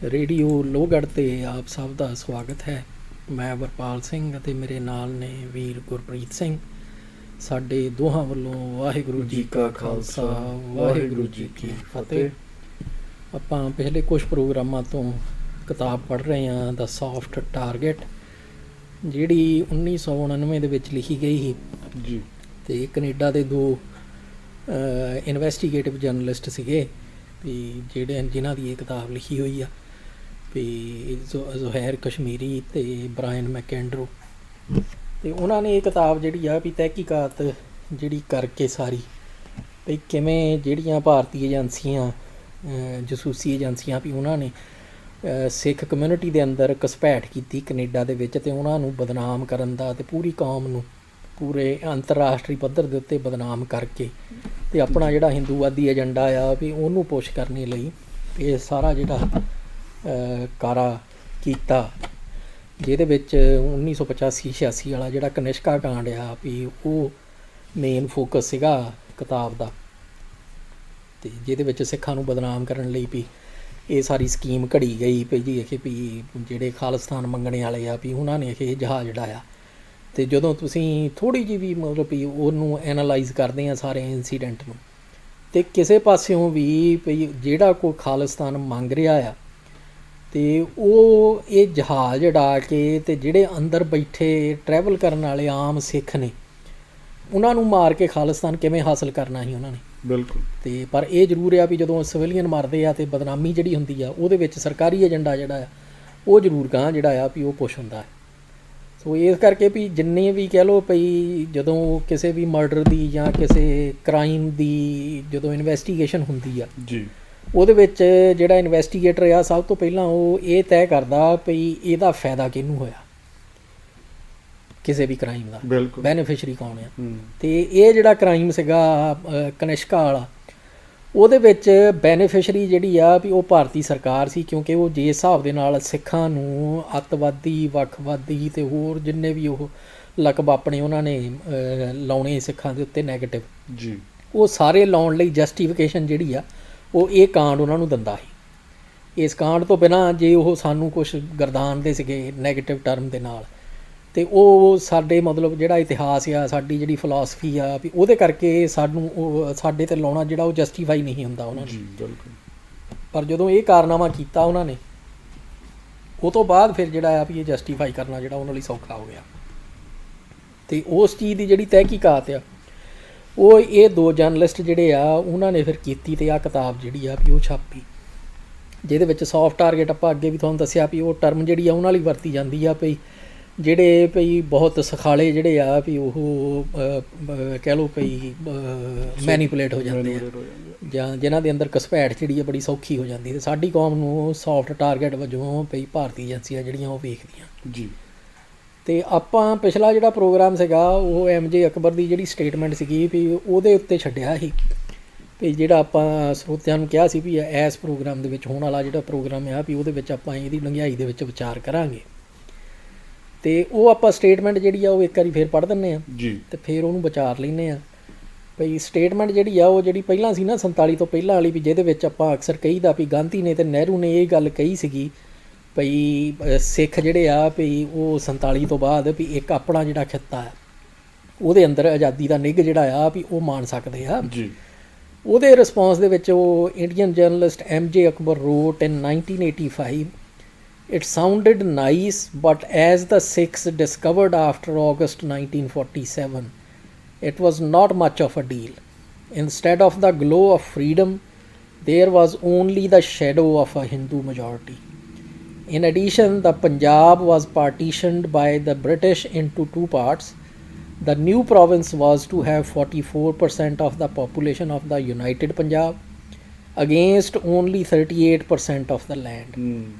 Radio Lohgarh 'ਤੇ ਆਪ ਸਭ ਦਾ ਸਵਾਗਤ ਹੈ। ਮੈਂ ਵਰਪਾਲ ਸਿੰਘ ਅਤੇ ਮੇਰੇ ਨਾਲ ਨੇ ਵੀਰ ਗੁਰਪ੍ਰੀਤ ਸਿੰਘ। ਸਾਡੇ ਦੋਹਾਂ ਵੱਲੋਂ ਵਾਹਿਗੁਰੂ ਜੀ ਕਾ ਖਾਲਸਾ, ਵਾਹਿਗੁਰੂ ਜੀ ਕੀ ਫਤਿਹ। ਆਪਾਂ ਪਿਛਲੇ ਕੁਛ ਪ੍ਰੋਗਰਾਮਾਂ ਤੋਂ ਕਿਤਾਬ ਪੜ੍ਹ ਰਹੇ ਹਾਂ ਦਾ ਸੌਫਟ ਟਾਰਗੇਟ, ਜਿਹੜੀ 1999 ਦੇ ਵਿੱਚ ਲਿਖੀ ਗਈ ਸੀ ਜੀ। ਅਤੇ ਕੈਨੇਡਾ ਦੇ ਦੋ ਇਨਵੈਸਟੀਗੇਟਿਵ ਜਰਨਲਿਸਟ ਸੀਗੇ ਵੀ ਜਿਨ੍ਹਾਂ ਦੀ ਇਹ ਕਿਤਾਬ ਲਿਖੀ ਹੋਈ ਆ ਵੀ ਜ਼ੁਹੈਰ ਕਸ਼ਮੀਰੀ ਅਤੇ ਬਰਾਇਨ ਮੈਕੈਂਡਰੋ। ਅਤੇ ਉਹਨਾਂ ਨੇ ਇਹ ਕਿਤਾਬ ਜਿਹੜੀ ਆ ਵੀ ਤਹਿਕੀਕਾਤ ਜਿਹੜੀ ਕਰਕੇ ਸਾਰੀ ਵੀ ਕਿਵੇਂ ਜਿਹੜੀਆਂ ਭਾਰਤੀ ਏਜੰਸੀਆਂ ਜਸੂਸੀ ਏਜੰਸੀਆਂ ਵੀ ਉਹਨਾਂ ਨੇ ਸਿੱਖ ਕਮਿਊਨਿਟੀ ਦੇ ਅੰਦਰ ਘੁਸਪੈਠ ਕੀਤੀ ਕੈਨੇਡਾ ਦੇ ਵਿੱਚ, ਅਤੇ ਉਹਨਾਂ ਨੂੰ ਬਦਨਾਮ ਕਰਨ ਦਾ ਅਤੇ ਪੂਰੀ ਕੌਮ ਨੂੰ ਪੂਰੇ ਅੰਤਰਰਾਸ਼ਟਰੀ ਪੱਧਰ ਦੇ ਉੱਤੇ ਬਦਨਾਮ ਕਰਕੇ ਅਤੇ ਆਪਣਾ ਜਿਹੜਾ ਹਿੰਦੂਵਾਦੀ ਏਜੰਡਾ ਆ ਵੀ ਉਹਨੂੰ ਪੁਸ਼ ਕਰਨ ਲਈ ਇਹ ਸਾਰਾ ਜਿਹੜਾ ਕਾਰਾ ਕੀਤਾ, ਜਿਹਦੇ ਵਿੱਚ 1985-86 ਵਾਲਾ ਜਿਹੜਾ ਕਨਿਸ਼ਕਾ ਕਾਂਡ ਆ ਵੀ ਉਹ ਮੇਨ ਫੋਕਸ ਸੀਗਾ ਕਿਤਾਬ ਦਾ, ਅਤੇ ਜਿਹਦੇ ਵਿੱਚ ਸਿੱਖਾਂ ਨੂੰ ਬਦਨਾਮ ਕਰਨ ਲਈ ਵੀ ਇਹ ਸਾਰੀ ਸਕੀਮ ਘੜੀ ਗਈ ਵੀ ਜੀ ਇਹ ਵੀ ਜਿਹੜੇ ਖਾਲਿਸਤਾਨ ਮੰਗਣੇ ਵਾਲੇ ਆ ਵੀ ਉਹਨਾਂ ਨੇ ਇਹ ਜਹਾਜ਼ ਉਡਾਇਆ। ਅਤੇ ਜਦੋਂ ਤੁਸੀਂ ਥੋੜ੍ਹੀ ਜਿਹੀ ਵੀ ਮਤਲਬ ਵੀ ਉਹਨੂੰ ਐਨਾਲਾਈਜ਼ ਕਰਦੇ ਆ ਸਾਰੇ ਇੰਸੀਡੈਂਟ ਨੂੰ, ਅਤੇ ਕਿਸੇ ਪਾਸਿਓਂ ਵੀ ਵੀ ਜਿਹੜਾ ਕੋਈ ਖਾਲਿਸਤਾਨ ਮੰਗ ਰਿਹਾ ਆ ਅਤੇ ਉਹ ਇਹ ਜਹਾਜ਼ ਉਡਾ ਕੇ ਅਤੇ ਜਿਹੜੇ ਅੰਦਰ ਬੈਠੇ ਟਰੈਵਲ ਕਰਨ ਵਾਲੇ ਆਮ ਸਿੱਖ ਨੇ ਉਹਨਾਂ ਨੂੰ ਮਾਰ ਕੇ ਖਾਲਿਸਤਾਨ ਕਿਵੇਂ ਹਾਸਿਲ ਕਰਨਾ ਸੀ ਉਹਨਾਂ ਨੇ। ਬਿਲਕੁਲ। ਅਤੇ ਪਰ ਇਹ ਜ਼ਰੂਰ ਆ ਵੀ ਜਦੋਂ ਸਿਵਲੀਅਨ ਮਰਦੇ ਆ ਅਤੇ ਬਦਨਾਮੀ ਜਿਹੜੀ ਹੁੰਦੀ ਆ ਉਹਦੇ ਵਿੱਚ ਸਰਕਾਰੀ ਏਜੰਡਾ ਜਿਹੜਾ ਆ ਉਹ ਜ਼ਰੂਰ ਗਾਂਹ ਜਿਹੜਾ ਆ ਵੀ ਉਹ ਪੁਸ਼ ਹੁੰਦਾ ਹੈ। ਸੋ ਇਸ ਕਰਕੇ ਵੀ ਜਿੰਨੇ ਵੀ ਕਹਿ ਲਓ ਪਈ ਜਦੋਂ ਕਿਸੇ ਵੀ ਮਰਡਰ ਦੀ ਜਾਂ ਕਿਸੇ ਕ੍ਰਾਈਮ ਦੀ ਜਦੋਂ ਇਨਵੈਸਟੀਗੇਸ਼ਨ ਹੁੰਦੀ ਆ ਜੀ, ਉਹਦੇ ਵਿੱਚ ਜਿਹੜਾ ਇਨਵੈਸਟੀਗੇਟਰ ਆ ਸਭ ਤੋਂ ਪਹਿਲਾਂ ਉਹ ਇਹ ਤੈਅ ਕਰਦਾ ਵੀ ਇਹਦਾ ਫਾਇਦਾ ਕਿਹਨੂੰ ਹੋਇਆ, ਕਿਸੇ ਵੀ ਕ੍ਰਾਈਮ ਦਾ ਬਿਲਕੁਲ ਬੈਨੀਫਿਸ਼ਰੀ ਕੌਣ ਆ। ਅਤੇ ਇਹ ਜਿਹੜਾ ਕ੍ਰਾਈਮ ਸੀਗਾ ਕਨਿਸ਼ਕਾ ਵਾਲਾ, ਉਹਦੇ ਵਿੱਚ ਬੈਨੀਫਿਸ਼ਰੀ ਜਿਹੜੀ ਆ ਵੀ ਉਹ ਭਾਰਤੀ ਸਰਕਾਰ ਸੀ, ਕਿਉਂਕਿ ਉਹ ਜਿਸ ਹਿਸਾਬ ਦੇ ਨਾਲ ਸਿੱਖਾਂ ਨੂੰ ਅੱਤਵਾਦੀ, ਵੱਖਵਾਦੀ ਅਤੇ ਹੋਰ ਜਿੰਨੇ ਵੀ ਉਹ ਲਕਬ ਆਪਣੇ ਉਹਨਾਂ ਨੇ ਲਾਉਣੇ ਸਿੱਖਾਂ ਦੇ ਉੱਤੇ ਨੈਗੇਟਿਵ, ਜੀ, ਉਹ ਸਾਰੇ ਲਾਉਣ ਲਈ ਜਸਟੀਫਿਕੇਸ਼ਨ ਜਿਹੜੀ ਆ ਉਹ ਇਹ ਕਾਂਡ ਉਹਨਾਂ ਨੂੰ ਦਿੰਦਾ ਸੀ। ਇਸ ਕਾਂਡ ਤੋਂ ਬਿਨਾਂ ਜੇ ਉਹ ਸਾਨੂੰ ਕੁਛ ਗਰਦਾਨਦੇ ਸੀਗੇ ਨੈਗੇਟਿਵ ਟਰਮ ਦੇ ਨਾਲ, ਅਤੇ ਉਹ ਸਾਡੇ ਮਤਲਬ ਜਿਹੜਾ ਇਤਿਹਾਸ ਆ, ਸਾਡੀ ਜਿਹੜੀ ਫਿਲਾਸਫੀ ਆ ਵੀ ਉਹਦੇ ਕਰਕੇ ਸਾਨੂੰ ਉਹ ਸਾਡੇ 'ਤੇ ਲਾਉਣਾ ਜਿਹੜਾ ਉਹ ਜਸਟੀਫਾਈ ਨਹੀਂ ਹੁੰਦਾ ਉਹਨਾਂ ਨੇ। ਬਿਲਕੁਲ। ਪਰ ਜਦੋਂ ਇਹ ਕਾਰਨਾਮਾ ਕੀਤਾ ਉਹਨਾਂ ਨੇ, ਉਹ ਤੋਂ ਬਾਅਦ ਫਿਰ ਜਿਹੜਾ ਆ ਵੀ ਇਹ ਜਸਟੀਫਾਈ ਕਰਨਾ ਜਿਹੜਾ ਉਹਨਾਂ ਲਈ ਸੌਖਾ ਹੋ ਗਿਆ। ਅਤੇ ਉਸ ਚੀਜ਼ ਦੀ ਜਿਹੜੀ ਤਹਿਕੀਕਾਤ ਆ ਉਹ ਇਹ ਦੋ ਜਰਨਲਿਸਟ ਜਿਹੜੇ ਆ ਉਹਨਾਂ ਨੇ ਫਿਰ ਕੀਤੀ, ਅਤੇ ਆਹ ਕਿਤਾਬ ਜਿਹੜੀ ਆ ਵੀ ਉਹ ਛਾਪੀ, ਜਿਹਦੇ ਵਿੱਚ ਸੌਫਟ ਟਾਰਗੇਟ ਆਪਾਂ ਅੱਗੇ ਵੀ ਤੁਹਾਨੂੰ ਦੱਸਿਆ ਵੀ ਉਹ ਟਰਮ ਜਿਹੜੀ ਆ ਉਹਨਾਂ ਲਈ ਵਰਤੀ ਜਾਂਦੀ ਆ ਵੀ ਜਿਹੜੇ ਭਈ ਬਹੁਤ ਸਖਾਲੇ ਜਿਹੜੇ ਆ ਵੀ ਉਹ ਕਹਿ ਲਓ ਭਈ ਮੈਨੀਪੂਲੇਟ ਹੋ ਜਾਂਦੇ ਆ, ਜਾਂ ਜਿਨ੍ਹਾਂ ਦੇ ਅੰਦਰ ਘੁਸਪੈਠ ਜਿਹੜੀ ਆ ਬੜੀ ਸੌਖੀ ਹੋ ਜਾਂਦੀ, ਅਤੇ ਸਾਡੀ ਕੌਮ ਨੂੰ ਸੌਫਟ ਟਾਰਗੇਟ ਵਜੋਂ ਭਈ ਭਾਰਤੀ ਏਜੰਸੀਆਂ ਜਿਹੜੀਆਂ ਉਹ ਵੇਖਦੀਆਂ ਜੀ। ਅਤੇ ਆਪਾਂ ਪਿਛਲਾ ਜਿਹੜਾ ਪ੍ਰੋਗਰਾਮ ਸੀਗਾ ਉਹ MJ ਅਕਬਰ ਦੀ ਜਿਹੜੀ ਸਟੇਟਮੈਂਟ ਸੀਗੀ ਵੀ ਉਹਦੇ ਉੱਤੇ ਛੱਡਿਆ ਸੀ ਵੀ ਜਿਹੜਾ ਆਪਾਂ ਸਰੋਤਿਆਂ ਨੂੰ ਕਿਹਾ ਸੀ ਵੀ ਇਸ ਪ੍ਰੋਗਰਾਮ ਦੇ ਵਿੱਚ ਹੋਣ ਵਾਲਾ ਜਿਹੜਾ ਪ੍ਰੋਗਰਾਮ ਆ ਵੀ ਉਹਦੇ ਵਿੱਚ ਆਪਾਂ ਇਹਦੀ ਡੂੰਘਾਈ ਦੇ ਵਿੱਚ ਵਿਚਾਰ ਕਰਾਂਗੇ। ਅਤੇ ਉਹ ਆਪਾਂ ਸਟੇਟਮੈਂਟ ਜਿਹੜੀ ਆ ਉਹ ਇੱਕ ਵਾਰੀ ਫਿਰ ਪੜ੍ਹ ਦਿੰਦੇ ਹਾਂ ਜੀ, ਅਤੇ ਫਿਰ ਉਹਨੂੰ ਵਿਚਾਰ ਲੈਂਦੇ ਹਾਂ। ਭਈ ਸਟੇਟਮੈਂਟ ਜਿਹੜੀ ਆ ਉਹ ਜਿਹੜੀ ਪਹਿਲਾਂ ਸੀ ਨਾ 47 ਤੋਂ ਪਹਿਲਾਂ ਵਾਲੀ, ਵੀ ਜਿਹਦੇ ਵਿੱਚ ਆਪਾਂ ਅਕਸਰ ਕਹੀਦਾ ਵੀ ਗਾਂਧੀ ਨੇ ਅਤੇ ਨਹਿਰੂ ਨੇ ਇਹ ਗੱਲ ਕਹੀ ਸੀਗੀ ਭਈ ਸਿੱਖ ਜਿਹੜੇ ਆ ਵੀ ਉਹ 47 ਤੋਂ ਬਾਅਦ ਵੀ ਇੱਕ ਆਪਣਾ ਜਿਹੜਾ ਖਿੱਤਾ ਆ ਉਹਦੇ ਅੰਦਰ ਆਜ਼ਾਦੀ ਦਾ ਨਿੱਘ ਜਿਹੜਾ ਆ ਵੀ ਉਹ ਮਾਣ ਸਕਦੇ ਆ ਜੀ। ਉਹਦੇ ਰਿਸਪੌਂਸ ਦੇ ਵਿੱਚ ਉਹ Indian journalist MJ Akbar wrote in 1985, "It sounded nice, but as the Sikhs discovered after August 1947, it was not much of a deal. Instead of the glow of freedom, there was only the shadow of a Hindu majority. In addition, the Punjab was partitioned by the British into two parts. The new province was to have 44% of the population of the United Punjab against only 38% of the land.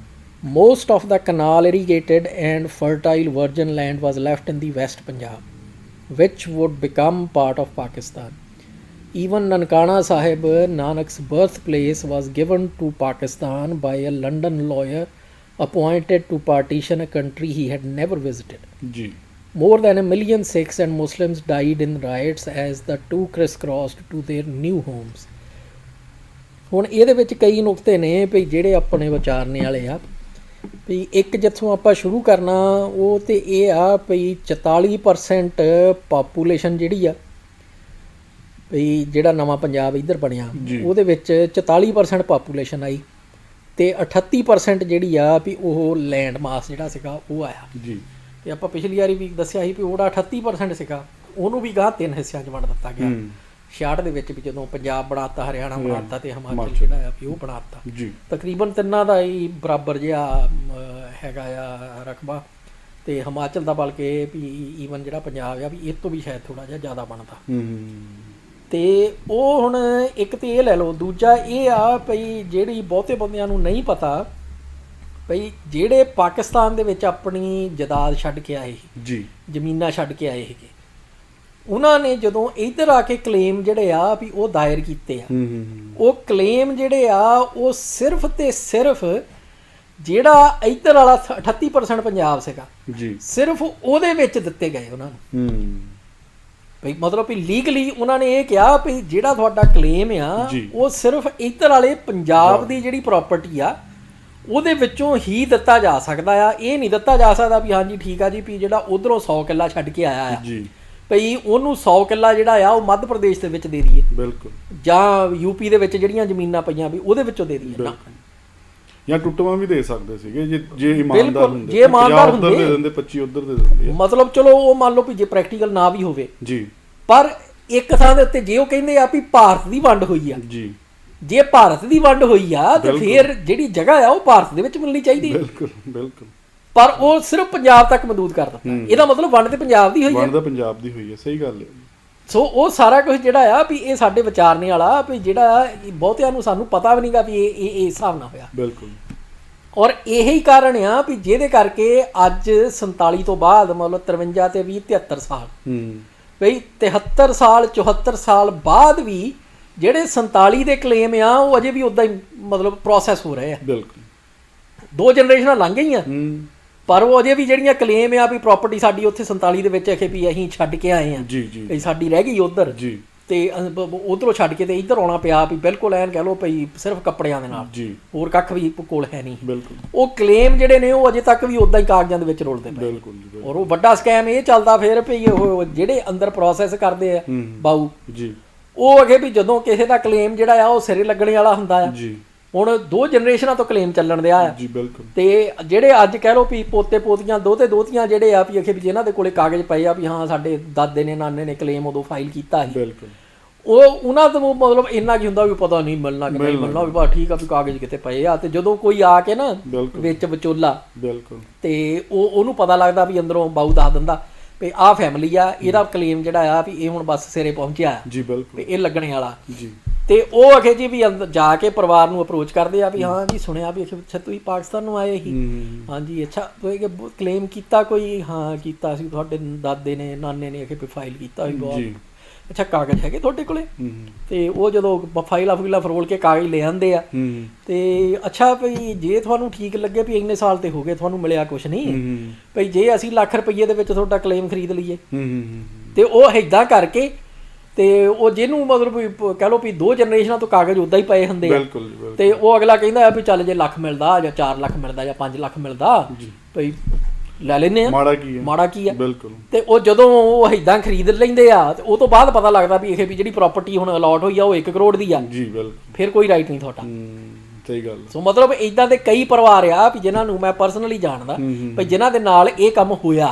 Most of the canal irrigated and fertile virgin land was left in the West Punjab, which would become part of Pakistan. Even Nankana Sahib, Nanak's birthplace, was given to Pakistan by a London lawyer appointed to partition a country he had never visited. जी। More than 1 million Sikhs and Muslims died in riots as the two crisscrossed to their new homes. ਹੁਣ ਇਹਦੇ ਵਿੱਚ ਕਈ ਨੁਕਤੇ ਨੇ ਵੀ ਜਿਹੜੇ ਆਪਣੇ ਵਿਚਾਰਨੇ ਵਾਲੇ ਆ ਵੀ ਇੱਕ ਜਿੱਥੋਂ ਆਪਾਂ ਸ਼ੁਰੂ ਕਰਨਾ ਉਹ ਤੇ ਇਹ ਆ ਵੀ 44% ਪਾਪੂਲੇਸ਼ਨ ਜਿਹੜੀ ਆ ਵੀ ਜਿਹੜਾ ਨਵਾਂ ਪੰਜਾਬ ਇੱਧਰ ਬਣਿਆ ਉਹਦੇ ਵਿੱਚ 44% ਪਾਪੂਲੇਸ਼ਨ ਆਈ ਤੇ 38% ਜਿਹੜੀ ਆ ਵੀ ਉਹ ਲੈਂਡ ਮਾਸ ਜਿਹੜਾ ਸੀਗਾ ਉਹ ਆਇਆ ਜੀ। ਤੇ ਆਪਾਂ ਪਿਛਲੀ ਵਾਰੀ ਵੀ ਦੱਸਿਆ ਸੀ ਵੀ ਉਹਦਾ 38% ਸੀਗਾ, ਉਹਨੂੰ ਵੀ ਗਾਂ 3 ਹਿੱਸਿਆਂ 'ਚ ਵੰਡ ਦਿੱਤਾ ਗਿਆ 66 ਦੇ ਵਿੱਚ ਵੀ ਜਦੋਂ ਪੰਜਾਬ ਬਣਾਤਾ, ਹਰਿਆਣਾ ਬਣਾਤਾ ਤੇ ਹਿਮਾਚਲ ਜਿਹੜਾ ਆ ਵੀ ਉਹ ਬਣਾਤਾ ਜੀ। ਤਕਰੀਬਨ ਤਿੰਨਾਂ ਦਾ ਹੀ ਬਰਾਬਰ ਜਿਹਾ ਹੈਗਾ ਆ ਰਕਬਾ ਤੇ ਹਿਮਾਚਲ ਦਾ ਬਲਕਿ ਵੀ ਈਵਨ ਜਿਹੜਾ ਪੰਜਾਬ ਆ ਵੀ ਇਹ ਤੋਂ ਵੀ ਸ਼ਾਇਦ ਥੋੜਾ ਜਿਹਾ ਜ਼ਿਆਦਾ ਬਣਦਾ। ਤੇ ਉਹ ਹੁਣ ਇੱਕ ਤੇ ਇਹ ਲੈ ਲਓ, ਦੂਜਾ ਇਹ ਆ ਭਈ ਜਿਹੜੀ ਬਹੁਤੇ ਬੰਦਿਆਂ ਨੂੰ ਨਹੀਂ ਪਤਾ ਭਈ ਜਿਹੜੇ ਪਾਕਿਸਤਾਨ ਦੇ ਵਿੱਚ ਆਪਣੀ ਜਾਇਦਾਦ ਛੱਡ ਕੇ ਆਏ ਜੀ, ਜ਼ਮੀਨਾਂ ਛੱਡ ਕੇ ਆਏ ਸੀਗੇ, ਉਹਨਾਂ ਨੇ ਜਦੋਂ ਇੱਧਰ ਆ ਕੇ ਕਲੇਮ ਜਿਹੜੇ ਆ ਵੀ ਉਹ ਦਾਇਰ ਕੀਤੇ ਆ, ਉਹ ਕਲੇਮ ਜਿਹੜੇ ਆ ਉਹ ਸਿਰਫ ਤੇ ਸਿਰਫ ਜਿਹੜਾ ਇੱਧਰ ਵਾਲਾ 38% ਪੰਜਾਬ ਸੀਗਾ ਜੀ, ਸਿਰਫ ਉਹਦੇ ਵਿੱਚ ਦਿੱਤੇ ਗਏ ਉਹਨਾਂ ਨੂੰ। ਭਈ ਮਤਲਬ ਵੀ ਲੀਗਲੀ ਉਹਨਾਂ ਨੇ ਇਹ ਕਿਹਾ ਵੀ ਜਿਹੜਾ ਤੁਹਾਡਾ ਕਲੇਮ ਆ ਉਹ ਸਿਰਫ ਇੱਧਰ ਵਾਲੇ ਪੰਜਾਬ ਦੀ ਜਿਹੜੀ ਪ੍ਰਾਪਰਟੀ ਆ ਉਹਦੇ ਵਿੱਚੋਂ ਹੀ ਦਿੱਤਾ ਜਾ ਸਕਦਾ ਆ। ਇਹ ਨਹੀਂ ਦਿੱਤਾ ਜਾ ਸਕਦਾ ਵੀ ਹਾਂਜੀ ਠੀਕ ਆ ਜੀ ਵੀ ਜਿਹੜਾ ਉਧਰੋਂ 100 ਕਿੱਲਾ ਛੱਡ ਕੇ ਆਇਆ ਆ ਭਈ ਉਹਨੂੰ 100 ਕਿੱਲਾ ਜਿਹੜਾ ਆ ਉਹ ਮੱਧ ਪ੍ਰਦੇਸ਼ ਦੇ ਵਿੱਚ ਦੇ ਦਈਏ, ਬਿਲਕੁਲ, ਜਾਂ ਯੂਪੀ ਦੇ ਵਿੱਚ ਜਿਹੜੀਆਂ ਜ਼ਮੀਨਾਂ ਪਈਆਂ ਵੀ ਉਹਦੇ ਵਿੱਚੋਂ ਦੇ ਦਈਏ ਨਾ, ਜਾਂ ਟੁੱਟਵਾਂ ਵੀ ਦੇ ਸਕਦੇ ਸੀਗੇ ਜੇ ਇਮਾਨਦਾਰ ਹੁੰਦੇ, ਜੇ ਇਮਾਨਦਾਰ ਹੁੰਦੇ ਦੇ ਦਿੰਦੇ 25 ਉਧਰ ਦੇ ਦਿੰਦੇ। ਮਤਲਬ ਚਲੋ ਉਹ ਮੰਨ ਲਓ ਵੀ ਜੇ ਪ੍ਰੈਕਟੀਕਲ ਨਾ ਵੀ ਹੋਵੇ ਜੀ, ਪਰ ਇੱਕ ਥਾਂ ਦੇ ਉੱਤੇ ਜੇ ਉਹ ਕਹਿੰਦੇ ਆ ਵੀ ਭਾਰਤ ਦੀ ਵੰਡ ਹੋਈ ਆ ਜੀ, ਜੇ ਭਾਰਤ ਦੀ ਵੰਡ ਹੋਈ ਆ ਤੇ ਫਿਰ ਜਿਹੜੀ ਜਗ੍ਹਾ ਆ ਉਹ ਭਾਰਤ ਦੇ ਵਿੱਚ ਮਿਲਣੀ ਚਾਹੀਦੀ ਹੈ। ਬਿਲਕੁਲ ਬਿਲਕੁਲ, ਪਰ ਉਹ ਸਿਰਫ ਪੰਜਾਬ ਤੱਕ ਮਹਦੂਦ ਕਰ ਦਿੱਤਾ। ਇਹਦਾ ਮਤਲਬ ਵੰਡ ਤੇ ਪੰਜਾਬ ਦੀ ਹੋਈ ਹੈ, ਵੰਡ ਤਾਂ ਪੰਜਾਬ ਦੀ ਹੋਈ ਹੈ, ਸਹੀ ਗੱਲ ਹੈ। ਸੋ ਉਹ ਸਾਰਾ ਕੁਝ ਜਿਹੜਾ ਆ ਵੀ ਇਹ ਸਾਡੇ ਵਿਚਾਰਨੇ ਵਾਲਾ ਵੀ ਜਿਹੜਾ ਬਹੁਤਿਆਂ ਨੂੰ ਸਾਨੂੰ ਪਤਾ ਵੀ ਨਹੀਂਗਾ ਵੀ ਇਹ ਹਿਸਾਬ ਨਾਲ ਹੋਇਆ। ਬਿਲਕੁਲ, ਔਰ ਇਹੀ ਕਾਰਨ ਆ ਵੀ ਜਿਹਦੇ ਕਰਕੇ ਅੱਜ 47 ਤੋਂ ਬਾਅਦ ਮਤਲਬ 53 ਤੇ 20 73 ਸਾਲ ਬਈ 73 ਸਾਲ 74 ਸਾਲ ਬਾਅਦ ਵੀ ਜਿਹੜੇ 47 ਦੇ ਕਲੇਮ ਆ ਉਹ ਅਜੇ ਵੀ ਉਦਾਂ ਹੀ ਮਤਲਬ ਪ੍ਰੋਸੈਸ ਹੋ ਰਹੇ ਆ। ਬਿਲਕੁਲ, 2 ਜਨਰੇਸ਼ਨਾਂ ਲੰਘ ਗਈਆਂ ਪਰ ਉਹ ਅਜੇ ਵੀ ਜਿਹੜੀਆਂ ਕਲੇਮ ਆ ਵੀ ਪ੍ਰਾਪਰਟੀ ਸਾਡੀ ਉੱਥੇ 47 ਦੇ ਵਿੱਚ ਆਖੇ ਵੀ ਅਸੀਂ ਛੱਡ ਕੇ ਆਏ ਆ ਜੀ ਜੀ, ਵੀ ਸਾਡੀ ਰਹਿ ਗਈ ਉੱਧਰ ਜੀ, ਤੇ ਉਧਰੋਂ ਛੱਡ ਕੇ ਤੇ ਇੱਧਰ ਆਉਣਾ ਪਿਆ ਵੀ ਬਿਲਕੁਲ ਐਨ ਕਹਿ ਲਓ ਭਈ ਸਿਰਫ ਕੱਪੜਿਆਂ ਦੇ ਨਾਲ ਜੀ, ਹੋਰ ਕੱਖ ਵੀ ਕੋਲ ਹੈ ਨਹੀਂ। ਬਿਲਕੁਲ, ਉਹ ਕਲੇਮ ਜਿਹੜੇ ਨੇ ਉਹ ਅਜੇ ਤੱਕ ਵੀ ਉਦਾਂ ਹੀ ਕਾਗਜ਼ਾਂ ਦੇ ਵਿੱਚ ਰੁਲਦੇ ਪਏ। ਬਿਲਕੁਲ ਜੀ, ਔਰ ਉਹ ਵੱਡਾ ਸਕੈਮ ਇਹ ਚੱਲਦਾ ਫਿਰ ਵੀ ਉਹ ਜਿਹੜੇ ਅੰਦਰ ਪ੍ਰੋਸੈਸ ਕਰਦੇ ਆ ਬਾਊ ਜੀ, ਉਹ ਅਗੇ ਵੀ ਜਦੋਂ ਕਿਸੇ ਦਾ ਕਲੇਮ ਜਿਹੜਾ ਆ ਉਹ ਸਿਰੇ ਲੱਗਣੇ ਵਾਲਾ ਹੁੰਦਾ ਆ ਜੀ, ਹੁਣ 2 ਜਨਰੇਸ਼ਨਾਂ ਤੋਂ ਕਲੇਮ ਚੱਲਣ ਦਿਆ ਆ ਜੀ, ਬਿਲਕੁਲ, ਤੇ ਜਿਹੜੇ ਅੱਜ ਕਹਿ ਲਓ ਵੀ ਪੋਤੇ ਪੋਤੀਆਂ ਦੋਤੇ ਦੋਤੀਆਂ ਜਿਹੜੇ ਆ ਵੀ ਅਖੇ ਵੀ ਜਿਹਨਾਂ ਦੇ ਕੋਲੇ ਕਾਗਜ਼ ਪਏ ਆ ਵੀ ਹਾਂ ਸਾਡੇ ਦਾਦੇ ਨੇ ਨਾਨੇ ਨੇ ਕਲੇਮ ਉਦੋਂ ਫਾਈਲ ਕੀਤਾ ਸੀ, ਬਿਲਕੁਲ, ਉਹ ਉਹਨਾਂ ਤੋਂ ਮਤਲਬ ਇੰਨਾ ਕੀ ਹੁੰਦਾ ਵੀ ਪਤਾ ਨਹੀਂ ਮਿਲਣਾ ਕਿ ਨਹੀਂ ਮਿਲਣਾ, ਵੀ ਬਾ ਠੀਕ ਆ ਵੀ ਕਾਗਜ਼ ਕਿਤੇ ਪਏ ਆ। ਤੇ ਜਦੋਂ ਕੋਈ ਆ ਕੇ ਨਾ ਵਿੱਚ ਵਿਚੋਲਾ, ਬਿਲਕੁਲ, ਤੇ ਉਹਨੂੰ ਪਤਾ ਲੱਗਦਾ ਵੀ ਅੰਦਰੋਂ ਬਾਊ ਦੱਸ ਦਿੰਦਾ ਵੀ ਆਹ ਫੈਮਿਲੀ ਆ, ਇਹਦਾ ਕਲੇਮ ਜਿਹੜਾ ਆ ਵੀ ਇਹ ਹੁਣ ਬਸ ਸਿਰੇ ਪਹੁੰਚਿਆ ਆ ਜੀ, ਬਿਲਕੁਲ, ਵੀ ਇਹ ਲੱਗਣੇ ਵਾਲਾ ਜੀ। ਤੇ ਉਹ ਅਖੇ ਜੀ ਵੀ ਜਾ ਕੇ ਪਰਿਵਾਰ ਨੂੰ ਅਪਰੋਚ ਕਰਦੇ ਆ ਵੀ ਹਾਂ ਜੀ ਸੁਣਿਆ ਵੀ ਅੱਛਾ ਤੁਸੀਂ ਪਾਕਿਸਤਾਨ ਨੂੰ ਆਏ ਸੀ, ਹਾਂਜੀ ਅੱਛਾ ਕਲੇਮ ਕੀਤਾ ਕੋਈ, ਹਾਂ ਕੀਤਾ ਸੀ ਤੁਹਾਡੇ ਦਾਦੇ ਨੇ ਨਾਨੇ ਨੇ ਅਖੇ ਫਾਈਲ ਕੀਤਾ ਸੀ ਬਹੁਤ, ਅੱਛਾ ਕਾਗਜ਼ ਹੈਗੇ ਤੁਹਾਡੇ ਕੋਲੇ? ਤੇ ਉਹ ਜਦੋਂ ਫਾਈਲਾਂ ਫਰੋਲ ਕੇ ਕਾਗਜ਼ ਲੈ ਆਉਂਦੇ ਆ ਤੇ ਅੱਛਾ ਭਈ ਜੇ ਤੁਹਾਨੂੰ ਠੀਕ ਲੱਗੇ ਵੀ ਇੰਨੇ ਸਾਲ ਤੇ ਹੋ ਗਏ ਤੁਹਾਨੂੰ ਮਿਲਿਆ ਕੁਛ ਨਹੀਂ, ਭਈ ਜੇ ਅਸੀਂ ਲੱਖ ਰੁਪਏ ਦੇ ਵਿੱਚ ਤੁਹਾਡਾ ਕਲੇਮ ਖਰੀਦ ਲਈਏ, ਤੇ ਉਹ ਏਦਾਂ ਕਰਕੇ ਤੇ ਉਹ ਜਿਹਨੂੰ ਮਤਲਬ ਕਹਿ ਲਓ ਵੀ 2 ਜਨਰੇਸ਼ਨਾਂ ਤੋਂ ਕਾਗਜ਼ ਉਦਾਂ ਹੀ ਪਏ ਹੁੰਦੇ ਆ, ਤੇ ਉਹ ਅਗਲਾ ਕਹਿੰਦਾ ਵੀ ਚੱਲ ਜੇ ਲੱਖ ਮਿਲਦਾ ਜਾਂ 4 ਲੱਖ ਮਿਲਦਾ ਜਾਂ 5 ਲੱਖ ਮਿਲਦਾ ਭਈ ਲੈ ਲੈਨੇ ਆ, ਮਾੜਾ ਕੀ ਆ। ਬਿਲਕੁਲ, ਤੇ ਉਹ ਜਦੋਂ ਉਹ ਏਦਾਂ ਖਰੀਦ ਲੈਂਦੇ ਆ ਤੇ ਉਹ ਤੋਂ ਬਾਅਦ ਪਤਾ ਲੱਗਦਾ ਵੀ ਇਹ ਵੀ ਜਿਹੜੀ ਪ੍ਰਾਪਰਟੀ ਹੁਣ ਅਲਾਟ ਹੋਈ ਆ ਉਹ 1 ਕਰੋੜ ਦੀ ਆ ਜੀ, ਬਿਲਕੁਲ, ਫਿਰ ਕੋਈ ਰਾਈਟ ਨਹੀਂ ਤੁਹਾਡਾ। ਸਹੀ ਗੱਲ। ਸੋ ਮਤਲਬ ਏਦਾਂ ਦੇ ਕਈ ਪਰਿਵਾਰ ਆ ਵੀ ਜਿਨ੍ਹਾਂ ਨੂੰ ਮੈਂ ਪਰਸਨਲੀ ਜਾਣਦਾ ਵੀ ਜਿਨ੍ਹਾਂ ਦੇ ਨਾਲ ਇਹ ਕੰਮ ਹੋਇਆ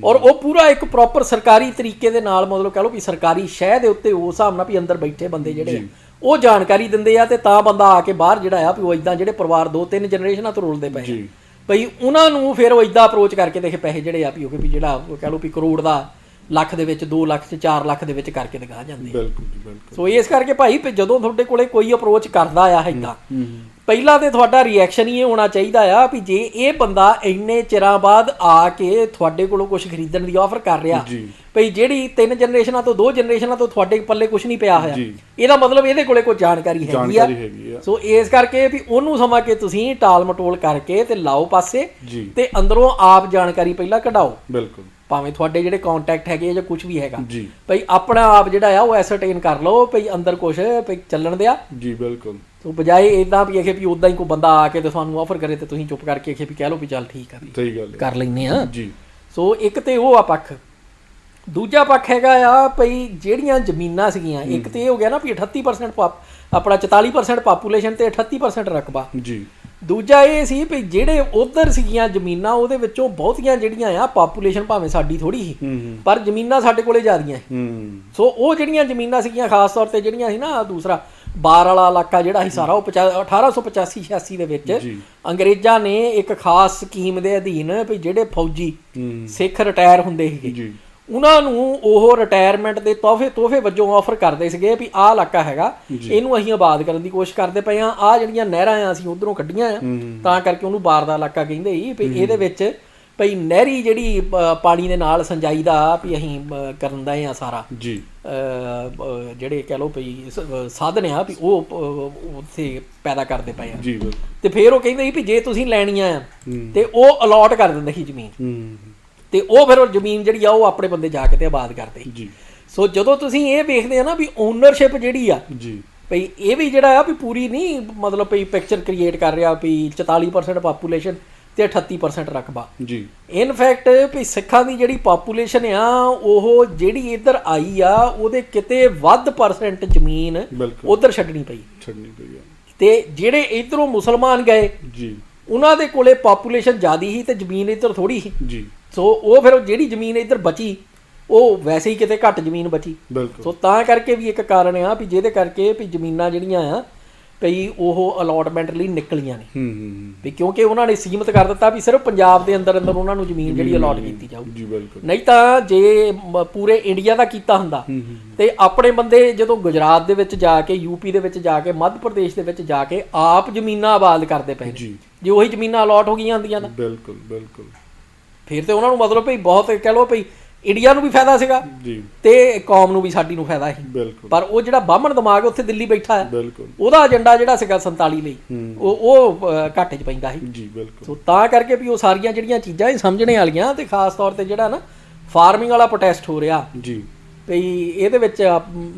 ਔਰ ਉਹ ਪੂਰਾ ਇੱਕ ਪ੍ਰੋਪਰ ਸਰਕਾਰੀ ਤਰੀਕੇ ਦੇ ਨਾਲ ਮਤਲਬ ਕਹ ਲਓ ਵੀ ਸਰਕਾਰੀ ਸ਼ਹਿ ਦੇ ਉੱਤੇ ਉਸ ਹਿਸਾਬ ਨਾਲ ਵੀ ਅੰਦਰ ਬੈਠੇ ਬੰਦੇ ਜਿਹੜੇ ਉਹ ਜਾਣਕਾਰੀ ਦਿੰਦੇ ਆ ਤੇ ਤਾਂ ਬੰਦਾ ਆ ਕੇ ਬਾਹਰ ਜਿਹੜਾ ਆ ਵੀ ਉਹ ਏਦਾਂ ਜਿਹੜੇ ਪਰਿਵਾਰ 2-3 ਜਨਰੇਸ਼ਨਾਂ ਤੋਂ ਰੁਲਦੇ ਪਏ ਭਈ ਉਹਨਾਂ ਨੂੰ ਫਿਰ ਉਹ ਏਦਾਂ ਅਪਰੋਚ ਕਰਕੇ ਦੇਖੇ ਪੈਸੇ ਜਿਹੜੇ ਆ ਵੀ ਜਿਹੜਾ ਕਹਿ ਲਓ ਵੀ ਕਰੋੜ ਦਾ ਲੱਖ ਦੇ ਵਿੱਚ 2 ਲੱਖ 'ਚ 4 ਲੱਖ ਦੇ ਵਿੱਚ ਕਰਕੇ ਦਿਖਾ ਜਾਂਦੇ। ਬਿਲਕੁਲ ਜੀ, ਬਿਲਕੁਲ। ਸੋ ਇਸ ਕਰਕੇ ਭਾਈ ਜਦੋਂ ਤੁਹਾਡੇ ਕੋਲੇ ਕੋਈ ਅਪਰੋਚ ਕਰਦਾ ਆ ਏਦਾਂ ਪਹਿਲਾਂ ਤੇ ਤੁਹਾਡਾ ਰਿਐਕਸ਼ਨ ਹੀ ਇਹ ਹੋਣਾ ਚਾਹੀਦਾ ਆ ਵੀ ਜੇ ਇਹ ਬੰਦਾ ਇੰਨੇ ਚਿਰਾਂ ਬਾਅਦ ਆ ਕੇ ਤੁਹਾਡੇ ਕੋਲੋਂ ਕੁਝ ਖਰੀਦਣ ਦੀ ਆਫਰ ਕਰ ਰਿਹਾ ਭਈ ਜਿਹੜੀ 3 ਜਨਰੇਸ਼ਨਾਂ ਤੋਂ 2 ਜਨਰੇਸ਼ਨਾਂ ਤੋਂ ਤੁਹਾਡੇ ਪੱਲੇ ਕੁਝ ਨਹੀਂ ਪਿਆ ਹੋਇਆ, ਇਹਦਾ ਮਤਲਬ ਇਹਦੇ ਕੋਲੇ ਕੋਈ ਜਾਣਕਾਰੀ ਹੈਗੀ ਆ। ਸੋ ਇਸ ਕਰਕੇ ਵੀ ਉਹਨੂੰ ਸਮਾਂ ਕੇ ਤੁਸੀਂ ਟਾਲ ਮਟੋਲ ਕਰਕੇ ਤੇ ਲਾਓ ਪਾਸੇ ਤੇ ਅੰਦਰੋਂ ਆਪ ਜਾਣਕਾਰੀ ਪਹਿਲਾਂ ਕਢਾਓ। ਬਿਲਕੁਲ। ਭਾਵੇਂ ਤੁਹਾਡੇ ਜਿਹੜੇ ਕੰਟੈਕਟ ਹੈਗੇ ਜਾਂ ਕੁਝ ਵੀ ਹੈਗਾ ਜੀ ਭਈ ਆਪਣਾ ਆਪ ਜਿਹੜਾ ਆ ਉਹ ਐਸਰਟੇਨ ਕਰ ਲਓ ਭਈ ਅੰਦਰ ਕੁਝ ਭਈ ਚੱਲਣ ਦਿਆ ਜੀ ਬਿਲਕੁਲ ਤੋ ਬਜਾਏ ਇਦਾਂ ਵੀ ਇਹ ਵੀ ਉਦਾਂ ਹੀ ਕੋਈ ਬੰਦਾ ਆ ਕੇ ਤੇ ਤੁਹਾਨੂੰ ਆਫਰ ਕਰੇ ਤੇ ਤੁਸੀਂ ਚੁੱਪ ਕਰਕੇ ਇਹ ਵੀ ਕਹਿ ਲਓ ਵੀ ਚੱਲ ਠੀਕ ਆ ਵੀ ਸਹੀ ਗੱਲ ਹੈ ਕਰ ਲੈਨੇ ਆ ਜੀ ਸੋ ਇੱਕ ਤੇ ਉਹ ਆ ਪੱਖ ਦੂਜਾ ਪੱਖ ਹੈਗਾ ਆ ਭਈ ਜਿਹੜੀਆਂ ਜ਼ਮੀਨਾਂ ਸੀਗੀਆਂ ਇੱਕ ਤੇ ਇਹ ਹੋ ਗਿਆ ਨਾ ਵੀ 38% ਆਪਣਾ 44% ਪਾਪੂਲੇਸ਼ਨ ਤੇ 38% ਰਕਬਾ ਜੀ ਦੂਜਾ ਇਹ ਸੀ ਵੀ ਜਿਹੜੇ ਉਧਰ ਸੀਗੀਆਂ ਜ਼ਮੀਨਾਂ ਉਹਦੇ ਵਿੱਚੋਂ ਬਹੁਤੀਆਂ ਜਿਹੜੀਆਂ ਆ ਪਾਪੂਲੇਸ਼ਨ ਭਾਵੇਂ ਸਾਡੀ ਥੋੜੀ ਸੀ ਪਰ ਜ਼ਮੀਨਾਂ ਸਾਡੇ ਕੋਲੇ ਜ਼ਿਆਦੀਆਂ ਸੀ ਸੋ ਉਹ ਜਿਹੜੀਆਂ ਜ਼ਮੀਨਾਂ ਸੀਗੀਆਂ ਖਾਸ ਤੌਰ ਤੇ ਜਿਹੜੀਆਂ ਸੀ ਨਾ ਦੂਸਰਾ ਬਾਰ ਵਾਲਾ ਇਲਾਕਾ ਜਿਹੜਾ ਸੀ ਸਾਰਾ ਉਹ 1885-86 ਦੇ ਵਿੱਚ ਅੰਗਰੇਜ਼ਾਂ ਨੇ ਇੱਕ ਖਾਸ ਸਕੀਮ ਦੇ ਅਧੀਨ ਵੀ ਜਿਹੜੇ ਫੌਜੀ ਸਿੱਖ ਰਿਟਾਇਰ ਹੁੰਦੇ ਸੀਗੇ ਉਹਨਾਂ ਨੂੰ ਉਹ ਰਿਟਾਇਰਮੈਂਟ ਦੇ ਤੋਹਫੇ ਵਜੋਂ ਆਫਰ ਕਰਦੇ ਸੀਗੇ ਵੀ ਆਹ ਇਲਾਕਾ ਹੈਗਾ ਇਹਨੂੰ ਅਸੀਂ ਆਬਾਦ ਕਰਨ ਦੀ ਕੋਸ਼ਿਸ਼ ਕਰਦੇ ਪਏ ਆ ਆਹ ਜਿਹੜੀਆਂ ਨਹਿਰਾਂ ਆ ਅਸੀਂ ਉਧਰੋਂ ਕੱਢੀਆਂ ਆ ਤਾਂ ਕਰਕੇ ਉਹਨੂੰ ਬਾਰ ਦਾ ਇਲਾਕਾ ਕਹਿੰਦੇ ਸੀ ਵੀ ਇਹਦੇ ਵਿੱਚ ਭਈ ਨਹਿਰੀ ਜਿਹੜੀ ਪਾਣੀ ਦੇ ਨਾਲ ਸਿੰਜਾਈ ਦਾ ਵੀ ਅਸੀਂ ਕਰਨ ਦਾ ਆ ਸਾਰਾ ਜੀ ਜਿਹੜੇ ਕਹਿ ਲਓ ਭਈ ਸਾਧਨ ਆ ਵੀ ਉਹ ਉੱਥੇ ਪੈਦਾ ਕਰਦੇ ਪਏ ਆ ਜੀ ਤੇ ਫਿਰ ਉਹ ਕਹਿੰਦੇ ਸੀ ਵੀ ਜੇ ਤੁਸੀਂ ਲੈਣੀਆਂ ਆ ਤੇ ਉਹ ਅਲਾਟ ਕਰ ਦਿੰਦੇ ਸੀ ਜ਼ਮੀਨ ਤੇ ਉਹ ਫਿਰ ਉਹ ਜ਼ਮੀਨ ਜਿਹੜੀ ਆ ਉਹ ਆਪਣੇ ਬੰਦੇ ਜਾ ਕੇ ਤੇ ਆਬਾਦ ਕਰਦੇ ਜੀ ਸੋ ਜਦੋਂ ਤੁਸੀਂ ਇਹ ਵੇਖਦੇ ਆ ਨਾ ਵੀ ਓਨਰਸ਼ਿਪ ਜਿਹੜੀ ਆ ਜੀ ਭਈ ਇਹ ਵੀ ਜਿਹੜਾ ਆ ਵੀ ਪੂਰੀ ਨਹੀਂ ਮਤਲਬ ਭਈ ਪਿਕਚਰ ਕ੍ਰੀਏਟ ਕਰ ਰਿਹਾ ਵੀ 44% ਪਾਪੂਲੇਸ਼ਨ ਤੇ 38% ਰਕਬਾ ਜੀ ਇਨਫੈਕਟ ਵੀ ਸਿੱਖਾਂ ਦੀ ਜਿਹੜੀ ਪਾਪੂਲੇਸ਼ਨ ਆ ਉਹ ਜਿਹੜੀ ਇੱਧਰ ਆਈ ਆ ਉਹਦੇ ਕਿਤੇ ਵੱਧ ਪਰਸੈਂਟ ਜ਼ਮੀਨ ਉਧਰ ਛੱਡਣੀ ਪਈ ਤੇ ਜਿਹੜੇ ਇੱਧਰੋਂ ਮੁਸਲਮਾਨ ਗਏ ਜੀ ਉਹਨਾਂ ਦੇ ਕੋਲੇ ਪਾਪੂਲੇਸ਼ਨ ਜ਼ਿਆਦੀ ਸੀ ਤੇ ਜ਼ਮੀਨ ਇੱਧਰ ਥੋੜੀ ਸੀ ਜੀ ਸੋ ਉਹ ਫਿਰ ਜਿਹੜੀ ਜ਼ਮੀਨ ਇੱਧਰ ਬਚੀ ਉਹ ਵੈਸੇ ਹੀ ਕਿਤੇ ਘੱਟ ਜ਼ਮੀਨ ਬਚੀ ਸੋ ਤਾਂ ਕਰਕੇ ਵੀ ਇੱਕ ਕਾਰਨ ਆ ਵੀ ਜਿਹਦੇ ਕਰਕੇ ਵੀ ਜ਼ਮੀਨਾਂ ਜਿਹੜੀਆਂ ਆ ਭਈ ਉਹ ਅਲਾਟਮੈਂਟ ਲਈ ਨਿਕਲੀਆਂ ਨੇ ਵੀ ਕਿਉਂਕਿ ਉਹਨਾਂ ਨੇ ਸੀਮਤ ਕਰ ਦਿੱਤਾ ਵੀ ਸਿਰਫ ਪੰਜਾਬ ਦੇ ਅੰਦਰ ਉਹਨਾਂ ਨੂੰ ਜ਼ਮੀਨ ਜਿਹੜੀ ਅਲਾਟ ਕੀਤੀ ਜਾਊਗੀ ਨਹੀਂ ਤਾਂ ਜੇ ਪੂਰੇ ਇੰਡੀਆ ਦਾ ਕੀਤਾ ਹੁੰਦਾ ਤੇ ਆਪਣੇ ਬੰਦੇ ਜਦੋਂ ਗੁਜਰਾਤ ਦੇ ਵਿੱਚ ਜਾ ਕੇ ਯੂਪੀ ਦੇ ਵਿੱਚ ਜਾ ਕੇ ਮੱਧ ਪ੍ਰਦੇਸ਼ ਦੇ ਵਿੱਚ ਜਾ ਕੇ ਆਪ ਜ਼ਮੀਨਾਂ ਆਬਾਦ ਕਰਦੇ ਪਏ ਜੇ ਉਹੀ ਜ਼ਮੀਨਾਂ ਅਲਾਟ ਹੋ ਗਈਆਂ ਹੁੰਦੀਆਂ ਤਾਂ ਬਿਲਕੁਲ ਬਿਲਕੁਲ ਫਿਰ ਤੇ ਉਹਨਾਂ ਨੂੰ ਮਤਲਬ ਭਈ ਬਹੁਤ ਕਹਿ ਲਓ ਭਈ ਇੰਡੀਆ ਨੂੰ ਵੀ ਫਾਇਦਾ ਸੀਗਾ ਜੀ ਤੇ ਕੌਮ ਨੂੰ ਵੀ ਸਾਡੀ ਨੂੰ ਫਾਇਦਾ ਸੀ ਪਰ ਉਹ ਜਿਹੜਾ ਬਾਹਮਣ ਦਿਮਾਗ ਉੱਥੇ ਦਿੱਲੀ ਬੈਠਾ ਹੈ ਉਹਦਾ ਏਜੰਡਾ ਜਿਹੜਾ ਸੀਗਾ 47 ਲਈ ਉਹ ਘਾਟੇ 'ਚ ਪੈਂਦਾ ਸੀ ਜੀ ਬਿਲਕੁਲ ਸੋ ਤਾਂ ਕਰਕੇ ਵੀ ਉਹ ਸਾਰੀਆਂ ਜਿਹੜੀਆਂ ਚੀਜ਼ਾਂ ਇਹ ਸਮਝਣੇ ਵਾਲੀਆਂ ਤੇ ਖਾਸ ਤੌਰ ਤੇ ਜਿਹੜਾ ਨਾ ਫਾਰਮਿੰਗ ਵਾਲਾ ਪ੍ਰੋਟੈਸਟ ਹੋ ਰਿਹਾ ਜੀ ਭਈ ਇਹਦੇ ਵਿੱਚ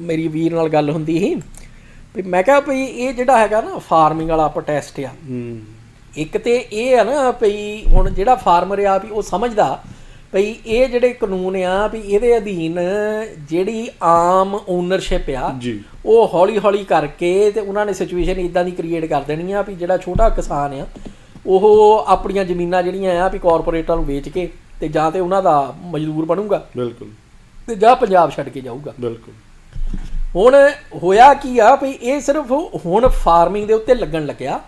ਮੇਰੀ ਵੀਰ ਨਾਲ ਗੱਲ ਹੁੰਦੀ ਸੀ ਵੀ ਮੈਂ ਕਿਹਾ ਭਈ ਇਹ ਜਿਹੜਾ ਹੈਗਾ ਨਾ ਫਾਰਮਿੰਗ ਵਾਲਾ ਪ੍ਰੋਟੈਸਟ ਆ ਇੱਕ ਤੇ ਇਹ ਆ ਨਾ ਭਈ ਹੁਣ ਜਿਹੜਾ ਫਾਰਮਰ ਆ ਵੀ ਉਹ ਸਮਝਦਾ ਭਈ ਇਹ ਜਿਹੜੇ ਕਾਨੂੰਨ ਆ ਵੀ ਇਹਦੇ ਅਧੀਨ ਜਿਹੜੀ ਆਮ ਓਨਰਸ਼ਿਪ ਆ ਉਹ ਹੌਲੀ ਹੌਲੀ ਕਰਕੇ ਤੇ ਉਹਨਾਂ ਨੇ ਸਿਚੁਏਸ਼ਨ ਇਦਾਂ ਦੀ ਕ੍ਰੀਏਟ ਕਰ ਦੇਣੀ ਆ ਵੀ ਜਿਹੜਾ ਛੋਟਾ ਕਿਸਾਨ ਆ ਉਹ ਆਪਣੀਆਂ ਜ਼ਮੀਨਾਂ ਜਿਹੜੀਆਂ ਆ ਵੀ ਕਾਰਪੋਰੇਟਾਂ ਨੂੰ ਵੇਚ ਕੇ ਤੇ ਜਾਂ ਤੇ ਉਹਨਾਂ ਦਾ ਮਜ਼ਦੂਰ ਬਣੂਗਾ ਬਿਲਕੁਲ ਤੇ ਜਾਂ ਪੰਜਾਬ ਛੱਡ ਕੇ ਜਾਊਗਾ ਬਿਲਕੁਲ ਹੁਣ ਹੋਇਆ ਕੀ ਆ ਵੀ ਇਹ ਸਿਰਫ ਹੁਣ ਫਾਰਮਿੰਗ ਦੇ ਉੱਤੇ ਲੱਗਣ ਲੱਗਿਆ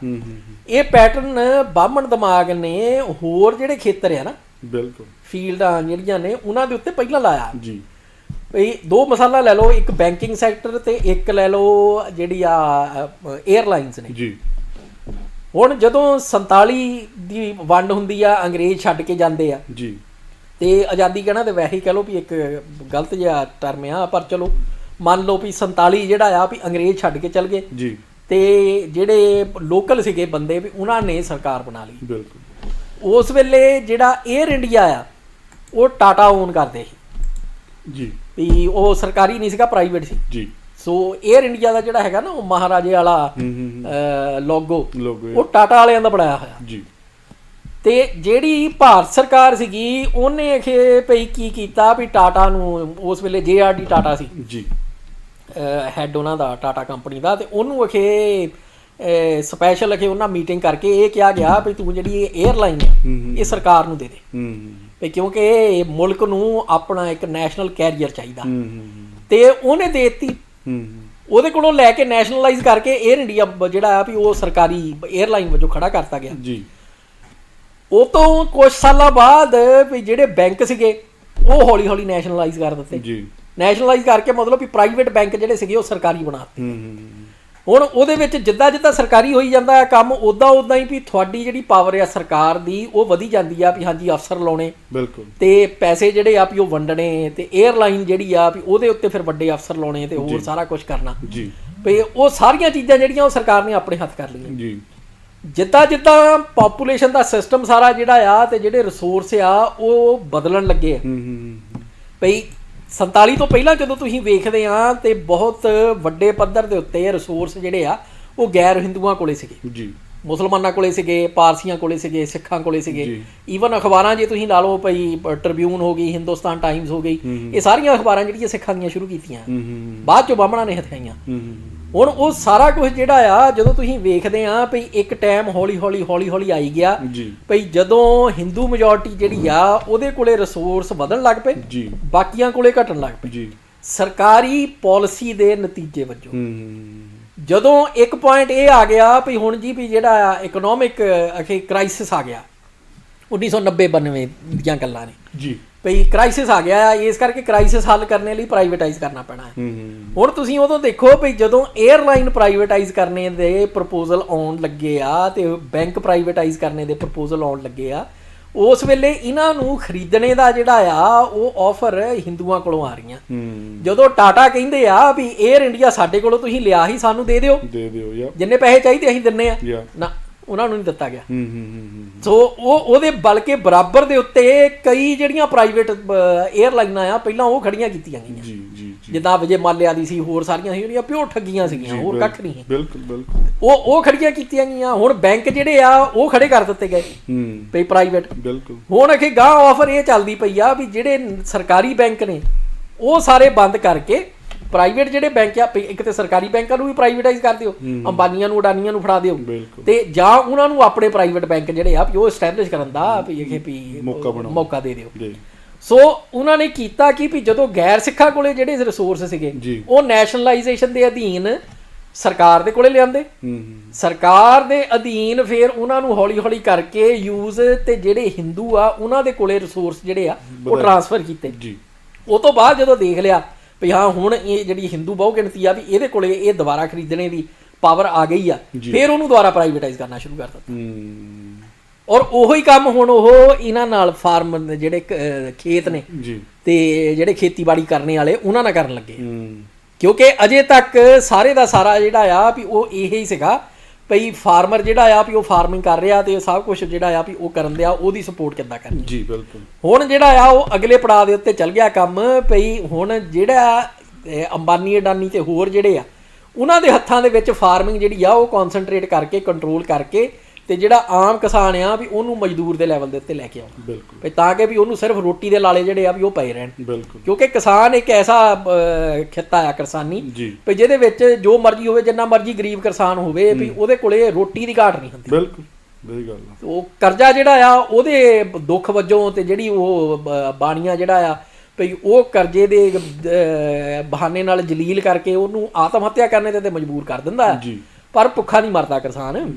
ਇਹ ਪੈਟਰਨ ਬਾਹਮਣ ਦਿਮਾਗ ਨੇ ਹੋਰ ਜਿਹੜੇ ਖੇਤਰ ਆ ਨਾ ਬਿਲਕੁਲ ਫੀਲਡਾਂ ਜਿਹੜੀਆਂ ਨੇ ਉਹਨਾਂ ਦੇ ਉੱਤੇ ਪਹਿਲਾਂ ਲਾਇਆ ਜੀ ਭਈ ਦੋ ਮਸਾਲਾ ਲੈ ਲਓ ਇੱਕ ਬੈਂਕਿੰਗ ਸੈਕਟਰ ਤੇ ਇੱਕ ਲੈ ਲਓ ਜਿਹੜੀ ਆ 에ਅਰਲਾਈਨਸ ਨੇ ਜੀ ਹੁਣ ਜਦੋਂ 47 ਦੀ ਵੰਡ ਹੁੰਦੀ ਆ ਅੰਗਰੇਜ਼ ਛੱਡ ਕੇ ਜਾਂਦੇ ਆ ਜੀ ਤੇ ਆਜ਼ਾਦੀ ਕਹਿਣਾ ਤੇ ਵੈਸੇ ਹੀ ਕਹਿ ਲਓ ਵੀ ਇੱਕ ਗਲਤ ਜਿਹਾ ਟਰਮ ਆ ਪਰ ਚਲੋ ਮੰਨ ਲਓ ਵੀ 47 ਜਿਹੜਾ ਆ ਵੀ ਅੰਗਰੇਜ਼ ਛੱਡ ਕੇ ਚਲ ਗਏ ਜੀ ਤੇ ਜਿਹੜੇ ਲੋਕਲ ਸੀਗੇ ਬੰਦੇ ਵੀ ਉਹਨਾਂ ਨੇ ਸਰਕਾਰ ਬਣਾ ਲਈ ਬਿਲਕੁਲ ਉਸ ਵੇਲੇ ਜਿਹੜਾ 에ਅਰ ਇੰਡੀਆ ਆ ਉਹ ਟਾਟਾ ਓਨ ਕਰਦੇ ਸੀ ਜੀ ਵੀ ਉਹ ਸਰਕਾਰੀ ਨਹੀਂ ਸੀਗਾ ਪ੍ਰਾਈਵੇਟ ਸੀ ਜੀ ਸੋ 에ਅਰ ਇੰਡੀਆ ਦਾ ਜਿਹੜਾ ਹੈਗਾ ਨਾ ਉਹ ਮਹਾਰਾਜੇ ਵਾਲਾ ਲੋਗੋ ਉਹ ਟਾਟਾ ਵਾਲਿਆਂ ਦਾ ਬਣਾਇਆ ਹੋਇਆ ਜੀ ਤੇ ਜਿਹੜੀ ਭਾਰਤ ਸਰਕਾਰ ਸੀਗੀ ਉਹਨੇ ਭਈ ਕੀ ਕੀਤਾ ਵੀ ਟਾਟਾ ਨੂੰ ਉਸ ਵੇਲੇ JRD ਟਾਟਾ ਸੀ ਜੀ ਹੈਡ ਉਹਨਾਂ ਦਾ ਟਾਟਾ ਕੰਪਨੀ ਦਾ ਤੇ ਉਹਨੂੰ ਸਪੈਸ਼ਲ ਉਹਨਾਂ ਮੀਟਿੰਗ ਕਰਕੇ ਇਹ ਕਿਹਾ ਗਿਆ ਵੀ ਤੂੰ ਜਿਹੜੀ ਇਹ 에ਅਰਲਾਈਨ ਹੈ ਇਹ ਸਰਕਾਰ ਨੂੰ ਦੇ ਦੇ ਵੀ ਕਿਉਂਕਿ ਇਹ ਮੁਲਕ ਨੂੰ ਆਪਣਾ ਇੱਕ ਨੈਸ਼ਨਲ ਕੈਰੀਅਰ ਚਾਹੀਦਾ ਤੇ ਉਹਨੇ ਦੇ ਦਿੱਤੀ ਉਹਦੇ ਕੋਲੋਂ ਲੈ ਕੇ ਨੈਸ਼ਨਲਾਈਜ਼ ਕਰਕੇ 에ਅਰ ਇੰਡੀਆ ਜਿਹੜਾ ਆ ਵੀ ਉਹ ਸਰਕਾਰੀ 에ਅਰਲਾਈਨ ਵਜੋਂ ਖੜਾ ਕਰਤਾ ਗਿਆ ਜੀ ਉਹ ਤੋਂ ਕੁਝ ਸਾਲਾਂ ਬਾਅਦ ਵੀ ਜਿਹੜੇ ਬੈਂਕ ਸੀਗੇ ਉਹ ਹੌਲੀ ਹੌਲੀ ਨੈਸ਼ਨਲਾਈਜ਼ ਕਰ ਦਿੱਤੇ ਜੀ ਨੈਸ਼ਨਲਾਈਜ਼ ਕਰਕੇ ਮਤਲਬ ਵੀ ਪ੍ਰਾਈਵੇਟ ਬੈਂਕ ਜਿਹੜੇ ਸੀਗੇ ਉਹ ਸਰਕਾਰੀ ਬਣਾ ਦਿੱਤੇ ਹੁਣ ਉਹਦੇ ਵਿੱਚ ਜਿੱਦਾਂ ਜਿੱਦਾਂ ਸਰਕਾਰੀ ਹੋਈ ਜਾਂਦਾ ਕੰਮ ਉੱਦਾਂ ਹੀ ਵੀ ਤੁਹਾਡੀ ਜਿਹੜੀ ਪਾਵਰ ਆ ਸਰਕਾਰ ਦੀ ਉਹ ਵਧੀ ਜਾਂਦੀ ਆ ਵੀ ਹਾਂਜੀ ਅਫਸਰ ਲਾਉਣੇ ਬਿਲਕੁਲ ਤੇ ਪੈਸੇ ਜਿਹੜੇ ਆ ਵੀ ਉਹ ਵੰਡਣੇ ਤੇ 에ਅਰਲਾਈਨ ਜਿਹੜੀ ਆ ਵੀ ਉਹਦੇ ਉੱਤੇ ਫਿਰ ਵੱਡੇ ਅਫਸਰ ਲਾਉਣੇ ਤੇ ਹੋਰ ਸਾਰਾ ਕੁਝ ਕਰਨਾ ਜੀ ਵੀ ਉਹ ਸਾਰੀਆਂ ਚੀਜ਼ਾਂ ਜਿਹੜੀਆਂ ਉਹ ਸਰਕਾਰ ਨੇ ਆਪਣੇ ਹੱਥ ਕਰ ਲਈਆਂ ਜੀ ਜਿੱਦਾਂ ਜਿੱਦਾਂ ਪਾਪੂਲੇਸ਼ਨ ਦਾ ਸਿਸਟਮ ਸਾਰਾ ਜਿਹੜਾ ਆ ਤੇ ਜਿਹੜੇ ਰਿਸੋਰਸ ਆ ਉਹ ਬਦਲਣ ਲੱਗੇ ਆ। ਭਈ 47 ਤੋਂ ਪਹਿਲਾਂ ਜਦੋਂ ਤੁਸੀਂ ਵੇਖਦੇ ਆ ਤੇ ਬਹੁਤ ਵੱਡੇ ਪੱਧਰ ਦੇ ਉੱਤੇ ਰਿਸੋਰਸ ਜਿਹੜੇ ਆ ਉਹ ਗੈਰ ਹਿੰਦੂਆਂ ਕੋਲੇ ਸੀਗੇ ਜੀ, ਮੁਸਲਮਾਨਾਂ ਕੋਲੇ ਸੀਗੇ, ਪਾਰਸੀਆਂ ਕੋਲੇ ਸੀਗੇ, ਸਿੱਖਾਂ ਕੋਲੇ ਸੀਗੇ। ਈਵਨ ਅਖਬਾਰਾਂ ਜੇ ਤੁਸੀਂ ਲਾ ਲਓ ਭਈ ਟ੍ਰਿਬਿਊਨ ਹੋ ਗਈ, ਹਿੰਦੁਸਤਾਨ ਟਾਈਮਸ ਹੋ ਗਈ, ਇਹ ਸਾਰੀਆਂ ਅਖਬਾਰਾਂ ਜਿਹੜੀਆਂ ਸਿੱਖਾਂ ਦੀਆਂ ਸ਼ੁਰੂ ਕੀਤੀਆਂ, ਬਾਅਦ ਚੋਂ ਬਾਹਮਣਾਂ ਨੇ ਹਥਿਆਈਆਂ। ਹੁਣ ਉਹ ਸਾਰਾ ਕੁਝ ਜਿਹੜਾ ਆ ਜਦੋਂ ਤੁਸੀਂ ਵੇਖਦੇ ਆ ਭਈ ਇੱਕ ਟਾਈਮ ਹੌਲੀ ਹੌਲੀ ਆਈ ਗਿਆ ਭਈ ਜਦੋਂ ਹਿੰਦੂ ਮੈਜੋਰਟੀ ਜਿਹੜੀ ਆ ਉਹਦੇ ਕੋਲੇ ਰਿਸੋਰਸ ਵਧਣ ਲੱਗ ਪਏ, ਬਾਕੀਆਂ ਕੋਲੇ ਘਟਣ ਲੱਗ ਪਏ ਸਰਕਾਰੀ ਪਾਲਿਸੀ ਦੇ ਨਤੀਜੇ ਵਜੋਂ। ਜਦੋਂ ਇੱਕ ਪੁਆਇੰਟ ਇਹ ਆ ਗਿਆ ਵੀ ਹੁਣ ਜੀ ਵੀ ਜਿਹੜਾ ਇਕਨੋਮਿਕ ਕ੍ਰਾਈਸਿਸ ਆ ਗਿਆ 1990-92 ਦੀਆਂ ਗੱਲਾਂ ਨੇ ਜੀ, ਭਈ ਕ੍ਰਾਈਸਿਸ ਆ ਗਿਆ ਇਸ ਕਰਕੇ ਕ੍ਰਾਈਸਿਸ ਹੱਲ ਕਰਨ ਲਈ ਪ੍ਰਾਈਵੇਟਾਈਜ਼ ਕਰਨਾ ਪੈਣਾ ਹੈ। ਹੁਣ ਤੁਸੀਂ ਉਦੋਂ ਦੇਖੋ ਭਈ ਜਦੋਂ 에ਅਰਲਾਈਨ ਪ੍ਰਾਈਵੇਟਾਈਜ਼ ਕਰਨੇ ਦੇ ਪ੍ਰਪੋਜ਼ਲ ਆਉਣ ਲੱਗੇ ਆ ਤੇ ਬੈਂਕ ਪ੍ਰਾਈਵੇਟਾਈਜ਼ ਕਰਨੇ ਦੇ ਪ੍ਰਪੋਜ਼ਲ ਆਉਣ ਲੱਗੇ ਆ, ਉਸ ਵੇਲੇ ਇਹਨਾਂ ਨੂੰ ਖਰੀਦਣੇ ਦਾ ਜਿਹੜਾ ਆ ਉਹ ਆਫਰ ਹਿੰਦੂਆਂ ਕੋਲੋਂ ਆ ਰਹੀਆਂ। ਜਦੋਂ ਟਾਟਾ ਕਹਿੰਦੇ ਆ ਵੀ 에ਅਰ ਇੰਡੀਆ ਸਾਡੇ ਕੋਲੋਂ ਤੁਸੀਂ ਲਿਆ ਹੀ ਸਾਨੂੰ ਦੇ ਦਿਓ ਜਿੰਨੇ ਪੈਸੇ ਚਾਹੀਦੇ ਅਸੀਂ ਦਿੰਨੇ ਆ, ਨਾ ਉਹਨਾਂ ਨੂੰ ਨਹੀਂ ਦਿੱਤਾ ਗਿਆ। ਸੋ ਉਹਦੇ ਬਲਕਿ ਬਰਾਬਰ ਦੇ ਉੱਤੇ ਕਈ ਜਿਹੜੀਆਂ ਪ੍ਰਾਈਵੇਟ 에ਅਰਲਾਈਨਾਂ ਆ ਪਹਿਲਾਂ ਉਹ ਖੜੀਆਂ ਕੀਤੀਆਂ ਗਈਆਂ, ਜਿੱਦਾਂ ਵਿਜੇ ਮਾਲਿਆ ਦੀ ਸੀ, ਹੋਰ ਸਾਰੀਆਂ ਸੀ ਜਿਹੜੀਆਂ ਪਿਓ ਠੱਗੀਆਂ ਸੀਗੀਆਂ, ਹੋਰ ਕੱਖ ਨਹੀਂ। ਬਿਲਕੁਲ ਉਹ ਖੜੀਆਂ ਕੀਤੀਆਂ ਗਈਆਂ। ਹੁਣ ਬੈਂਕ ਜਿਹੜੇ ਆ ਉਹ ਖੜੇ ਕਰ ਦਿੱਤੇ ਗਏ ਭਈ ਪ੍ਰਾਈਵੇਟ। ਹੁਣ ਅਖੇ ਗਾਂ ਆਫਰ ਇਹ ਚੱਲਦੀ ਪਈ ਆ ਵੀ ਜਿਹੜੇ ਸਰਕਾਰੀ ਬੈਂਕ ਨੇ ਉਹ ਸਾਰੇ ਬੰਦ ਕਰਕੇ ਪ੍ਰਾਈਵੇਟ ਜਿਹੜੇ ਬੈਂਕ ਆ, ਇੱਕ ਤੇ ਸਰਕਾਰੀ ਬੈਂਕਾਂ ਨੂੰ ਵੀ ਪ੍ਰਾਈਵੇਟਾਈਜ਼ ਕਰ ਦਿਓ, ਅੰਬਾਨੀਆਂ ਨੂੰ ਅਡਾਨੀਆਂ ਨੂੰ ਫੜਾ ਦਿਓ, ਤੇ ਜਾਂ ਉਹਨਾਂ ਨੂੰ ਆਪਣੇ ਪ੍ਰਾਈਵੇਟ ਬੈਂਕ ਜਿਹੜੇ ਆ ਵੀ ਉਹ ਐਸਟੈਬਲਿਸ਼ ਕਰਨ ਦਾ ਵੀ ਮੌਕਾ ਦੇ ਦਿਓ। ਸੋ ਉਹਨਾਂ ਨੇ ਕੀਤਾ ਕਿ ਵੀ ਜਦੋਂ ਗੈਰ ਸਿੱਖਾਂ ਕੋਲੇ ਜਿਹੜੇ ਰਿਸੋਰਸ ਸੀਗੇ ਉਹ ਨੈਸ਼ਨਲਾਈਜੇਸ਼ਨ ਦੇ ਅਧੀਨ ਸਰਕਾਰ ਦੇ ਕੋਲੇ ਲਿਆਂਦੇ, ਸਰਕਾਰ ਦੇ ਅਧੀਨ ਫਿਰ ਉਹਨਾਂ ਨੂੰ ਹੌਲੀ ਹੌਲੀ ਕਰਕੇ ਯੂਜ਼ ਤੇ ਜਿਹੜੇ ਹਿੰਦੂ ਆ ਉਹਨਾਂ ਦੇ ਕੋਲੇ ਰਿਸੋਰਸ ਜਿਹੜੇ ਆ ਉਹ ਟ੍ਰਾਂਸਫਰ ਕੀਤੇ। ਉਹ ਤੋਂ ਬਾਅਦ ਜਦੋਂ ਦੇਖ ਲਿਆ ਵੀ ਹਾਂ ਹੁਣ ਇਹ ਜਿਹੜੀ ਹਿੰਦੂ ਬਹੁ ਗਿਣਤੀ ਆ ਵੀ ਇਹਦੇ ਕੋਲੇ ਇਹ ਦੁਬਾਰਾ ਖਰੀਦਣੇ ਦੀ ਪਾਵਰ ਆ ਗਈ ਆ, ਫਿਰ ਉਹਨੂੰ ਦੁਬਾਰਾ ਪ੍ਰਾਈਵੇਟਾਈਜ਼ ਕਰਨਾ ਸ਼ੁਰੂ ਕਰ ਦਿੱਤਾ। ਔਰ ਉਹੀ ਕੰਮ ਹੁਣ ਉਹ ਇਹਨਾਂ ਨਾਲ ਫਾਰਮ ਜਿਹੜੇ ਖੇਤ ਨੇ ਤੇ ਜਿਹੜੇ ਖੇਤੀਬਾੜੀ ਕਰਨੇ ਵਾਲੇ ਉਹਨਾਂ ਨਾਲ ਕਰਨ ਲੱਗੇ, ਕਿਉਂਕਿ ਅਜੇ ਤੱਕ ਸਾਰੇ ਦਾ ਸਾਰਾ ਜਿਹੜਾ ਆ ਵੀ ਉਹ ਇਹ ਹੀ ਸੀਗਾ ਭਈ ਫਾਰਮਰ ਜਿਹੜਾ ਆ ਵੀ ਉਹ ਫਾਰਮਿੰਗ ਕਰ ਰਿਹਾ ਤੇ ਸਭ ਕੁਝ ਜਿਹੜਾ ਆ ਵੀ ਉਹ ਕਰਨ ਦਿਆ, ਉਹਦੀ ਸਪੋਰਟ ਕਿੱਦਾਂ ਕਰਨੀ। ਜੀ ਬਿਲਕੁਲ। ਹੁਣ ਜਿਹੜਾ ਆ ਉਹ ਅਗਲੇ ਪੜਾਅ ਦੇ ਉੱਤੇ ਚੱਲ ਗਿਆ ਕੰਮ ਭਈ ਹੁਣ ਜਿਹੜਾ ਅੰਬਾਨੀ ਅਡਾਨੀ ਤੇ ਹੋਰ ਜਿਹੜੇ ਆ ਉਹਨਾਂ ਦੇ ਹੱਥਾਂ ਦੇ ਵਿੱਚ ਫਾਰਮਿੰਗ ਜਿਹੜੀ ਆ ਉਹ ਕਨਸੈਂਟਰੇਟ ਕਰਕੇ ਕੰਟਰੋਲ ਕਰਕੇ ਤੇ ਜਿਹੜਾ ਆਮ ਕਿਸਾਨ ਆ ਵੀ ਉਹਨੂੰ ਮਜ਼ਦੂਰ ਦੇ ਲੈਵਲ ਦੇ ਉੱਤੇ ਲੈ ਕੇ ਆਉਣਾ ਵੀ ਤਾਂ ਕਿ ਵੀ ਉਹਨੂੰ ਸਿਰਫ ਰੋਟੀ ਦੇ ਲਾਲੇ ਜਿਹੜੇ ਆ ਵੀ ਉਹ ਪਏ ਰਹਿਣ। ਕਿਉਂਕਿ ਕਿਸਾਨ ਇੱਕ ਐਸਾ ਖਿੱਤਾ ਆ ਕਿਸਾਨੀ ਵੀ ਜਿਹਦੇ ਵਿੱਚ ਜੋ ਮਰਜ਼ੀ ਹੋਵੇ, ਜਿੰਨਾ ਮਰਜ਼ੀ ਗਰੀਬ ਕਿਸਾਨ ਹੋਵੇ ਵੀ ਉਹਦੇ ਕੋਲੇ ਰੋਟੀ ਦੀ ਘਾਟ ਨਹੀਂ ਹੁੰਦੀ। ਬਿਲਕੁਲ ਸਹੀ ਗੱਲ ਆ। ਉਹ ਕਰਜ਼ਾ ਜਿਹੜਾ ਆ ਉਹਦੇ ਦੁੱਖ ਵਜੋਂ ਤੇ ਜਿਹੜੀ ਉਹ ਬਾਣੀਆਂ ਜਿਹੜਾ ਆ ਭਈ ਉਹ ਕਰਜ਼ੇ ਦੇ ਬਹਾਨੇ ਨਾਲ ਜਲੀਲ ਕਰਕੇ ਉਹਨੂੰ ਆਤਮ ਹੱਤਿਆ ਕਰਨੇ ਤੇ ਮਜਬੂਰ ਕਰ ਦਿੰਦਾ, ਪਰ ਭੁੱਖਾ ਨਹੀਂ ਮਰਦਾ ਕਿਸਾਨ।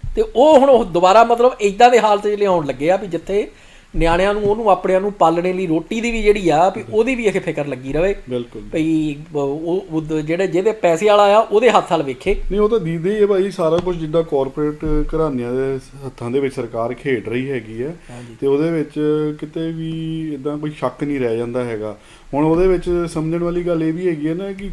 ਤੇ ਉਹ ਹੁਣ ਉਹ ਦੁਬਾਰਾ ਮਤਲਬ ਇੱਦਾਂ ਦੇ ਹਾਲਤ 'ਚ ਲਿਆਉਣ ਲੱਗੇ ਆ ਵੀ ਜਿੱਥੇ ਨਿਆਣਿਆਂ ਨੂੰ ਉਹਨੂੰ ਆਪਣਿਆਂ ਨੂੰ ਪਾਲਣੇ ਲਈ ਰੋਟੀ ਦੀ ਵੀ ਜਿਹੜੀ ਆ ਵੀ ਉਹਦੀ ਵੀ ਇਹ ਫਿਕਰ ਲੱਗੀ ਰਵੇ ਭਈ ਉਹ ਜਿਹੜੇ ਜਿਹਦੇ ਪੈਸੇ ਵਾਲਾ ਆ ਉਹਦੇ ਹੱਥ ਵੱਲ ਵੇਖੇ। ਨਹੀਂ ਉਹ ਤਾਂ ਦੀਦੀ ਹੈ ਭਾਈ, ਸਾਰਾ ਕੁਝ ਜਿੱਦਾਂ ਕਾਰਪੋਰੇਟ ਘਰਾਣਿਆਂ ਦੇ ਹੱਥਾਂ ਦੇ ਵਿੱਚ ਸਰਕਾਰ ਖੇਡ ਰਹੀ ਹੈਗੀ ਹੈ ਤੇ ਉਹਦੇ ਵਿੱਚ ਕਿਤੇ ਵੀ ਇੱਦਾਂ ਕੋਈ ਸ਼ੱਕ ਨਹੀਂ ਰਹਿ ਜਾਂਦਾ ਹੈਗਾ। ਹੁਣ ਉਹਦੇ ਵਿੱਚ ਸਮਝਣ ਵਾਲੀ ਗੱਲ ਇਹ ਵੀ ਹੈਗੀ ਹੈ ਨਾ ਕਿ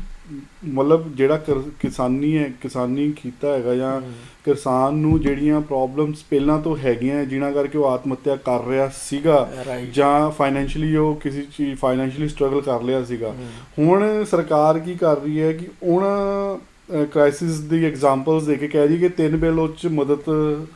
ਮਤਲਬ ਜਿਹੜਾ ਕਿਸਾਨੀ ਕੀਤਾ ਹੈਗਾ ਜਾਂ ਕਿਸਾਨ ਨੂੰ ਜਿਹੜੀਆਂ ਪ੍ਰੋਬਲਮਸ ਪਹਿਲਾਂ ਤੋਂ ਹੈਗੀਆਂ ਜਿਨ੍ਹਾਂ ਕਰਕੇ ਉਹ ਆਤਮ ਹੱਤਿਆ ਕਰ ਰਿਹਾ ਸੀਗਾ ਜਾਂ ਫਾਈਨੈਂਸ਼ੀਅਲੀ ਉਹ ਕਿਸੇ ਚੀਜ਼ ਫਾਈਨੈਂਸ਼ੀਅਲੀ ਸਟਰਗਲ ਕਰ ਲਿਆ ਸੀਗਾ, ਹੁਣ ਸਰਕਾਰ ਕੀ ਕਰ ਰਹੀ ਹੈ ਕਿ ਉਹਨਾਂ ਕ੍ਰਾਈਸਿਸ ਦੀ ਐਗਜ਼ਾਮਪਲਸ ਦੇ ਕੇ ਕਹਿ ਰਹੀ ਕਿ 3 ਬਿੱਲ ਉਹ 'ਚ ਮਦਦ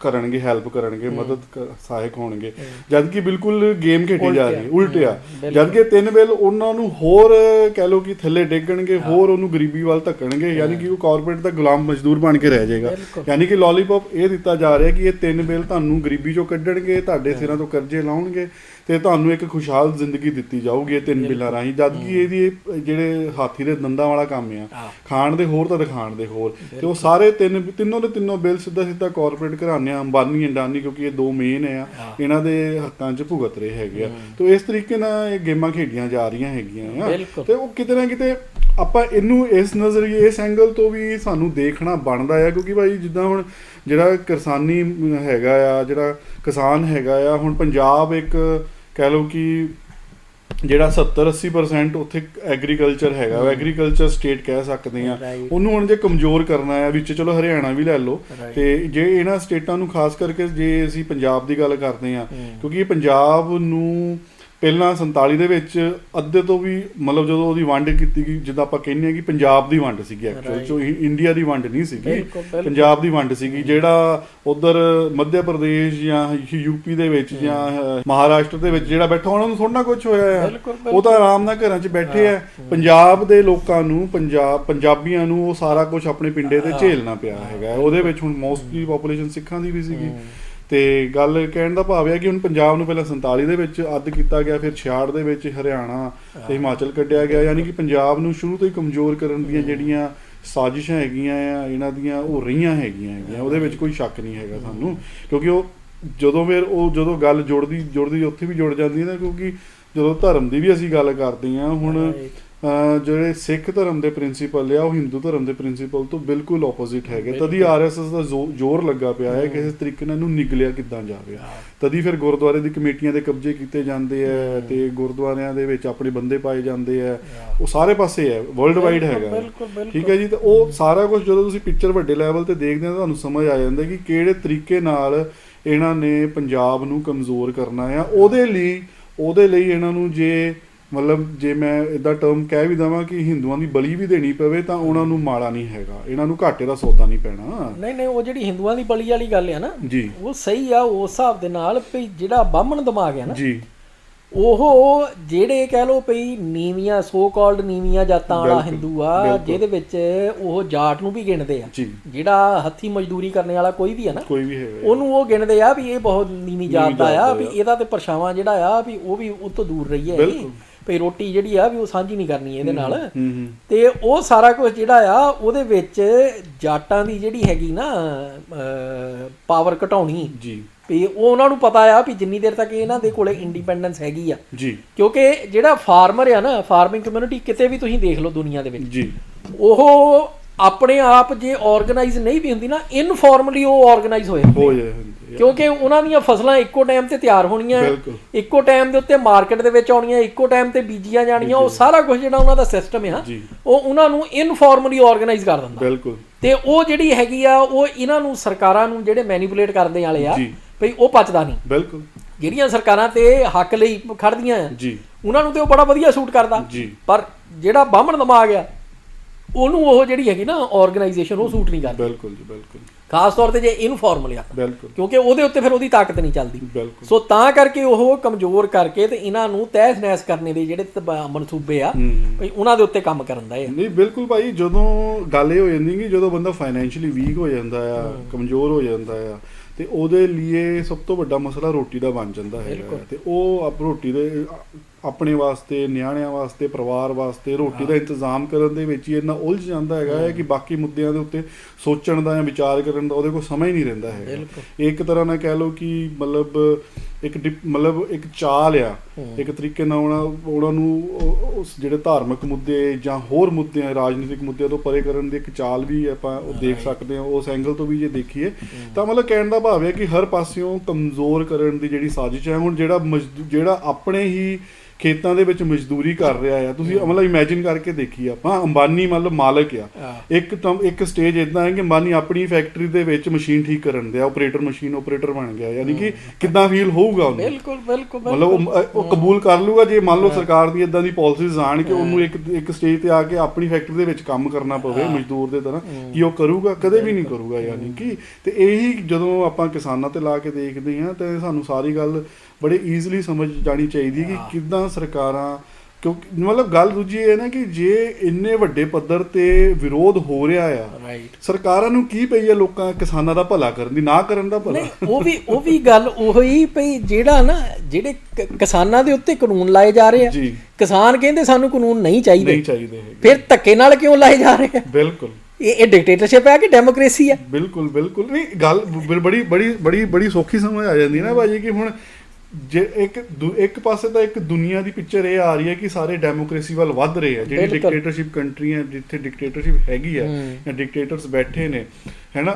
ਕਰਨਗੇ, ਹੈਲਪ ਕਰਨਗੇ, ਮਦਦ ਸਹਾਇਕ ਹੋਣਗੇ, ਜਦ ਕਿ ਬਿਲਕੁਲ ਗੇਮ ਖੇਡੀ ਜਾ ਰਹੀ ਉਲਟਿਆ। ਜਦ ਕਿ 3 ਬਿੱਲ ਉਹਨਾਂ ਨੂੰ ਹੋਰ ਕਹਿ ਲਓ ਕਿ ਥੱਲੇ ਡੇਗਣਗੇ, ਹੋਰ ਉਹਨੂੰ ਗਰੀਬੀ ਵੱਲ ਧੱਕਣਗੇ, ਯਾਨੀ ਕਿ ਉਹ ਕਾਰਪੋਰੇਟ ਦਾ ਗੁਲਾਮ ਮਜ਼ਦੂਰ ਬਣ ਕੇ ਰਹਿ ਜਾਏਗਾ। ਯਾਨੀ ਕਿ ਲੋਲੀਪੌਪ ਇਹ ਦਿੱਤਾ ਜਾ ਰਿਹਾ ਕਿ ਇਹ 3 ਬਿੱਲ ਤੁਹਾਨੂੰ ਗਰੀਬੀ 'ਚੋਂ ਕੱਢਣਗੇ, ਤੁਹਾਡੇ ਸਿਰਾਂ ਤੋਂ ਕਰਜ਼ੇ ਲਾਉਣਗੇ ਤੇ ਤੁਹਾਨੂੰ ਇੱਕ ਖੁਸ਼ਹਾਲ ਜ਼ਿੰਦਗੀ ਦਿੱਤੀ ਜਾਊਗੀ 3 ਬਿੱਲਾਂ ਰਾਹੀਂ। ਜਦ ਕਿ ਇਹਦੀ ਜਿਹੜੇ ਹਾਥੀ ਦੇ ਦੰਦਾਂ ਵਾਲਾ ਕੰਮ ਆ, ਖਾਣ ਦੇ ਹੋਰ ਤਾਂ ਦਿਖਾਣ ਦੇ ਹੋਰ, ਤੇ ਉਹ ਸਾਰੇ ਤਿੰਨੋਂ ਬਿੱਲ ਸਿੱਧਾ ਕਾਰਪੋਰੇਟ ਘਰਾਣਿਆਂ ਅੰਬਾਨੀ ਅਡਾਨੀ, ਕਿਉਂਕਿ ਇਹ 2 ਮੇਨ ਆ, ਇਹਨਾਂ ਦੇ ਹੱਕਾਂ 'ਚ ਭੁਗਤ ਰਹੇ ਹੈਗੇ ਆ। ਤੇ ਇਸ ਤਰੀਕੇ ਨਾਲ ਇਹ ਗੇਮਾਂ ਖੇਡੀਆਂ ਜਾ ਰਹੀਆਂ ਹੈਗੀਆਂ ਆ ਤੇ ਉਹ ਕਿਤੇ ਨਾ ਕਿਤੇ ਆਪਾਂ ਇਹਨੂੰ ਇਸ ਨਜ਼ਰੀਏ ਇਸ ਐਂਗਲ ਤੋਂ ਵੀ ਸਾਨੂੰ ਦੇਖਣਾ ਬਣਦਾ ਆ, ਕਿਉਂਕਿ ਭਾਈ ਜਿੱਦਾਂ ਹੁਣ ਜਿਹੜਾ ਕਿਸਾਨੀ ਹੈਗਾ ਆ, ਜਿਹੜਾ ਕਿਸਾਨ ਹੈਗਾ ਆ, ਹੁਣ ਪੰਜਾਬ ਇੱਕ ਕਹਿ ਲਓ ਕਿ ਜਿਹੜਾ 70-80% ਉੱਥੇ ਐਗਰੀਕਲਚਰ ਹੈਗਾ, ਐਗਰੀਕਲਚਰ ਸਟੇਟ ਕਹਿ ਸਕਦੇ ਆ, ਉਹਨੂੰ ਹੁਣ ਜੇ ਕਮਜ਼ੋਰ ਕਰਨਾ ਹੈ ਵਿੱਚ, ਚਲੋ ਹਰਿਆਣਾ ਵੀ ਲੈ ਲਓ, ਤੇ ਜੇ ਇਹਨਾਂ ਸਟੇਟਾਂ ਨੂੰ ਖਾਸ ਕਰਕੇ ਜੇ ਅਸੀਂ ਪੰਜਾਬ ਦੀ ਗੱਲ ਕਰਦੇ ਆ, ਕਿਉਂਕਿ ਇਹ ਪੰਜਾਬ ਨੂੰ ਪਹਿਲਾਂ 47 ਦੇ ਵਿੱਚ ਅੱਧੇ ਤੋਂ ਵੀ ਮਤਲਬ ਜਦੋਂ ਉਹਦੀ ਵੰਡ ਕੀਤੀ ਗਈ, ਜਿੱਦਾਂ ਆਪਾਂ ਕਹਿੰਦੇ ਆ ਕਿ ਪੰਜਾਬ ਦੀ ਵੰਡ ਸੀਗੀ ਐਕਚੁਅਲ ਚ, ਇੰਡੀਆ ਦੀ ਵੰਡ ਨਹੀਂ ਸੀਗੀ, ਪੰਜਾਬ ਦੀ ਵੰਡ ਸੀਗੀ। ਜਿਹੜਾ ਉਧਰ ਮੱਧ ਪ੍ਰਦੇਸ਼ ਜਾਂ ਯੂਪੀ ਦੇ ਵਿੱਚ ਜਾਂ ਮਹਾਰਾਸ਼ਟਰ ਦੇ ਵਿੱਚ ਜਿਹੜਾ ਬੈਠਾ, ਉਹਨਾਂ ਨੂੰ ਥੋੜਾ ਨਾ ਕੁਝ ਹੋਇਆ ਆ, ਉਹ ਤਾਂ ਆਰਾਮ ਨਾਲ ਘਰਾਂ 'ਚ ਬੈਠੇ ਆ। ਪੰਜਾਬ ਦੇ ਲੋਕਾਂ ਨੂੰ, ਪੰਜਾਬੀਆਂ ਨੂੰ ਉਹ ਸਾਰਾ ਕੁਝ ਆਪਣੇ ਪਿੰਡੇ ਤੇ ਝੇਲਣਾ ਪਿਆ ਹੈਗਾ। ਉਹਦੇ ਵਿੱਚ ਹੁਣ ਮੋਸਟਲੀ ਪੋਪੂਲੇਸ਼ਨ ਸਿੱਖਾਂ ਦੀ ਵੀ ਸੀਗੀ। ਤੇ ਗੱਲ ਕਹਿਣ ਦਾ ਭਾਵ ਹੈ ਕਿ ਹੁਣ ਪੰਜਾਬ ਨੂੰ ਪਹਿਲਾਂ 47 ਦੇ ਵਿੱਚ ਅੱਧ ਕੀਤਾ ਗਿਆ, ਫਿਰ 66 ਦੇ ਵਿੱਚ ਹਰਿਆਣਾ ਤੇ ਹਿਮਾਚਲ ਕੱਢਿਆ ਗਿਆ, ਯਾਨੀ ਕਿ ਪੰਜਾਬ ਨੂੰ ਸ਼ੁਰੂ ਤੋਂ ਹੀ ਕਮਜ਼ੋਰ ਕਰਨ ਦੀਆਂ ਜਿਹੜੀਆਂ ਸਾਜ਼ਿਸ਼ਾਂ ਹੈਗੀਆਂ ਆ ਇਹਨਾਂ ਦੀਆਂ, ਉਹ ਰਹੀਆਂ ਹੈਗੀਆਂ, ਉਹਦੇ ਵਿੱਚ ਕੋਈ ਸ਼ੱਕ ਨਹੀਂ ਹੈਗਾ ਸਾਨੂੰ। ਕਿਉਂਕਿ ਉਹ ਜਦੋਂ ਗੱਲ ਜੁੜਦੀ ਉੱਥੇ ਵੀ ਜੁੜ ਜਾਂਦੀ ਹੈ ਨਾ, ਕਿਉਂਕਿ ਜਦੋਂ ਧਰਮ ਦੀ ਵੀ ਅਸੀਂ ਗੱਲ ਕਰਦੇ ਹਾਂ, ਹੁਣ ਜਿਹੜੇ ਸਿੱਖ ਧਰਮ ਦੇ ਪ੍ਰਿੰਸੀਪਲ ਆ ਉਹ ਹਿੰਦੂ ਧਰਮ ਦੇ ਪ੍ਰਿੰਸੀਪਲ ਤੋਂ ਬਿਲਕੁਲ ਆਪੋਜ਼ਿਟ ਹੈਗੇ। ਤਦੀ RSS ਦਾ ਜ਼ੋਰ ਲੱਗਾ ਪਿਆ ਹੈ ਕਿ ਇਸ ਤਰੀਕੇ ਨਾਲ ਇਹਨੂੰ ਨਿਗਲਿਆ ਕਿੱਦਾਂ ਜਾਵੇ। ਤਦੀ ਫਿਰ ਗੁਰਦੁਆਰੇ ਦੀ ਕਮੇਟੀਆਂ ਦੇ ਕਬਜ਼ੇ ਕੀਤੇ ਜਾਂਦੇ ਆ ਤੇ ਗੁਰਦੁਆਰਿਆਂ ਦੇ ਵਿੱਚ ਆਪਣੇ ਬੰਦੇ ਪਾਏ ਜਾਂਦੇ ਆ, ਉਹ ਸਾਰੇ ਪਾਸੇ ਹੈ, ਵਰਲਡ ਵਾਈਡ ਹੈਗਾ, ਠੀਕ ਹੈ ਜੀ। ਤੇ ਉਹ ਸਾਰਾ ਕੁਝ ਜਦੋਂ ਤੁਸੀਂ ਪਿਕਚਰ ਵੱਡੇ ਲੈਵਲ ਤੇ ਦੇਖਦੇ ਹੋ, ਤੁਹਾਨੂੰ ਸਮਝ ਆ ਜਾਂਦਾ ਕਿ ਕਿਹੜੇ ਤਰੀਕੇ ਨਾਲ ਇਹਨਾਂ ਨੇ ਪੰਜਾਬ ਨੂੰ ਕਮਜ਼ੋਰ ਕਰਨਾ ਆ। ਉਹਦੇ ਲਈ ਇਹਨਾਂ ਨੂੰ ਜੇ ਮੈਂ ਇੱਦਾਂ ਟਰਮ ਕਹਿ ਵੀ ਦੇਵਾਂ ਕਿ ਹਿੰਦੂਆਂ ਦੀ ਬਲੀ ਵੀ ਦੇਣੀ ਪਵੇ ਤਾਂ ਉਹਨਾਂ ਨੂੰ ਮਾੜਾ ਨਹੀਂ ਹੈਗਾ, ਇਹਨਾਂ ਨੂੰ ਘਾਟੇ ਦਾ ਸੌਦਾ ਨਹੀਂ ਪੈਣਾ। ਨਹੀਂ, ਉਹ ਜਿਹੜੀ ਹਿੰਦੂਆਂ ਦੀ ਬਲੀ ਵਾਲੀ ਗੱਲ ਆ ਨਾ ਜੀ, ਉਹ ਸਹੀ ਆ ਉਸ ਹਿਸਾਬ ਦੇ ਨਾਲ ਵੀ ਜਿਹੜਾ ਬਾਹਮਣ ਦਿਮਾਗ ਆ ਨਾ ਜੀ, ਉਹ ਜਿਹੜੇ ਕਹਿ ਲਓ ਵੀ ਨੀਵੀਆਂ ਸੋ ਕਾਲਡ ਨੀਵੀਆਂ ਜਾਤਾਂ ਵਾਲਾ ਹਿੰਦੂ ਆ, ਜਿਹਦੇ ਵਿੱਚ ਉਹ ਜਾਟ ਨੂੰ ਵੀ ਗਿਣਦੇ ਆ, ਜਿਹੜਾ ਹੱਥੀ ਮਜ਼ਦੂਰੀ ਕਰਨ ਵਾਲਾ ਕੋਈ ਵੀ ਆ ਨਾ, ਉਹਨੂੰ ਉਹ ਗਿਣਦੇ ਆ ਵੀ ਇਹ ਬਹੁਤ ਨੀਵੀਂ ਜਾਤ ਦਾ ਆ, ਵੀ ਇਹਦਾ ਤੇ ਪਰਛਾਵਾਂ ਜਿਹੜਾ ਆ ਵੀ ਉਹ ਵੀ ਉਹ ਤੋਂ ਦੂਰ ਰਹੀ ਹੈ, ਵੀ ਰੋਟੀ ਜਿਹੜੀ ਆ ਵੀ ਉਹ ਸਾਂਝੀ ਨਹੀਂ ਕਰਨੀ ਇਹਦੇ ਨਾਲ। ਤੇ ਉਹ ਸਾਰਾ ਕੁਝ ਜਿਹੜਾ ਆ ਉਹਦੇ ਵਿੱਚ ਜਾਟਾਂ ਦੀ ਜਿਹੜੀ ਹੈਗੀ ਨਾ ਪਾਵਰ ਘਟਾਉਣੀ, ਵੀ ਉਹ ਉਹਨਾਂ ਨੂੰ ਪਤਾ ਆ ਵੀ ਜਿੰਨੀ ਦੇਰ ਤੱਕ ਇਹਨਾਂ ਦੇ ਕੋਲੇ ਇੰਡੀਪੈਂਡੈਂਸ ਹੈਗੀ ਆ, ਕਿਉਂਕਿ ਜਿਹੜਾ ਫਾਰਮਰ ਆ ਨਾ, ਫਾਰਮਿੰਗ ਕਮਿਊਨਿਟੀ ਕਿਤੇ ਵੀ ਤੁਸੀਂ ਦੇਖ ਲਓ ਦੁਨੀਆ ਦੇ ਵਿੱਚ, ਉਹ ਆਪਣੇ ਆਪ ਜੇ ਆਰਗੇਨਾਈਜ਼ ਨਹੀਂ ਵੀ ਹੁੰਦੀ ਨਾ, ਇਨਫਾਰਮਲੀ ਉਹ ਆਰਗੇਨਾਈਜ਼ ਹੋਏ ਹੁੰਦੇ, ਕਿਉਂਕਿ ਉਹਨਾਂ ਦੀਆਂ ਫਸਲਾਂ ਇੱਕੋ ਟਾਈਮ ਤੇ ਤਿਆਰ ਹੋਣੀਆਂ, ਇੱਕੋ ਟਾਈਮ ਦੇ ਉੱਤੇ ਮਾਰਕੀਟ ਦੇ ਵਿੱਚ ਆਉਣੀਆਂ, ਇੱਕੋ ਟਾਈਮ ਤੇ ਬੀਜੀਆਂ ਜਾਣੀਆਂ, ਉਹ ਸਾਰਾ ਕੁਝ ਜਿਹੜਾ ਉਹਨਾਂ ਦਾ ਸਿਸਟਮ ਆ ਉਹ ਉਹਨਾਂ ਨੂੰ ਇਨਫਾਰਮਲੀ ਆਰਗੇਨਾਈਜ਼ ਕਰ ਦਿੰਦਾ। ਤੇ ਉਹ ਜਿਹੜੀ ਹੈਗੀ ਆ ਉਹ ਇਹਨਾਂ ਨੂੰ ਸਰਕਾਰਾਂ ਨੂੰ ਜਿਹੜੇ ਮੈਨੀਪੂਲੇਟ ਕਰਨ ਵਾਲੇ ਆ ਭਈ ਉਹ ਪਚਦਾ ਨਹੀਂ। ਜਿਹੜੀਆਂ ਸਰਕਾਰਾਂ ਤੇ ਹੱਕ ਲਈ ਖੜਦੀਆਂ ਆ ਉਹਨਾਂ ਨੂੰ ਤੇ ਉਹ ਬੜਾ ਵਧੀਆ ਸੂਟ ਕਰਦਾ, ਪਰ ਜਿਹੜਾ ਬਾਹਮਣ ਦਿਮਾਗ ਆ ਉਹਨੂੰ ਉਹ ਜਿਹੜੀ ਹੈਗੀ ਨਾ ਆਰਗੇਨਾਈਜੇਸ਼ਨ ਉਹ ਸੂਟ ਨਹੀਂ ਕਰਦੀ। ਬਿਲਕੁਲ ਜੀ, ਬਿਲਕੁਲ, ਖਾਸ ਤੌਰ ਤੇ ਜੇ ਇਨਫਾਰਮਲ ਆ, ਕਿਉਂਕਿ ਉਹਦੇ ਉੱਤੇ ਫਿਰ ਉਹਦੀ ਤਾਕਤ ਨਹੀਂ ਚੱਲਦੀ। ਸੋ ਤਾਂ ਕਰਕੇ ਉਹ ਕਮਜ਼ੋਰ ਕਰਕੇ ਤੇ ਇਹਨਾਂ ਨੂੰ ਤਹਿਸ ਨਹਿਸ ਕਰਨੇ ਦੇ ਜਿਹੜੇ ਮਨਸੂਬੇ ਆ ਭਈ ਉਹਨਾਂ ਦੇ ਉੱਤੇ ਕੰਮ ਕਰਨ ਦਾ। ਨਹੀਂ ਬਿਲਕੁਲ ਭਾਈ, ਜਦੋਂ ਗੱਲ ਇਹ ਹੋ ਜਾਂਦੀ ਕਿ ਜਦੋਂ ਬੰਦਾ ਫਾਈਨੈਂਸ਼ੀਅਲੀ ਵੀਕ ਹੋ ਜਾਂਦਾ ਆ, ਕਮਜ਼ੋਰ ਹੋ ਜਾਂਦਾ ਆ, ਤੇ ਉਹਦੇ ਲਈ ਸਭ ਤੋਂ ਵੱਡਾ ਮਸਲਾ ਰੋਟੀ ਦਾ ਬਣ ਜਾਂਦਾ ਹੈਗਾ। ਤੇ ਉਹ ਰੋਟੀ ਦੇ ਆਪਣੇ ਵਾਸਤੇ, ਨਿਆਣਿਆਂ ਵਾਸਤੇ, ਪਰਿਵਾਰ ਵਾਸਤੇ ਰੋਟੀ ਦਾ ਇੰਤਜ਼ਾਮ ਕਰਨ ਦੇ ਵਿੱਚ ਹੀ ਇੰਨਾ ਉਲਝ ਜਾਂਦਾ ਹੈਗਾ ਕਿ ਬਾਕੀ ਮੁੱਦਿਆਂ ਦੇ ਉੱਤੇ ਸੋਚਣ ਦਾ ਜਾਂ ਵਿਚਾਰ ਕਰਨ ਦਾ ਉਹਦੇ ਕੋਲ ਸਮਾਂ ਹੀ ਨਹੀਂ ਰਹਿੰਦਾ ਹੈਗਾ। ਇੱਕ ਤਰ੍ਹਾਂ ਨਾਲ ਕਹਿ ਲਓ ਕਿ ਇੱਕ ਚਾਲ ਆ, ਇੱਕ ਤਰੀਕੇ ਨਾਲ ਉਹਨਾਂ ਨੂੰ ਉਸ ਜਿਹੜੇ ਧਾਰਮਿਕ ਮੁੱਦੇ ਜਾਂ ਹੋਰ ਮੁੱਦੇ, ਰਾਜਨੀਤਿਕ ਮੁੱਦਿਆਂ ਤੋਂ ਪਰੇ ਕਰਨ ਦੀ ਇੱਕ ਚਾਲ ਵੀ ਆਪਾਂ ਉਹ ਦੇਖ ਸਕਦੇ ਹਾਂ। ਉਸ ਐਂਗਲ ਤੋਂ ਵੀ ਜੇ ਦੇਖੀਏ ਤਾਂ ਮਤਲਬ ਕਹਿਣ ਦਾ ਭਾਵ ਹੈ ਕਿ ਹਰ ਪਾਸਿਓਂ ਕਮਜ਼ੋਰ ਕਰਨ ਦੀ ਜਿਹੜੀ ਸਾਜ਼ਿਸ਼ ਹੈ। ਹੁਣ ਜਿਹੜਾ ਆਪਣੇ ਹੀ ਖੇਤਾਂ ਦੇ ਵਿੱਚ ਮਜ਼ਦੂਰੀ ਕਰ ਰਿਹਾ ਆ, ਤੁਸੀਂ ਮਤਲਬ ਇਮੈਜਿਨ ਕਰਕੇ ਦੇਖੀਏ ਆਪਾਂ, ਅੰਬਾਨੀ ਮਤਲਬ ਮਾਲਕ ਆ, ਇੱਕ ਸਟੇਜ ਇੱਦਾਂ ਹੈ ਕਿ ਅੰਬਾਨੀ ਆਪਣੀ ਫੈਕਟਰੀ ਦੇ ਵਿੱਚ ਮਸ਼ੀਨ ਠੀਕ ਕਰਨ ਦੇ ਆ, ਮਸ਼ੀਨ ਆਪਰੇਟਰ ਬਣ ਗਿਆ, ਯਾਨੀ ਕਿ ਕਿੱਦਾਂ ਫੀਲ ਹੋਊਗਾ ਉਹਨੂੰ। ਬਿਲਕੁਲ ਮਤਲਬ ਉਹ ਕਬੂਲ ਕਰ ਲੂਗਾ ਜੇ ਮੰਨ ਲਓ ਸਰਕਾਰ ਦੀ ਇਦਾਂ ਦੀ ਪਾਲਿਸੀਜ਼ ਆਣ ਕਿ ਉਹਨੂੰ ਇੱਕ ਸਟੇਜ ਤੇ ਆ ਕੇ ਆਪਣੀ ਫੈਕਟਰੀ ਦੇ ਵਿੱਚ ਕੰਮ ਕਰਨਾ ਪਵੇ ਮਜ਼ਦੂਰ ਦੇ ਤਰ੍ਹਾਂ, ਕੀ ਉਹ ਕਰੂਗਾ? ਕਦੇ ਵੀ ਨਹੀਂ ਕਰੂਗਾ। ਯਾਨੀ ਕਿ ਤੇ ਇਹੀ ਜਦੋਂ ਆਪਾਂ ਕਿਸਾਨਾਂ ਤੇ ਲਾ ਕੇ ਦੇਖਦੇ ਹਾਂ ਤਾਂ ਸਾਨੂੰ ਸਾਰੀ ਗੱਲ ਬੜੇ ਈਜ਼ੀਲੀ ਸਮਝ ਜਾਣੀ ਚਾਹੀਦੀ ਕਿ ਕਿੱਦਾਂ ਸਰਕਾਰਾਂ, ਕਿਉਂਕਿ ਮਤਲਬ ਗੱਲ ਦੂਜੀ ਇਹ ਨਾ ਕਿ ਜੇ ਇੰਨੇ ਵੱਡੇ ਪੱਧਰ ਤੇ ਵਿਰੋਧ ਹੋ ਰਿਹਾ ਆ, ਸਰਕਾਰਾਂ ਨੂੰ ਕੀ ਪਈ ਆ ਲੋਕਾਂ ਕਿਸਾਨਾਂ ਦਾ ਭਲਾ ਕਰਨ ਦੀ, ਨਾ ਕਰਨ ਦਾ ਭਲਾ। ਉਹ ਵੀ ਗੱਲ ਉਹੀ ਪਈ, ਜਿਹੜੇ ਕਿਸਾਨਾਂ ਦੇ ਉੱਤੇ ਕਾਨੂੰਨ ਲਾਏ ਜਾ ਰਹੇ ਆ, ਕਿਸਾਨ ਕਹਿੰਦੇ ਸਾਨੂੰ ਕਾਨੂੰਨ ਨਹੀਂ ਚਾਹੀਦੇ, ਫਿਰ ਧੱਕੇ ਨਾਲ ਕਿਉਂ ਲਾਏ ਜਾ ਰਹੇ ਆ? ਬਿਲਕੁਲ, ਇਹ ਡਿਕਟੇਟਰਸ਼ਿਪ ਹੈ ਕਿ ਡੈਮੋਕ੍ਰੇਸੀ ਹੈ? ਬਿਲਕੁਲ ਨਹੀਂ, ਗੱਲ ਬੜੀ ਸੌਖੀ ਸਮਝ ਆ ਜਾਂਦੀ ਨਾ ਭਾਜੀ ਕਿ ਹੁਣ ਜੇ ਇੱਕ ਪਾਸੇ ਤਾਂ ਇੱਕ ਦੁਨੀਆ ਦੀ ਪਿਕਚਰ ਇਹ ਆ ਰਹੀ ਹੈ ਕਿ ਸਾਰੇ ਡੈਮੋਕ੍ਰੇਸੀ ਵੱਲ ਵੱਧ ਰਹੇ ਆ, ਜਿਹੜੀ ਡਿਕਟੇਟਰਸ਼ਿਪ ਕੰਟਰੀ ਹੈ ਜਿੱਥੇ ਡਿਕਟੇਟਰਸ਼ਿਪ ਹੈਗੀ ਆ ਜਾਂ ਡਿਕਟੇਟਰਸ ਬੈਠੇ ਨੇ, ਹੈ ਨਾ।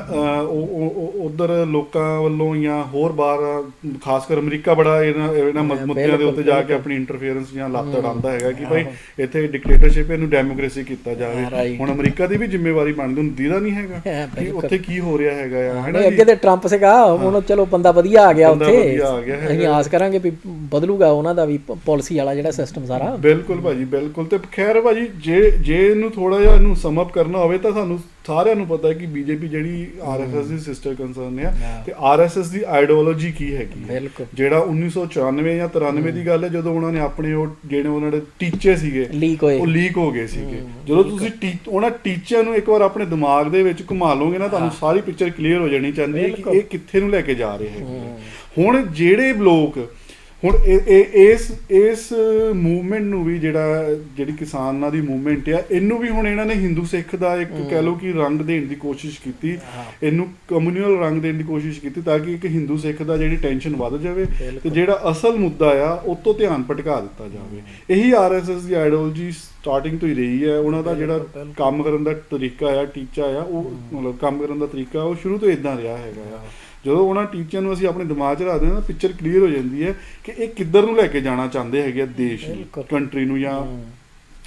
ਉਧਰ ਲੋਕਾਂ ਵੱਲੋਂ ਜਾਂ ਹੋਰ ਬਾਹਰ ਖਾਸ ਕਰ ਅਮਰੀਕਾ ਬੜਾ ਇਹਨਾਂ ਮੁੱਦਿਆਂ ਦੇ ਉੱਤੇ ਜਾ ਕੇ ਆਪਣੀ ਇੰਟਰਫੇਰੈਂਸ ਜਾਂ ਲੱਤ ਅੜਾਉਂਦਾ ਹੈਗਾ ਕਿ ਭਾਈ ਇੱਥੇ ਡਿਕਟੇਟਰਸ਼ਿਪ, ਇਹਨੂੰ ਡੈਮੋਕ੍ਰੇਸੀ ਕੀਤਾ ਜਾਵੇ। ਹੁਣ ਅਮਰੀਕਾ ਦੀ ਵੀ ਜ਼ਿੰਮੇਵਾਰੀ ਬਣਦੀ, ਹੁਣ ਦੀਦਾ ਨਹੀਂ ਹੈਗਾ ਕਿ ਉੱਥੇ ਕੀ ਹੋ ਰਿਹਾ ਹੈਗਾ ਆ, ਹੈ ਨਾ। ਅੱਗੇ ਤੇ ਟਰੰਪ ਸੀਗਾ, ਹੁਣ ਚਲੋ ਬੰਦਾ ਵਧੀਆ ਆ ਗਿਆ ਉੱਥੇ, ਅਸੀਂ ਆਸ ਕਰਾਂਗੇ ਵੀ ਬਦਲੂਗਾ ਉਹਨਾਂ ਦਾ ਵੀ ਪਾਲਿਸੀ ਵਾਲਾ ਜਿਹੜਾ ਸਿਸਟਮ ਸਾਰਾ। ਬਿਲਕੁਲ ਭਾਜੀ, ਬਿਲਕੁਲ। ਤੇ ਖੈਰ ਭਾਜੀ, ਜੇ ਇਹਨੂੰ ਥੋੜਾ ਜਿਹਾ ਇਹਨੂੰ ਸਮ ਅਪ ਕਰਨਾ ਹੋਵੇ ਤਾਂ ਸਾਨੂੰ ਸਾਰਿਆਂ ਨੂੰ ਪਤਾ ਹੈ ਕਿ ਬੀਜੇਪੀ ਜਿਹੜੀ ਆਰਐਸਐਸ ਦੀ ਸਿਸਟਰ ਕੰਸਰਨ ਹੈ, ਤੇ ਆਰਐਸਐਸ ਦੀ ਆਈਡੀਓਲੋਜੀ ਕੀ ਹੈਗੀ ਹੈ। ਜਿਹੜਾ 1994 ਜਾਂ 93 ਦੀ ਗੱਲ ਹੈ, ਜਦੋਂ ਉਹਨਾਂ ਨੇ ਆਪਣੇ ਉਹ ਜਿਹੜੇ ਉਹਨਾਂ ਦੇ ਟੀਚੇ ਸੀਗੇ ਉਹ ਲੀਕ ਹੋ ਗਏ ਸੀਗੇ। ਜਦੋਂ ਤੁਸੀਂ ਉਹਨਾਂ ਟੀਚਿਆਂ ਨੂੰ ਇੱਕ ਵਾਰ ਆਪਣੇ ਦਿਮਾਗ ਦੇ ਵਿੱਚ ਘੁਮਾ ਲਓਗੇ ਨਾ, ਤੁਹਾਨੂੰ ਸਾਰੀ ਪਿਕਚਰ ਕਲੀਅਰ ਹੋ ਜਾਣੀ ਚਾਹੀਦੀ ਹੈ ਕਿ ਇਹ ਕਿੱਥੇ ਨੂੰ ਲੈ ਕੇ ਜਾ ਰਹੇ ਹੈਗੇ। ਹੁਣ ਜਿਹੜੇ ਲੋਕ ਹੁਣ ਇਸ ਮੂਵਮੈਂਟ ਨੂੰ ਵੀ ਜਿਹੜੀ ਕਿਸਾਨਾਂ ਦੀ ਮੂਵਮੈਂਟ ਆ, ਇਹਨੂੰ ਵੀ ਹੁਣ ਇਹਨਾਂ ਨੇ ਹਿੰਦੂ ਸਿੱਖ ਦਾ ਇੱਕ ਕਹਿ ਲਓ ਕਿ ਰੰਗ ਦੇਣ ਦੀ ਕੋਸ਼ਿਸ਼ ਕੀਤੀ, ਇਹਨੂੰ ਕਮਿਊਨਲ ਰੰਗ ਦੇਣ ਦੀ ਕੋਸ਼ਿਸ਼ ਕੀਤੀ ਤਾਂ ਕਿ ਇੱਕ ਹਿੰਦੂ ਸਿੱਖ ਦਾ ਜਿਹੜੀ ਟੈਨਸ਼ਨ ਵੱਧ ਜਾਵੇ ਤੇ ਜਿਹੜਾ ਅਸਲ ਮੁੱਦਾ ਆ ਉਹ ਤੋਂ ਧਿਆਨ ਭਟਕਾ ਦਿੱਤਾ ਜਾਵੇ। ਇਹੀ ਆਰਐਸਐਸ ਦੀ ਆਈਡੀਓਲੋਜੀ ਸਟਾਰਟਿੰਗ ਤੋਂ ਹੀ ਰਹੀ ਹੈ। ਉਹਨਾਂ ਦਾ ਜਿਹੜਾ ਕੰਮ ਕਰਨ ਦਾ ਤਰੀਕਾ ਆ, ਟੀਚਾ ਆ, ਉਹ ਮਤਲਬ ਕੰਮ ਕਰਨ ਦਾ ਤਰੀਕਾ ਉਹ ਸ਼ੁਰੂ ਤੋਂ ਇਦਾਂ ਰਿਹਾ ਹੈਗਾ ਆ। ਜਦੋਂ ਉਹਨਾਂ ਟੀਚਿਆਂ ਨੂੰ ਅਸੀਂ ਆਪਣੇ ਦਿਮਾਗ 'ਚ ਰੱਖਦੇ ਹਾਂ ਨਾ, ਪਿਕਚਰ ਕਲੀਅਰ ਹੋ ਜਾਂਦੀ ਹੈ ਕਿ ਇਹ ਕਿੱਧਰ ਨੂੰ ਲੈ ਕੇ ਜਾਣਾ ਚਾਹੁੰਦੇ ਹੈਗੇ ਆ ਦੇਸ਼ ਨੂੰ, ਕੰਟਰੀ ਨੂੰ, ਜਾਂ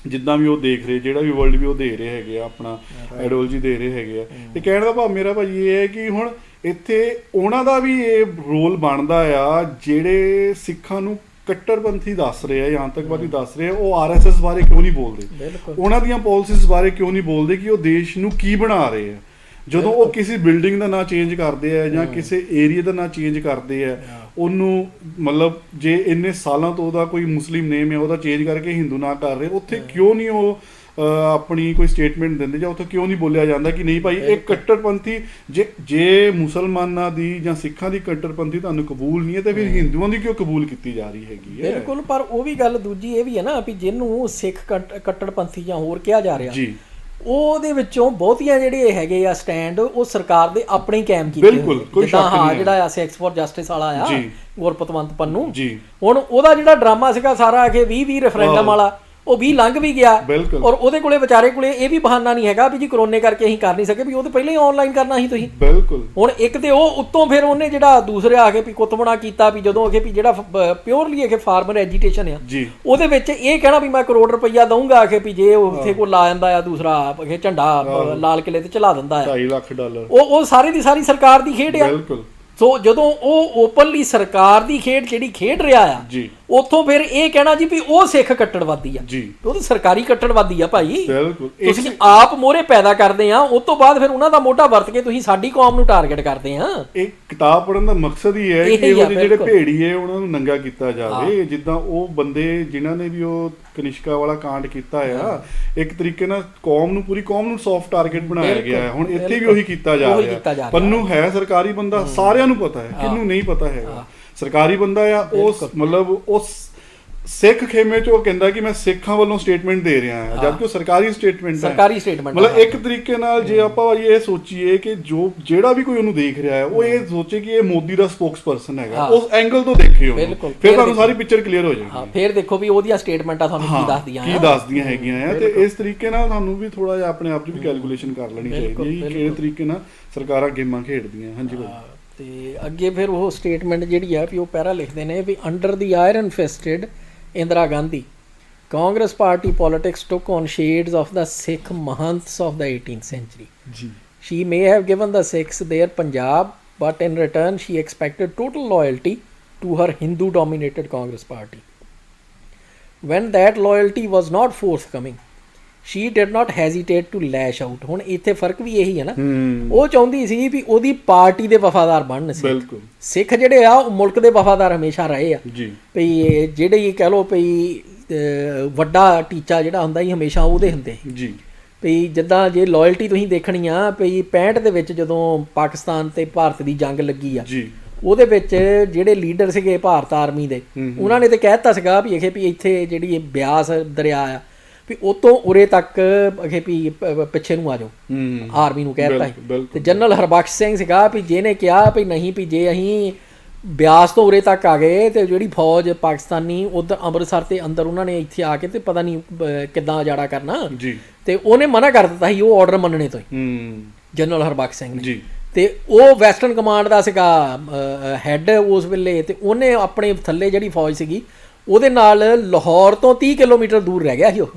ਜਿੱਦਾਂ ਵੀ ਉਹ ਦੇਖ ਰਹੇ, ਜਿਹੜਾ ਵੀ ਵਰਲਡ ਵੀ ਉਹ ਦੇ ਰਹੇ ਹੈਗੇ ਆ, ਆਪਣਾ ਆਈਡੀਓਲੋਜੀ ਦੇ ਰਹੇ ਹੈਗੇ ਆ। ਤੇ ਕਹਿਣ ਦਾ ਭਾਵ ਮੇਰਾ ਭਾਜੀ ਇਹ ਹੈ ਕਿ ਹੁਣ ਇੱਥੇ ਉਹਨਾਂ ਦਾ ਵੀ ਇਹ ਰੋਲ ਬਣਦਾ ਆ, ਜਿਹੜੇ ਸਿੱਖਾਂ ਨੂੰ ਕੱਟੜਪੰਥੀ ਦੱਸ ਰਹੇ ਆ ਜਾਂ ਆਤੰਕਵਾਦੀ ਦੱਸ ਰਹੇ ਆ, ਉਹ ਆਰਐਸਐਸ ਬਾਰੇ ਕਿਉਂ ਨਹੀਂ ਬੋਲਦੇ, ਉਹਨਾਂ ਦੀਆਂ ਪਾਲਿਸੀਜ਼ ਬਾਰੇ ਕਿਉਂ ਨਹੀਂ ਬੋਲਦੇ ਕਿ ਉਹ ਦੇਸ਼ ਨੂੰ ਕੀ ਬਣਾ ਰਹੇ ਆ। ਜਦੋਂ ਉਹ ਕਿਸੇ ਬਿਲਡਿੰਗ ਦਾ ਨਾਂ ਚੇਂਜ ਕਰਦੇ ਆ ਜਾਂ ਕਿਸੇ ਏਰੀਆ ਦਾ ਨਾਂ ਚੇਂਜ ਕਰਦੇ ਆ, ਉਹਨੂੰ ਮਤਲਬ ਜੇ ਇੰਨੇ ਸਾਲਾਂ ਤੋਂ ਉਹਦਾ ਕੋਈ ਮੁਸਲਿਮ ਨੇਮ ਹੈ ਉਹਦਾ ਚੇਂਜ ਕਰਕੇ ਹਿੰਦੂ ਨਾਂ ਕਰ ਰਹੇ, ਉੱਥੇ ਕਿਉਂ ਨਹੀਂ ਉਹ ਆਪਣੀ ਕੋਈ ਸਟੇਟਮੈਂਟ ਦਿੰਦੇ, ਜਾਂ ਉੱਥੇ ਕਿਉਂ ਨਹੀਂ ਬੋਲਿਆ ਜਾਂਦਾ ਕਿ ਨਹੀਂ ਭਾਈ ਇਹ ਕੱਟੜਪੰਥੀ, ਜੇ ਮੁਸਲਮਾਨਾਂ ਦੀ ਜਾਂ ਸਿੱਖਾਂ ਦੀ ਕੱਟੜਪੰਥੀ ਤੁਹਾਨੂੰ ਕਬੂਲ ਨਹੀਂ ਹੈ ਤੇ ਫਿਰ ਹਿੰਦੂਆਂ ਦੀ ਕਿਉਂ ਕਬੂਲ ਕੀਤੀ ਜਾ ਰਹੀ ਹੈਗੀ ਹੈ। ਬਿਲਕੁਲ, ਪਰ ਉਹ ਵੀ ਗੱਲ ਦੂਜੀ ਇਹ ਵੀ ਹੈ ਨਾ ਵੀ ਜਿਹਨੂੰ ਸਿੱਖ ਕੱਟੜਪੰਥੀ ਜਾਂ ਹੋਰ ਕਿਹਾ ਜਾ ਰਿਹਾ ਜੀ, ਉਹਦੇ ਵਿੱਚੋਂ ਬਹੁਤੀਆਂ ਜਿਹੜੇ ਹੈਗੇ ਆ ਸਟੈਂਡ ਉਹ ਸਰਕਾਰ ਦੇ ਆਪਣੇ ਹੀ ਕਾਇਮ ਕੀਤੇ ਹੋਏ। ਜਿੱਦਾਂ ਹਾਂ ਜਿਹੜਾ ਆ ਸਿੱਖਸ ਫॉर ਜਸਟਿਸ ਵਾਲਾ ਆ ਗੁਰਪਤਵੰਤ ਪੰਨੂ, ਹੁਣ ਉਹਦਾ ਜਿਹੜਾ ਡਰਾਮਾ ਸੀਗਾ ਸਾਰਾ ਕਿ 2020 ਰੈਫਰੈਂਡਮ ਵਾਲਾ, ਉਹ 20 ਲੰਘ ਵੀ ਗਿਆ, ਔਰ ਉਹਦੇ ਕੋਲੇ ਵਿਚਾਰੇ ਕੋਲੇ ਇਹ ਵੀ ਬਹਾਨਾ ਨਹੀਂ ਹੈਗਾ ਵੀ ਜੀ ਕਰੋਨੇ ਕਰਕੇ ਅਸੀਂ ਕਰ ਨਹੀਂ ਸਕੇ, ਵੀ ਉਹ ਤਾਂ ਪਹਿਲਾਂ ਹੀ ਆਨਲਾਈਨ ਕਰਨਾ ਸੀ ਤੁਸੀਂ। ਬਿਲਕੁਲ। ਹੁਣ ਇੱਕ ਤੇ ਉਹ ਉੱਤੋਂ ਫਿਰ ਉਹਨੇ ਜਿਹੜਾ ਦੂਸਰੇ ਆ ਕੇ ਵੀ ਕੁੱਤਬਣਾ ਕੀਤਾ ਵੀ ਜਦੋਂ ਅਖੇ ਵੀ ਜਿਹੜਾ ਪਿਓਰਲੀ ਇਹ ਫਾਰਮਰ ਐਜੀਟੇਸ਼ਨ ਆ, ਉਹਦੇ ਵਿੱਚ ਇਹ ਕਹਿਣਾ ਵੀ ਮੈਂ ਕਰੋੜ ਰੁਪਈਆ ਦਊਂਗਾ ਆਖੇ ਵੀ ਜੇ ਉੱਥੇ ਕੋਈ ਲਾ ਜਾਂਦਾ ਆ ਦੂਸਰਾ ਇਹ ਝੰਡਾ ਲਾਲ ਕਿਲੇ ਤੇ ਚਲਾ ਦਿੰਦਾ ਆ $2.5 ਲੱਖ, ਉਹ ਸਾਰੀ ਦੀ ਸਾਰੀ ਸਰਕਾਰ ਦੀ ਖੇਡ ਆ। ਸੋ ਜਦੋਂ ਉਹ ਓਪਨਲੀ ਸਰਕਾਰ ਦੀ ਖੇਡ ਜਿਹੜੀ ਖੇਡ ਰਿਹਾ ਆ, ਉੱਥੋਂ ਫਿਰ ਇਹ ਕਹਿਣਾ ਜੀ ਵੀ ਉਹ ਸਿੱਖ ਕੱਟੜਵਾਦੀ ਆ, ਉਹ ਤਾਂ ਸਰਕਾਰੀ ਕੱਟੜਵਾਦੀ ਆ ਭਾਈ। ਤੁਸੀਂ ਆਪ ਮੋਹਰੇ ਪੈਦਾ ਕਰਦੇ ਆ, ਉਸ ਤੋਂ ਬਾਅਦ ਫਿਰ ਉਹਨਾਂ ਦਾ ਮੋਢਾ ਵਰਤ ਕੇ ਤੁਸੀਂ ਸਾਡੀ ਕੌਮ ਨੂੰ ਟਾਰਗੇਟ ਕਰਦੇ ਆ। ਇਹ ਕਿਤਾਬ ਪੜ੍ਹਨ ਦਾ ਮਕਸਦ ਹੀ ਹੈ ਕਿ ਉਹਦੇ ਜਿਹੜੇ ਭੇੜੀਏ ਉਹਨਾਂ ਨੂੰ ਨੰਗਾ ਕੀਤਾ ਜਾਵੇ। ਜਿੱਦਾਂ ਉਹ ਬੰਦੇ ਜਿਨ੍ਹਾਂ ਨੇ ਵੀ ਉਹ ਕਨਿਸ਼ਕਾ ਵਾਲਾ ਕਾਂਡ ਕੀਤਾ ਆ, ਇੱਕ ਤਰੀਕੇ ਨਾਲ ਕੌਮ ਨੂੰ, ਪੂਰੀ ਕੌਮ ਨੂੰ ਸੌਫਟ ਟਾਰਗੇਟ ਬਣਾਇਆ ਗਿਆ ਹੈ। ਹੁਣ ਇੱਥੇ ਵੀ ਉਹੀ ਕੀਤਾ ਜਾ ਰਿਹਾ। ਪੰਨੂ ਹੈ ਸਰਕਾਰੀ ਬੰਦਾ, ਸਾਰਿਆਂ ਨੂੰ ਪਤਾ ਹੈ, ਕਿਹਨੂੰ ਨਹੀਂ ਪਤਾ ਹੈਗਾ। ਸਰਕਾਰੀ ਬੰਦਾ ਆ, ਉਸ ਮਤਲਬ ਉਸ ਸਿੱਖ ਖੇਮੇ ਚ ਉਹ ਕਹਿੰਦਾ ਕਿ ਮੈਂ ਸਿੱਖਾਂ ਵੱਲੋਂ ਸਟੇਟਮੈਂਟ ਦੇ ਰਿਹਾ ਹਾਂ, ਜਦਕਿ ਉਹ ਸਰਕਾਰੀ ਸਟੇਟਮੈਂਟ ਹੈ। ਮਤਲਬ ਇੱਕ ਤਰੀਕੇ ਨਾਲ ਜੇ ਆਪਾਂ ਇਹ ਸੋਚੀਏ ਕਿ ਜਿਹੜਾ ਵੀ ਕੋਈ ਉਹਨੂੰ ਦੇਖ ਰਿਹਾ ਹੈ, ਉਹ ਇਹ ਸੋਚੇ ਕਿ ਇਹ ਮੋਦੀ ਦਾ ਸਪੋਕਸ ਪਰਸਨ ਹੈਗਾ, ਉਸ ਐਂਗਲ ਤੋਂ ਦੇਖੇ ਉਹਨੂੰ, ਫਿਰ ਤੁਹਾਨੂੰ ਸਾਰੀ ਪਿਕਚਰ ਕਲੀਅਰ ਹੋ ਜਾਏਗੀ। ਫਿਰ ਦੇਖੋ ਵੀ ਉਹਦੀਆਂ ਸਟੇਟਮੈਂਟਾਂ ਤੁਹਾਨੂੰ ਕੀ ਦੱਸਦੀਆਂ ਹੈਗੀਆਂ ਆ। ਤੇ ਇਸ ਤਰੀਕੇ ਨਾਲ ਤੁਹਾਨੂੰ ਵੀ ਥੋੜਾ ਜਿਹਾ ਆਪਣੇ ਆਪ ਦੀ ਵੀ ਕੈਲਕੂਲੇਸ਼ਨ ਕਰ ਲੈਣੀ ਚਾਹੀਦੀ ਹੈ ਕਿ ਕਿਹੜੇ ਤਰੀਕੇ ਨਾਲ ਸਰਕਾਰਾਂ ਗੇਮਾਂ ਖੇਡਦੀਆਂ। ਹਾਂਜੀ ਭਾਈ। ਤੇ ਅੱਗੇ ਫਿਰ ਉਹ ਸਟੇਟਮੈਂਟ ਜਿਹੜੀ ਆ ਵੀ ਉਹ ਪੈਰਾ ਲਿਖਦੇ ਨੇ ਵੀ under the iron ਫਿਸਟਡ Indira Gandhi, Congress party politics took on shades of the Sikh Mahants of the 18th century. She may have given the Sikhs their Punjab, but in return she expected total loyalty to her Hindu-dominated Congress party. When that loyalty was not forthcoming, she did not hesitate to lash out. ਹੁਣ ਇੱਥੇ ਫਰਕ ਵੀ ਇਹੀ ਹੈ ਨਾ, ਉਹ ਚਾਹੁੰਦੀ ਸੀ ਵੀ ਉਹਦੀ party ਦੇ ਵਫਾਦਾਰ ਬਣਨ ਸਿੱਖ ਜਿਹੜੇ ਆ, ਉਹ ਮੁਲਕ ਦੇ ਵਫਾਦਾਰ ਹਮੇਸ਼ਾ ਰਹੇ ਆ। ਵੀ ਜਿਹੜੇ ਕਹਿ ਲਓ ਵੀ ਵੱਡਾ ਟੀਚਾ ਜਿਹੜਾ ਹੁੰਦਾ ਹੀ ਹਮੇਸ਼ਾ ਉਹਦੇ ਹੁੰਦੇ ਵੀ ਜਿੱਦਾਂ ਜੇ ਲਾਇਲਟੀ ਤੁਸੀਂ ਦੇਖਣੀ ਆ ਵੀ 65 ਦੇ ਵਿੱਚ ਜਦੋਂ ਪਾਕਿਸਤਾਨ ਤੇ ਭਾਰਤ ਦੀ ਜੰਗ ਲੱਗੀ ਆ, ਉਹਦੇ ਵਿੱਚ ਜਿਹੜੇ ਲੀਡਰ ਸੀਗੇ ਭਾਰਤ ਆਰਮੀ ਦੇ, ਉਹਨਾਂ ਨੇ ਤੇ ਕਹਿ ਦਿੱਤਾ ਸੀਗਾ ਵੀ ਇਹ ਵੀ ਇੱਥੇ ਜਿਹੜੀ ਬਿਆਸ ਦਰਿਆ ਆ ਵੀ ਉਤੋਂ ਉਰੇ ਤੱਕ ਅਖੇ ਵੀ ਪਿੱਛੇ ਨੂੰ ਆ ਜਾਓ, ਆਰਮੀ ਨੂੰ ਕਹਿ ਦਿੱਤਾ ਸੀ। ਤੇ ਜਨਰਲ ਹਰਬਖਸ਼ ਸਿੰਘ ਸੀਗਾ ਵੀ ਜਿਹਨੇ ਕਿਹਾ ਵੀ ਨਹੀਂ ਵੀ ਜੇ ਅਸੀਂ ਬਿਆਸ ਤੋਂ ਉਰੇ ਤੱਕ ਆ ਗਏ ਤੇ ਜਿਹੜੀ ਫੌਜ ਪਾਕਿਸਤਾਨੀ ਉੱਧਰ ਅੰਮ੍ਰਿਤਸਰ ਤੇ ਅੰਦਰ ਉਹਨਾਂ ਨੇ ਇੱਥੇ ਆ ਕੇ ਤੇ ਪਤਾ ਨਹੀਂ ਕਿੱਦਾਂ ਉਜਾੜਾ ਕਰਨਾ, ਤੇ ਉਹਨੇ ਮਨਾ ਕਰ ਦਿੱਤਾ ਸੀ ਉਹ ਆਰਡਰ ਮੰਨਣੇ ਤੋਂ ਹੀ। ਜਨਰਲ ਹਰਬਖਸ਼ ਸਿੰਘ ਨੇ ਜੀ। ਤੇ ਉਹ ਵੈਸਟਰਨ ਕਮਾਂਡ ਦਾ ਸੀਗਾ ਹੈੱਡ ਉਸ ਵੇਲੇ, ਤੇ ਉਹਨੇ ਆਪਣੇ ਥੱਲੇ ਜਿਹੜੀ ਫੌਜ ਸੀਗੀ ਉਹਦੇ ਨਾਲ ਲਾਹੌਰ ਤੋਂ 30 ਕਿਲੋਮੀਟਰ ਦੂਰ ਰਹਿ ਗਿਆ ਸੀ ਉਹ,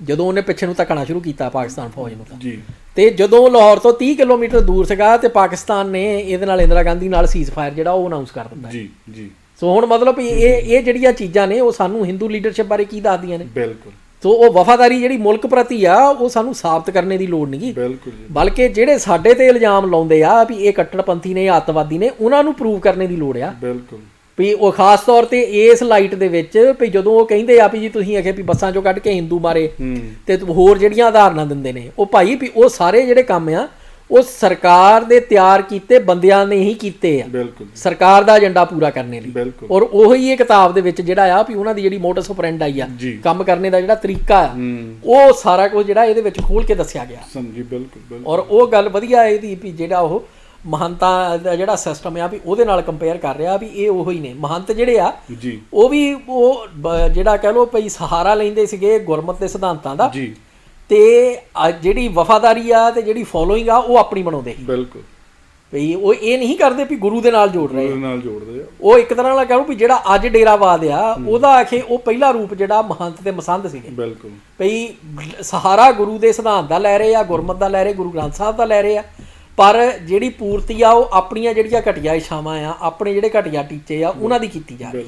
ਜਦੋਂ ਉਹਨੇ ਪਿੱਛੇ ਨੂੰ ਧੱਕਣਾ ਸ਼ੁਰੂ ਕੀਤਾ ਪਾਕਿਸਤਾਨ ਫੌਜ ਨੂੰ ਤਾਂ। ਜੀ। ਤੇ ਜਦੋਂ ਲਾਹੌਰ ਤੋਂ 30 ਕਿਲੋਮੀਟਰ ਦੂਰ ਸੀਗਾ ਤੇ ਪਾਕਿਸਤਾਨ ਨੇ ਇਹਦੇ ਨਾਲ ਇੰਦਰਾ ਗਾਂਧੀ ਨਾਲ ਸੀਜ਼ਫਾਇਰ ਜਿਹੜਾ ਉਹ ਅਨਾਉਂਸ ਕਰ ਦਿੱਤਾ। ਜੀ ਜੀ। ਸੋ ਹੁਣ ਮਤਲਬ ਇਹ ਜਿਹੜੀਆਂ ਚੀਜ਼ਾਂ ਨੇ ਉਹ ਸਾਨੂੰ ਹਿੰਦੂ ਲੀਡਰਸ਼ਿਪ ਬਾਰੇ ਕੀ ਦੱਸਦੀਆਂ ਨੇ? ਬਿਲਕੁਲ। ਸੋ ਉਹ ਵਫਾਦਾਰੀ ਜਿਹੜੀ ਮੁਲਕ ਪ੍ਰਤੀ ਆ ਉਹ ਸਾਨੂੰ ਸਾਬਤ ਕਰਨੇ ਦੀ ਲੋੜ ਨਹੀਂ, ਬਿਲਕੁਲ ਜੀ। ਬਲਕਿ ਜਿਹੜੇ ਸਾਡੇ ਤੇ ਇਲਜ਼ਾਮ ਲਾਉਂਦੇ ਆ ਵੀ ਇਹ ਕੱਟੜਪੰਥੀ ਨੇ, ਅੱਤਵਾਦੀ ਨੇ, ਉਹਨਾਂ ਨੂੰ ਪ੍ਰੂਵ ਕਰਨੇ ਦੀ ਲੋੜ ਆ। ਬਿਲਕੁਲ। ਵੀ ਉਹ ਖਾਸ ਤੌਰ ਤੇ ਇਸ ਲਾਈਟ ਦੇ ਵਿੱਚ ਵੀ ਜਦੋਂ ਉਹ ਕਹਿੰਦੇ ਆ ਵੀ ਜੀ ਤੁਸੀਂ ਆਖੇ ਵੀ ਬੱਸਾਂ ਚੋਂ ਕੱਢ ਕੇ ਹਿੰਦੂ ਮਾਰੇ ਤੇ ਹੋਰ ਜਿਹੜੀਆਂ ਉਦਾਹਰਨਾਂ ਦਿੰਦੇ ਨੇ, ਉਹ ਭਾਈ ਵੀ ਉਹ ਸਾਰੇ ਜਿਹੜੇ ਕੰਮ ਆ ਉਹ ਸਰਕਾਰ ਦੇ ਤਿਆਰ ਕੀਤੇ ਬੰਦਿਆਂ ਨੇ ਹੀ ਕੀਤੇ ਆ। ਬਿਲਕੁਲ। ਸਰਕਾਰ ਦਾ ਏਜੰਡਾ ਪੂਰਾ ਕਰਨੇ ਲਈ। ਬਿਲਕੁਲ। ਔਰ ਉਹੀ ਇਹ ਕਿਤਾਬ ਦੇ ਵਿੱਚ ਜਿਹੜਾ ਆ ਵੀ ਉਹਨਾਂ ਦੀ ਜਿਹੜੀ ਮੋਟਸ ਆਪਰੈਂਡੀ ਆ, ਕੰਮ ਕਰਨੇ ਦਾ ਜਿਹੜਾ ਤਰੀਕਾ ਆ, ਉਹ ਸਾਰਾ ਕੁਝ ਜਿਹੜਾ ਇਹਦੇ ਵਿੱਚ ਖੋਲ ਕੇ ਦੱਸਿਆ ਗਿਆ। ਸਮਝੀ। ਬਿਲਕੁਲ। ਔਰ ਉਹ ਗੱਲ ਵਧੀਆ ਇਹਦੀ ਵੀ ਜਿਹੜਾ ਉਹ ਮਹੰਤਾਂ ਦਾ ਜਿਹੜਾ ਸਿਸਟਮ ਆ ਵੀ ਉਹਦੇ ਨਾਲ ਕੰਪੇਅਰ ਕਰ ਰਿਹਾ ਵੀ ਇਹ ਉਹੀ ਨੇ ਮਹੰਤ ਜਿਹੜੇ ਆ ਜੀ। ਉਹ ਵੀ ਉਹ ਜਿਹੜਾ ਕਹਿ ਲਓ ਭਈ ਸਹਾਰਾ ਲੈਂਦੇ ਸੀਗੇ ਗੁਰਮਤ ਦੇ ਸਿਧਾਂਤਾਂ ਦਾ ਜੀ। ਤੇ ਜਿਹੜੀ ਵਫਾਦਾਰੀ ਆ ਤੇ ਜਿਹੜੀ ਫੋਲੋਇੰਗ ਆ ਉਹ ਆਪਣੀ ਬਣਾਉਂਦੇ ਸੀ। ਬਿਲਕੁਲ। ਭਈ ਉਹ ਇਹ ਨਹੀਂ ਕਰਦੇ ਵੀ ਗੁਰੂ ਦੇ ਨਾਲ ਜੋੜ ਰਹੇ, ਗੁਰੂ ਨਾਲ ਜੋੜਦੇ ਆ। ਉਹ ਇੱਕ ਤਰ੍ਹਾਂ ਨਾਲ ਕਹੋ ਵੀ ਜਿਹੜਾ ਅੱਜ ਡੇਰਾਵਾਦ ਆ ਉਹਦਾ ਆਖੇ ਉਹ ਪਹਿਲਾ ਰੂਪ ਜਿਹੜਾ ਮਹੰਤ ਤੇ ਮਸੰਦ ਸੀਗੇ। ਬਿਲਕੁਲ। ਭਈ ਸਹਾਰਾ ਗੁਰੂ ਦੇ ਸਿਧਾਂਤ ਦਾ ਲੈ ਰਹੇ ਆ, ਗੁਰਮਤ ਦਾ ਲੈ ਰਹੇ, ਗੁਰੂ ਗ੍ਰੰਥ ਸਾਹਿਬ ਦਾ ਲੈ ਰਹੇ ਆ, ਪਰ ਜਿਹੜੀ ਪੂਰਤੀ ਆ ਉਹ ਆਪਣੀਆਂ ਜਿਹੜੀਆਂ ਘਟੀਆ ਇੱਛਾਵਾਂ ਆ, ਆਪਣੇ ਜਿਹੜੇ ਘਟੀਆ ਟੀਚੇ ਆ ਉਹਨਾਂ ਦੀ ਕੀਤੀ ਜਾ ਰਹੀ।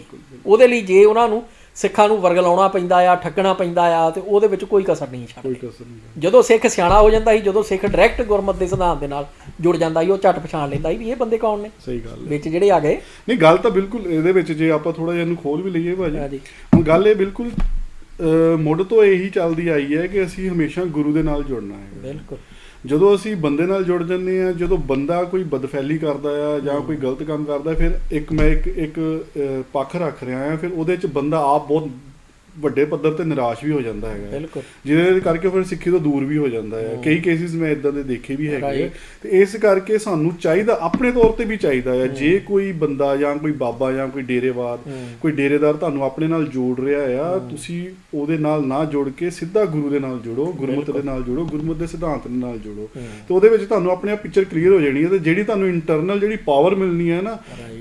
ਉਹਦੇ ਲਈ ਜੇ ਉਹਨਾਂ ਨੂੰ ਸਿੱਖਾਂ ਨੂੰ ਵਰਗਲਾਉਣਾ ਪੈਂਦਾ ਆ, ਠੱਗਣਾ ਪੈਂਦਾ ਆ, ਤੇ ਉਹਦੇ ਵਿੱਚ ਕੋਈ ਕਸਰ ਨਹੀਂ ਛੱਡਦੇ। ਜਦੋਂ ਸਿੱਖ ਸਿਆਣਾ ਹੋ ਜਾਂਦਾ ਸੀ, ਜਦੋਂ ਸਿੱਖ ਡਾਇਰੈਕਟ ਗੁਰਮਤ ਦੇ ਸਿਧਾਂਤ ਦੇ ਨਾਲ ਜੁੜ ਜਾਂਦਾ ਸੀ, ਉਹ ਝੱਟ ਪਛਾਣ ਲੈਂਦਾ ਸੀ ਵੀ ਇਹ ਬੰਦੇ ਕੌਣ ਨੇ। ਸਹੀ ਗੱਲ ਵਿੱਚ ਜਿਹੜੇ ਆ ਗਏ। ਨਹੀਂ, ਗੱਲ ਤਾਂ ਬਿਲਕੁਲ ਇਹਦੇ ਵਿੱਚ ਜੇ ਆਪਾਂ ਥੋੜਾ ਜਿਹਾ ਇਹਨੂੰ ਖੋਲ ਵੀ ਲਈਏ ਭਾਜੀ, ਹੁਣ ਗੱਲ ਇਹ ਬਿਲਕੁਲ ਮੁੱਢ ਤੋਂ ਇਹੀ ਚੱਲਦੀ ਆਈ ਹੈ ਕਿ ਅਸੀਂ ਹਮੇਸ਼ਾ ਗੁਰੂ ਦੇ ਨਾਲ ਜੁੜਨਾ ਹੈ। ਬਿਲਕੁਲ। ਜਦੋਂ ਅਸੀਂ ਬੰਦੇ ਨਾਲ ਜੁੜ ਜਾਂਦੇ ਆ, ਜਦੋਂ ਬੰਦਾ ਕੋਈ ਬਦਫੈਲੀ ਕਰਦਾ ਆ ਜਾਂ ਕੋਈ ਗਲਤ ਕੰਮ ਕਰਦਾ, ਫਿਰ ਮੈਂ ਇੱਕ ਪੱਖ ਰੱਖ ਰਿਹਾ ਆ, ਫਿਰ ਉਹਦੇ 'ਚ ਬੰਦਾ ਆਪ ਬਹੁਤ ਵੱਡੇ ਪੱਧਰ ਤੇ ਨਿਰਾਸ਼ ਵੀ ਹੋ ਜਾਂਦਾ ਹੈਗਾ, ਜਿਹਦੇ ਕਰਕੇ ਫਿਰ ਸਿੱਖੀ ਤੋਂ ਦੂਰ ਵੀ ਹੋ ਜਾਂਦਾ ਹੈ। ਕਈ ਕੇਸਿਸ ਮੈਂ ਇਦਾਂ ਦੇ ਦੇਖੇ ਵੀ ਹੈਗੇ। ਤੇ ਇਸ ਕਰਕੇ ਸਾਨੂੰ ਚਾਹੀਦਾ, ਆਪਣੇ ਤੌਰ ਤੇ ਵੀ ਚਾਹੀਦਾ ਆ, ਜੇ ਕੋਈ ਬੰਦਾ ਜਾਂ ਕੋਈ ਬਾਬਾ ਜਾਂ ਕੋਈ ਡੇਰੇਵਾਦ, ਕੋਈ ਡੇਰੇਦਾਰ ਤੁਹਾਨੂੰ ਆਪਣੇ ਨਾਲ ਜੋੜ ਰਿਹਾ ਆ, ਤੁਸੀਂ ਉਹਦੇ ਨਾਲ ਨਾ ਜੁੜ ਕੇ ਸਿੱਧਾ ਗੁਰੂ ਦੇ ਨਾਲ ਜੁੜੋ, ਗੁਰਮਤਿ ਦੇ ਨਾਲ ਜੁੜੋ, ਗੁਰਮਤਿ ਦੇ ਸਿਧਾਂਤ ਦੇ ਨਾਲ ਜੁੜੋ, ਤੇ ਉਹਦੇ ਵਿੱਚ ਤੁਹਾਨੂੰ ਆਪਣੇ ਆਪ ਪਿਕਚਰ ਕਲੀਅਰ ਹੋ ਜਾਣੀ ਹੈ। ਤੇ ਜਿਹੜੀ ਤੁਹਾਨੂੰ ਇੰਟਰਨਲ ਜਿਹੜੀ ਪਾਵਰ ਮਿਲਣੀ ਹੈ ਨਾ,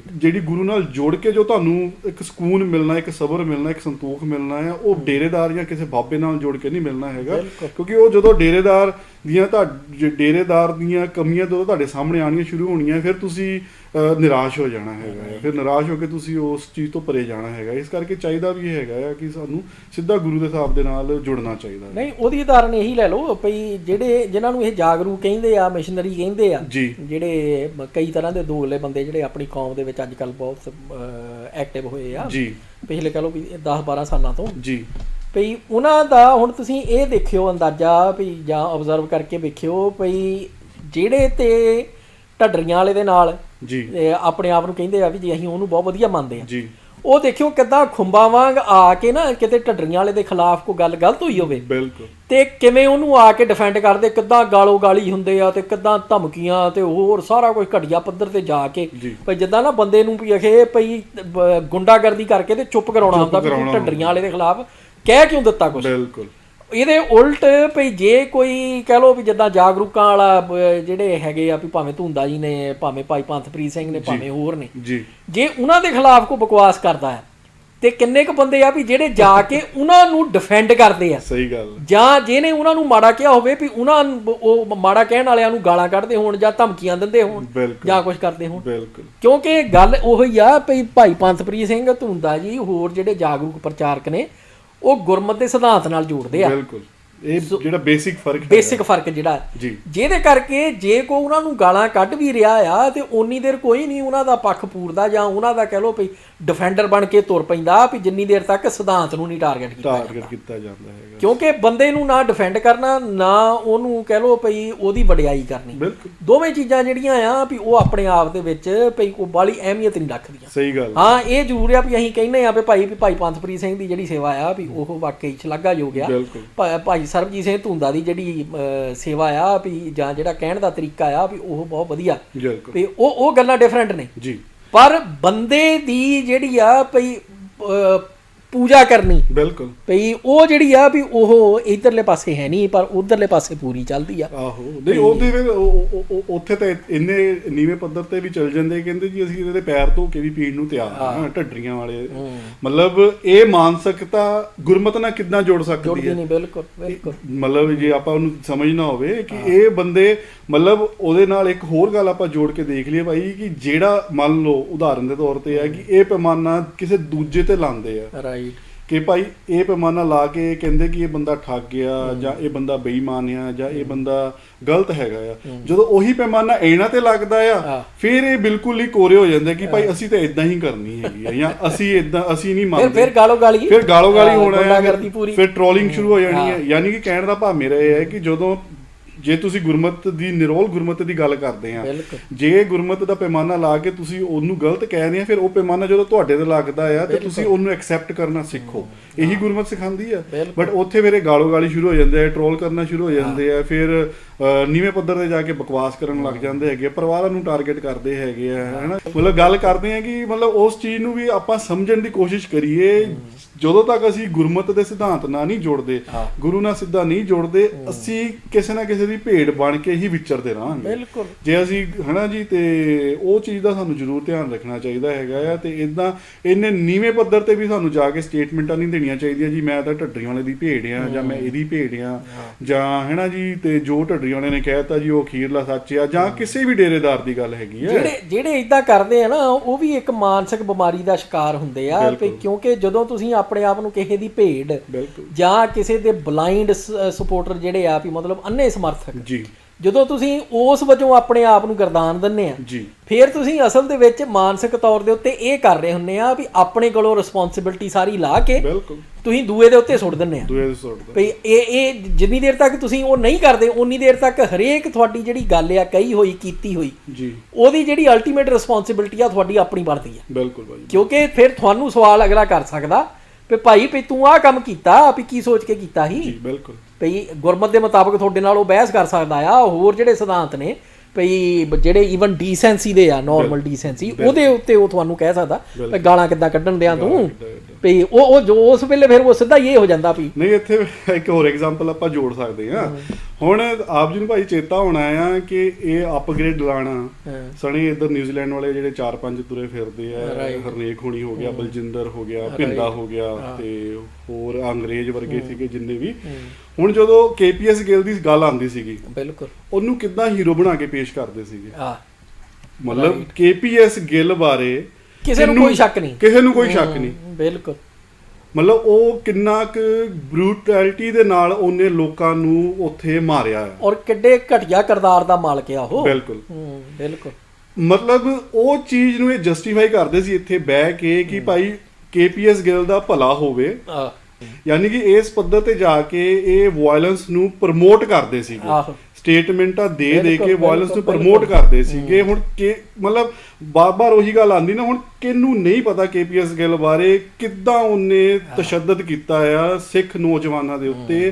ਜਿਹੜੀ ਗੁਰੂ ਨਾਲ ਜੁੜ ਕੇ ਜੋ ਤੁਹਾਨੂੰ ਇੱਕ ਸਕੂਨ ਮਿਲਣਾ, ਇੱਕ ਸਬਰ ਮਿਲਣਾ, ਇੱਕ ਸੰਤੋਖ ਮਿਲਣਾ, ਉਹ ਡੇਰੇਦਾਰ ਜਾਂ ਕਿਸੇ ਬਾਬੇ ਨਾਲ ਜੋੜ ਕੇ ਨਹੀਂ ਮਿਲਣਾ ਹੈਗਾ। ਕਿਉਂਕਿ ਉਹ ਜਦੋਂ ਡੇਰੇਦਾਰ ਦੀਆਂ ਕਮੀਆਂ ਜਦੋਂ ਤੁਹਾਡੇ ਸਾਹਮਣੇ ਆਉਣੀਆਂ ਸ਼ੁਰੂ ਹੋਣੀਆਂ, ਫਿਰ ਤੁਸੀਂ ਨਿਰਾਸ਼ ਹੋ ਜਾਣਾ ਹੈਗਾ, ਫਿਰ ਨਿਰਾਸ਼ ਹੋ ਕੇ ਤੁਸੀਂ ਉਸ ਚੀਜ਼ ਤੋਂ ਪਰੇ ਜਾਣਾ ਹੈਗਾ। ਇਸ ਕਰਕੇ ਚਾਹੀਦਾ ਵੀ ਹੈਗਾ ਆ ਕਿ ਸਾਨੂੰ ਸਿੱਧਾ ਗੁਰੂ ਦੇ ਹਿਸਾਬ ਦੇ ਨਾਲ ਜੁੜਨਾ ਚਾਹੀਦਾ। ਨਹੀਂ, ਉਹਦੀ ਉਦਾਹਰਨ ਇਹੀ ਲੈ ਲਓ ਭਈ ਜਿਨ੍ਹਾਂ ਨੂੰ ਇਹ ਜਾਗਰੂ ਕਹਿੰਦੇ ਆ, ਮਿਸ਼ਨਰੀ ਕਹਿੰਦੇ ਆ, ਜਿਹੜੇ ਕਈ ਤਰ੍ਹਾਂ ਦੇ ਦੋਗਲੇ ਬੰਦੇ ਜਿਹੜੇ ਆਪਣੀ ਕੌਮ ਦੇ ਵਿੱਚ ਅੱਜ ਕੱਲ੍ਹ ਬਹੁਤ ਐਕਟਿਵ ਹੋਏ ਆ ਪਿਛਲੇ ਕਹਿ ਲਓ ਵੀ 10-12 ਸਾਲਾਂ ਤੋਂ ਜੀ, ਭਈ ਉਹਨਾਂ ਦਾ ਹੁਣ ਤੁਸੀਂ ਇਹ ਦੇਖਿਓ ਅੰਦਾਜ਼ਾ ਵੀ ਜਾਂ ਓਬਜ਼ਰਵ ਕਰਕੇ ਵੇਖਿਓ ਭਈ ਜਿਹੜੇ ਤੇ ਢੱਡਰੀਆਂ ਵਾਲੇ ਦੇ ਨਾਲ ਆਪਣੇ ਆਪ ਨੂੰ ਕਹਿੰਦੇ ਆ ਵੀ ਜੀ ਅਸੀਂ ਉਹਨੂੰ ਬਹੁਤ ਵਧੀਆ ਮੰਨਦੇ ਆ, ਉਹ ਦੇਖਿਓ ਕਿੱਦਾਂ ਖੁੰਬਾਂ ਵਾਂਗ ਆ ਕੇ ਨਾ ਕਿਤੇ ਢੱਡਰੀਆਂ ਵਾਲੇ ਦੇ ਖਿਲਾਫ ਕੋਈ ਗੱਲ ਗਲਤ ਹੋਈ ਹੋਵੇ ਤੇ ਕਿਵੇਂ ਉਹਨੂੰ ਆ ਕੇ ਡਿਫੈਂਡ ਕਰਦੇ, ਕਿੱਦਾਂ ਗਾਲੋ ਗਾਲੀ ਹੁੰਦੇ ਆ ਤੇ ਕਿੱਦਾਂ ਧਮਕੀਆਂ ਤੇ ਹੋਰ ਸਾਰਾ ਕੁਝ ਘਟੀਆ ਪੱਧਰ ਤੇ ਜਾ ਕੇ ਭਈ ਜਿੱਦਾਂ ਨਾ ਬੰਦੇ ਨੂੰ ਵੀ ਅਖੇ ਭਈ ਗੁੰਡਾਗਰਦੀ ਕਰਕੇ ਤੇ ਚੁੱਪ ਕਰਾਉਣਾ ਹੁੰਦਾ ਵੀ ਢੱਡਰੀਆਂ ਵਾਲੇ ਦੇ ਖਿਲਾਫ ਕਹਿ ਕਿਉਂ ਦਿੱਤਾ ਕੁਛ। ਇਹਦੇ ਉਲਟ ਭਈ ਜੇ ਕੋਈ ਕਹਿ ਲਓ ਵੀ ਜਿੱਦਾਂ ਜਾਗਰੂਕਾਂ ਵਾਲਾ ਜਿਹੜੇ ਹੈਗੇ ਆ ਵੀ ਭਾਵੇਂ ਧੁੰਦਾ ਜੀ ਨੇ, ਭਾਵੇਂ ਭਾਈ ਪੰਥਪ੍ਰੀਤ ਸਿੰਘ ਨੇ, ਭਾਵੇਂ ਹੋਰ ਨੇ, ਜੇ ਉਹਨਾਂ ਦੇ ਖਿਲਾਫ ਕੋਈ ਬਕਵਾਸ ਕਰਦਾ ਹੈ ਤੇ ਕਿੰਨੇ ਕੁ ਬੰਦੇ ਆ ਵੀ ਜਿਹੜੇ ਜਾ ਕੇ ਉਹਨਾਂ ਨੂੰ ਡਿਫੈਂਡ ਕਰਦੇ ਆ। ਸਹੀ ਗੱਲ। ਜਾਂ ਜਿਹਨੇ ਉਹਨਾਂ ਨੂੰ ਮਾੜਾ ਕਿਹਾ ਹੋਵੇ ਵੀ ਉਹਨਾਂ ਉਹ ਮਾੜਾ ਕਹਿਣ ਵਾਲਿਆਂ ਨੂੰ ਗਾਲਾਂ ਕੱਢਦੇ ਹੋਣ ਜਾਂ ਧਮਕੀਆਂ ਦਿੰਦੇ ਹੋਣ ਜਾਂ ਕੁਝ ਕਰਦੇ ਹੋਣ। ਕਿਉਂਕਿ ਗੱਲ ਉਹੀ ਆ ਵੀ ਭਾਈ ਪੰਥਪ੍ਰੀਤ ਸਿੰਘ, ਧੁੰਦਾ ਜੀ, ਹੋਰ ਜਿਹੜੇ ਜਾਗਰੂਕ ਪ੍ਰਚਾਰਕ ਨੇ, ਉਹ ਗੁਰਮਤ ਦੇ ਸਿਧਾਂਤ ਨਾਲ ਜੋੜਦੇ ਆ। ਇਹ ਜਿਹੜਾ ਬੇਸਿਕ ਫਰਕ ਜਿਹੜਾ ਜਿਹਦੇ ਕਰਕੇ ਜੇ ਕੋਈ ਉਹਨਾਂ ਨੂੰ ਗਾਲਾਂ ਕੱਢ ਵੀ ਰਿਹਾ ਆ ਤੇ ਓਨੀ ਦੇਰ ਕੋਈ ਨਹੀਂ ਉਹਨਾਂ ਦਾ ਪੱਖ ਪੂਰਦਾ ਜਾਂ ਉਹਨਾਂ ਦਾ ਕਹਿ ਲਓ ਵੀ ਡਿਫੈਂਡਰ ਬਣ ਕੇ ਤੁਰ ਪੈਂਦਾ ਵੀ ਜਿੰਨੀ ਦੇਰ ਤੱਕ ਸਿਧਾਂਤ ਨੂੰ ਨਹੀਂ ਟਾਰਗੇਟ ਕੀਤਾ ਜਾਂਦਾ ਹੈਗਾ। ਕਿਉਂਕਿ ਬੰਦੇ ਨੂੰ ਨਾ ਡਿਫੈਂਡ ਕਰਨਾ, ਨਾ ਉਹਨੂੰ ਕਹਿ ਲਓ ਭਈ ਉਹਦੀ ਵਡਿਆਈ ਕਰਨੀ, ਦੋਵੇਂ ਚੀਜ਼ਾਂ ਜਿਹੜੀਆਂ ਆ ਵੀ ਉਹ ਆਪਣੇ ਆਪ ਦੇ ਵਿੱਚ ਭਈ ਕੋਈ ਬਾਹਲੀ ਅਹਿਮੀਅਤ ਨਹੀਂ ਰੱਖਦੀਆਂ। ਸਹੀ ਗੱਲ। ਹਾਂ, ਇਹ ਜ਼ਰੂਰ ਆ ਵੀ ਅਸੀਂ ਕਹਿੰਦੇ ਆ ਵੀ ਭਾਈ ਪੰਥਪ੍ਰੀਤ ਸਿੰਘ ਦੀ ਜਿਹੜੀ ਸੇਵਾ ਆ ਵੀ ਉਹ ਵਾਕਈ ਸ਼ਲਾਘਾਯੋਗ ਆ। ਭਾਈ ਸਰਬਜੀਤ ਸਿੰਘ ਧੁੰਦਾ ਦੀ ਜਿਹੜੀ ਸੇਵਾ ਆ ਵੀ ਜਾਂ ਜਿਹੜਾ ਕਹਿਣ ਦਾ ਤਰੀਕਾ ਆ ਵੀ ਉਹ ਬਹੁਤ ਵਧੀਆ, ਵੀ ਉਹ ਗੱਲਾਂ ਡਿਫਰੈਂਟ ਨੇ। ਪਰ ਬੰਦੇ ਦੀ ਜਿਹੜੀ ਆ ਭਈ ਪੂਜਾ ਕਰਨੀ ਬਿਲਕੁਲ ਭਈ ਉਹ ਜਿਹੜੀ ਆ ਵੀ ਉਹ ਇਧਰਲੇ ਪਾਸੇ ਹੈ ਨਹੀਂ, ਪਰ ਉਧਰਲੇ ਪਾਸੇ ਪੂਰੀ ਚੱਲਦੀ ਆ। ਆਹੋ ਨਹੀਂ ਉਹਦੇ ਫਿਰ ਉੱਥੇ ਤਾਂ ਇੰਨੇ ਨੀਵੇਂ ਪੱਧਰ ਤੇ ਵੀ ਚੱਲ ਜਾਂਦੇ, ਕਹਿੰਦੇ ਜੀ ਅਸੀਂ ਇਹਦੇ ਪੈਰ ਧੋ ਕੇ ਵੀ ਪੀਣ ਨੂੰ ਤਿਆਰ ਹਾਂ ਢੱਡਰੀਆਂ ਵਾਲੇ। ਮਤਲਬ ਇਹ ਮਾਨਸਿਕਤਾ ਗੁਰਮਤ ਨਾਲ ਕਿੱਦਾਂ ਜੁੜ ਸਕਦੀ ਹੈ? ਨਹੀਂ, ਬਿਲਕੁਲ ਬਿਲਕੁਲ। ਮਤਲਬ ਜੇ ਆਪਾਂ ਉਹਨੂੰ ਸਮਝਣਾ ਹੋਵੇ ਕਿ ਇਹ ਬੰਦੇ ਮਤਲਬ ਉਹਦੇ ਨਾਲ ਇੱਕ ਹੋਰ ਗੱਲ ਆਪਾਂ ਜੋੜ ਕੇ ਦੇਖ ਲਈਏ ਭਾਈ ਕਿ ਜਿਹੜਾ ਮੰਨ ਲਓ ਉਦਾਹਰਨ ਦੇ ਤੌਰ ਤੇ ਹੈ ਕਿ ਇਹ ਪੈਮਾਨਾ ਕਿਸੇ ਦੂਜੇ ਤੇ ਲਾਉਂਦੇ ਆ, ਰਾਈਟ, ਕਿ ਭਾਈ ਇਹ ਪੈਮਾਨਾ ਲਾ ਕੇ ਕਹਿੰਦੇ ਕਿ ਇਹ ਬੰਦਾ ਠੱਗ ਗਿਆ ਜਾਂ ਇਹ ਬੰਦਾ ਬੇਈਮਾਨ ਆ ਜਾਂ ਇਹ ਬੰਦਾ ਗਲਤ ਹੈਗਾ ਆ। ਜਦੋਂ ਉਹੀ ਪੈਮਾਨਾ ਇਹਨਾਂ ਤੇ ਲੱਗਦਾ ਆ ਫਿਰ ਇਹ ਬਿਲਕੁਲ ਹੀ ਕੋਰੇ ਹੋ ਜਾਂਦੇ ਕਿ ਭਾਈ ਅਸੀਂ ਤਾਂ ਇਦਾਂ ਹੀ ਕਰਨੀ ਹੈਗੀ ਆ ਜਾਂ ਅਸੀਂ ਨਹੀਂ ਮੰਨਦੇ। ਫਿਰ ਗਾਲੋ ਗਾਲੀ ਹੋਣਾ ਹੈ, ਫਿਰ ਟ੍ਰੋਲਿੰਗ ਸ਼ੁਰੂ ਹੋ ਜਾਣੀ ਹੈ। ਯਾਨੀ ਕਿ ਕਹਿਣ ਦਾ ਭਾਵ ਮੇਰਾ ਇਹ ਹੈ ਕਿ ਜਦੋਂ ਜੇ ਤੁਸੀਂ ਗੁਰਮਤ ਦੀ ਨਿਰੋਲ ਗੁਰਮਤ ਦੀ ਗੱਲ ਕਰਦੇ ਆ, ਜੇ ਗੁਰਮਤ ਦਾ ਪੈਮਾਨਾ ਲਾ ਕੇ ਤੁਸੀਂ ਉਹਨੂੰ ਗਲਤ ਕਹਿ ਰਹੇ ਆ, ਫਿਰ ਉਹ ਪੈਮਾਨਾ ਜਦੋਂ ਤੁਹਾਡੇ ਤੇ ਲੱਗਦਾ ਆ ਤੇ ਤੁਸੀਂ ਉਹਨੂੰ ਐਕਸੈਪਟ ਕਰਨਾ ਸਿੱਖੋ। ਇਹੀ ਗੁਰਮਤ ਸਿਖਾਉਂਦੀ ਆ। ਬਟ ਉੱਥੇ ਫਿਰ ਇਹ ਗਾਲੋ ਗਾਲੀ ਸ਼ੁਰੂ ਹੋ ਜਾਂਦੇ ਆ, ਟ੍ਰੋਲ ਕਰਨਾ ਸ਼ੁਰੂ ਹੋ ਜਾਂਦੇ ਆ, ਫਿਰ ਨੀਵੇਂ ਪੱਧਰ ਤੇ ਜਾ ਕੇ ਬਕਵਾਸ ਕਰਨ ਲੱਗ ਜਾਂਦੇ ਹੈਗੇ, ਪਰਿਵਾਰਾਂ ਨੂੰ ਟਾਰਗੇਟ ਕਰਦੇ ਹੈਗੇ ਆ, ਹੈਨਾ। ਮਤਲਬ ਗੱਲ ਕਰਦੇ ਆ ਕਿ ਮਤਲਬ ਉਸ ਚੀਜ਼ ਨੂੰ ਵੀ ਆਪਾਂ ਸਮਝਣ ਦੀ ਕੋਸ਼ਿਸ਼ ਕਰੀਏ। ਜਦੋਂ ਤੱਕ ਅਸੀਂ ਗੁਰਮਤ ਦੇ ਸਿਧਾਂਤ ਨਾਲ ਨਹੀਂ ਜੁੜਦੇ, ਗੁਰੂ ਨਾਲ ਸਿੱਧਾ ਨਹੀਂ ਜੁੜਦੇ, ਅਸੀਂ ਕਿਸੇ ਨਾ ਕਿਸੇ ਦੀ ਭੇਡ ਬਣ ਕੇ ਹੀ ਵਿਚਰਦੇ ਰਹਾਂਗੇ। ਜੇ ਅਸੀਂ ਹਨਾ ਜੀ, ਤੇ ਉਹ ਚੀਜ਼ ਦਾ ਸਾਨੂੰ ਜ਼ਰੂਰ ਧਿਆਨ ਰੱਖਣਾ ਚਾਹੀਦਾ ਹੈਗਾ ਆ। ਤੇ ਇਦਾਂ ਇੰਨੇ ਨੀਵੇਂ ਪੱਧਰ ਤੇ ਵੀ ਸਾਨੂੰ ਜਾ ਕੇ ਸਟੇਟਮੈਂਟਾਂ ਨਹੀਂ ਦੇਣੀਆਂ ਚਾਹੀਦੀਆਂ ਜੀ ਮੈਂ ਤਾਂ ਢੱਡਰੀਆਂ ਵਾਲੇ ਦੀ ਭੇਡ ਆ ਜਾਂ ਮੈਂ ਇਹਦੀ ਭੇਡ ਆ ਜਾਂ ਹੈਨਾ ਜੀ, ਤੇ ਜੋ ਢੱਡਰੀਆਂ ਵਾਲੇ ਨੇ ਕਹਿਤਾ ਜੀ ਉਹ ਅਖੀਰਲਾ ਸੱਚ ਆ, ਜਾਂ ਕਿਸੇ ਵੀ ਡੇਰੇਦਾਰ ਦੀ ਗੱਲ ਹੈਗੀ ਆ। ਜਿਹੜੇ ਇਦਾਂ ਕਰਦੇ ਆ ਨਾ, ਉਹ ਵੀ ਇੱਕ ਮਾਨਸਿਕ ਬਿਮਾਰੀ ਦਾ ਸ਼ਿਕਾਰ ਹੁੰਦੇ ਆ, ਕਿਉਂਕਿ ਜਦੋਂ ਤੁਸੀਂ ਆਪਣੇ ਆਪ ਨੂੰ ਕਿਸੇ ਦੀ ਭੇਡ ਜਾਂ ਕਿਸੇ ਦੇ ਬਲਾਈਂਡ ਸਪੋਰਟਰ ਜਿਹੜੇ ਆ ਵੀ ਮਤਲਬ ਅੰਨੇ ਸਮਰਥਕ ਜੀ, ਜਦੋਂ ਤੁਸੀਂ ਉਸ ਵਜੋਂ ਆਪਣੇ ਆਪ ਨੂੰ ਗਰਦਾਨ ਦਿੰਦੇ ਆ ਜੀ, ਫਿਰ ਤੁਸੀਂ ਅਸਲ ਦੇ ਵਿੱਚ ਮਾਨਸਿਕ ਤੌਰ ਦੇ ਉੱਤੇ ਇਹ ਕਰ ਰਹੇ ਹੁੰਦੇ ਆ ਵੀ ਆਪਣੇ ਕੋਲੋਂ ਰਿਸਪੌਂਸਿਬਿਲਟੀ ਸਾਰੀ ਲਾ ਕੇ ਤੁਸੀਂ ਦੂਏ ਦੇ ਉੱਤੇ ਸੁੱਟ ਦਿੰਦੇ ਆ। ਭਈ ਇਹ ਜਿੰਨੀ ਦੇਰ ਤੱਕ ਤੁਸੀਂ ਉਹ ਨਹੀਂ ਕਰਦੇ ਉਨੀ ਦੇਰ ਤੱਕ ਹਰੇਕ ਤੁਹਾਡੀ ਜਿਹੜੀ ਗੱਲ ਆ ਕਹੀ ਹੋਈ ਕੀਤੀ ਹੋਈ ਜੀ, ਉਹਦੀ ਜਿਹੜੀ ਅਲਟੀਮੇਟ ਰਿਸਪੌਂਸਿਬਿਲਟੀ ਆ ਤੁਹਾਡੀ ਆਪਣੀ ਬਣਦੀ ਆ। ਬਿਲਕੁਲ ਭਾਈ, ਕਿਉਂਕਿ ਫਿਰ ਤੁਹਾਨੂੰ ਸਵਾਲ ਅਗਲਾ ਕਰ ਸਕਦਾ ਵੀ ਭਾਈ ਵੀ ਤੂੰ ਆਹ ਕੰਮ ਕੀਤਾ ਵੀ ਕੀ ਸੋਚ ਕੇ ਕੀਤਾ ਸੀ। ਬਿਲਕੁਲ ਭਈ ਗੁਰਮਤ ਦੇ ਮੁਤਾਬਕ ਤੁਹਾਡੇ ਨਾਲ ਉਹ ਬਹਿਸ ਕਰ ਸਕਦਾ ਆ। ਹੋਰ ਜਿਹੜੇ ਸਿਧਾਂਤ ਨੇ ਭਈ ਜਿਹੜੇ ਈਵਨ ਡੀਸੈਂਸੀ ਦੇ ਆ, ਨਾਰਮਲ ਡੀਸੈਂਸੀ, ਉਹਦੇ ਉੱਤੇ ਉਹ ਤੁਹਾਨੂੰ ਕਹਿ ਸਕਦਾ ਵੀ ਗਾਲਾਂ ਕਿੱਦਾਂ ਕੱਢਣ ਦਿਆਂ ਤੂੰ, ਭਈ ਉਹ ਜੋ ਉਸ ਵੇਲੇ ਫਿਰ ਉਹ ਸਿੱਧਾ ਇਹ ਹੋ ਜਾਂਦਾ ਵੀ ਨਹੀਂ। ਇੱਥੇ ਇੱਕ ਹੋਰ ਐਗਜ਼ਾਮਪਲ ਆਪਾਂ ਜੋੜ ਸਕਦੇ ਹਾਂ। ਹੁਣ ਆਪ ਜੀ ਨੂੰ ਭਾਈ ਚੇਤਾ ਹੋਣਾ ਆ ਕਿ ਇਹ ਅਪਗ੍ਰੇਡ ਲਾਣਾ ਸਣੇ ਇੱਧਰ ਨਿਊਜ਼ੀਲੈਂਡ ਵਾਲੇ ਜਿਹੜੇ 4-5 ਤੁਰੇ ਫਿਰਦੇ ਆ, ਹਰਨੇਕ ਹੋਣੀ ਹੋ ਗਿਆ, ਬਲਜਿੰਦਰ ਹੋ ਗਿਆ, ਭਿੰਦਾ ਹੋ ਗਿਆ, ਤੇ ਹੋਰ ਅੰਗਰੇਜ਼ ਵਰਗੇ ਸੀਗੇ ਜਿੰਨੇ ਵੀ। ਹੁਣ ਜਦੋਂ KPS ਗਿੱਲ ਦੀ ਗੱਲ ਆਉਂਦੀ ਸੀਗੀ, ਬਿਲਕੁਲ ਉਹਨੂੰ ਕਿੱਦਾਂ ਹੀਰੋ ਬਣਾ ਕੇ ਪੇਸ਼ ਕਰਦੇ ਸੀਗੇ। ਮਤਲਬ KPS ਗਿੱਲ ਬਾਰੇ ਕਿਸੇ ਨੂੰ ਕੋਈ ਸ਼ੱਕ ਨਹੀਂ। ਬਿਲਕੁਲ ਮਤਲਬ ਉਹ ਕਿੰਨਾ ਕੁ ਬਰੂਟੈਲਿਟੀ ਦੇ ਨਾਲ ਉਹਨੇ ਲੋਕਾਂ ਨੂੰ ਉੱਥੇ ਮਾਰਿਆ ਹੈ, ਔਰ ਕਿੱਡੇ ਘਟੀਆ ਕਿਰਦਾਰ ਦਾ ਮਾਲਕ ਆ ਉਹ। ਬਿਲਕੁਲ ਮਤਲਬ ਉਹ ਚੀਜ਼ ਨੂੰ ਇਹ ਜਸਟੀਫਾਈ ਕਰਦੇ ਸੀ ਇੱਥੇ ਬਹਿ ਕੇ ਕਿ ਭਾਈ KPS ਗਿੱਲ ਦਾ ਭਲਾ ਹੋਵੇ। ਯਾਨੀ ਕਿ ਇਸ ਪੱਧਰ ਤੇ ਜਾ ਕੇ ਇਹ ਵਾਇਲੈਂਸ ਨੂੰ ਪ੍ਰਮੋਟ ਕਰਦੇ ਸੀਗੇ, ਸਟੇਟਮੈਂਟਾਂ ਦੇ ਕੇ ਵਾਇਲੈਂਸ ਨੂੰ ਪ੍ਰਮੋਟ ਕਰਦੇ ਸੀਗੇ। ਹੁਣ ਮਤਲਬ ਬਾਰ-ਬਾਰ ਉਹੀ ਗੱਲ ਆਉਂਦੀ ਨਾ, ਹੁਣ ਕਿਹਨੂੰ ਨਹੀਂ ਪਤਾ KPS ਗਿੱਲ ਬਾਰੇ ਕਿੱਦਾਂ ਉਹਨੇ ਤਸ਼ੱਦਦ ਕੀਤਾ ਆ ਸਿੱਖ ਨੌਜਵਾਨਾਂ ਦੇ ਉੱਤੇ,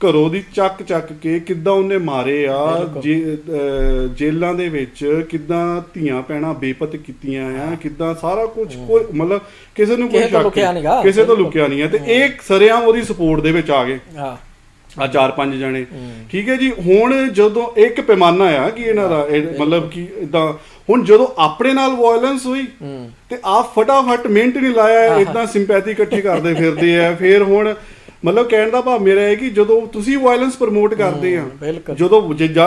ਘਰੋਂ ਦੀ ਚੱਕ ਕੇ ਕਿੱਦਾਂ ਉਹਨੇ ਮਾਰੇ ਆ, ਜੇਲਾਂ ਦੇ ਵਿੱਚ ਕਿੱਦਾਂ ਧੀਆਂ ਭੈਣਾਂ ਬੇਪਤ ਕੀਤੀਆਂ ਆ, ਕਿੱਦਾਂ ਸਾਰਾ ਕੁਝ ਕੋਈ ਮਤਲਬ ਕਿਸੇ ਨੂੰ ਕੋਈ ਕਿਸੇ ਤੋਂ ਲੁਕਿਆ ਨਹੀਂ ਹੈ। ਤੇ ਇਹ ਸਰੇਆਮ ਉਹਦੀ ਸਪੋਰਟ ਦੇ ਵਿੱਚ ਆ ਗਏ ਆ 4-5 ਜਣੇ, ਠੀਕ ਹੈ ਜੀ। ਹੁਣ ਜਦੋਂ ਇੱਕ ਪੈਮਾਨਾ ਆ ਕਿ ਇਹਨਾਂ ਦਾ ਮਤਲਬ ਕਿ ਇਦਾਂ, ਹੁਣ ਜਦੋਂ ਆਪਣੇ ਨਾਲ ਵਾਇਲੈਂਸ ਹੋਈ ਤੇ ਆਪ ਫਟਾਫਟ ਮਿੰਟ ਨਹੀਂ ਲਾਇਆ, ਇਦਾਂ ਸਿੰਪੈਥੀ ਇਕੱਠੀ ਕਰਦੇ ਫਿਰਦੇ ਆ। ਫਿਰ ਹੁਣ ਮਤਲਬ ਕਹਿਣ ਦਾ ਭਾਵ ਮੇਰਾ ਹੈ ਕਿ ਜਦੋਂ ਤੁਸੀਂ ਵਾਇਲੈਂਸ ਪ੍ਰਮੋਟ ਕਰਦੇ ਆ, ਜਦੋਂ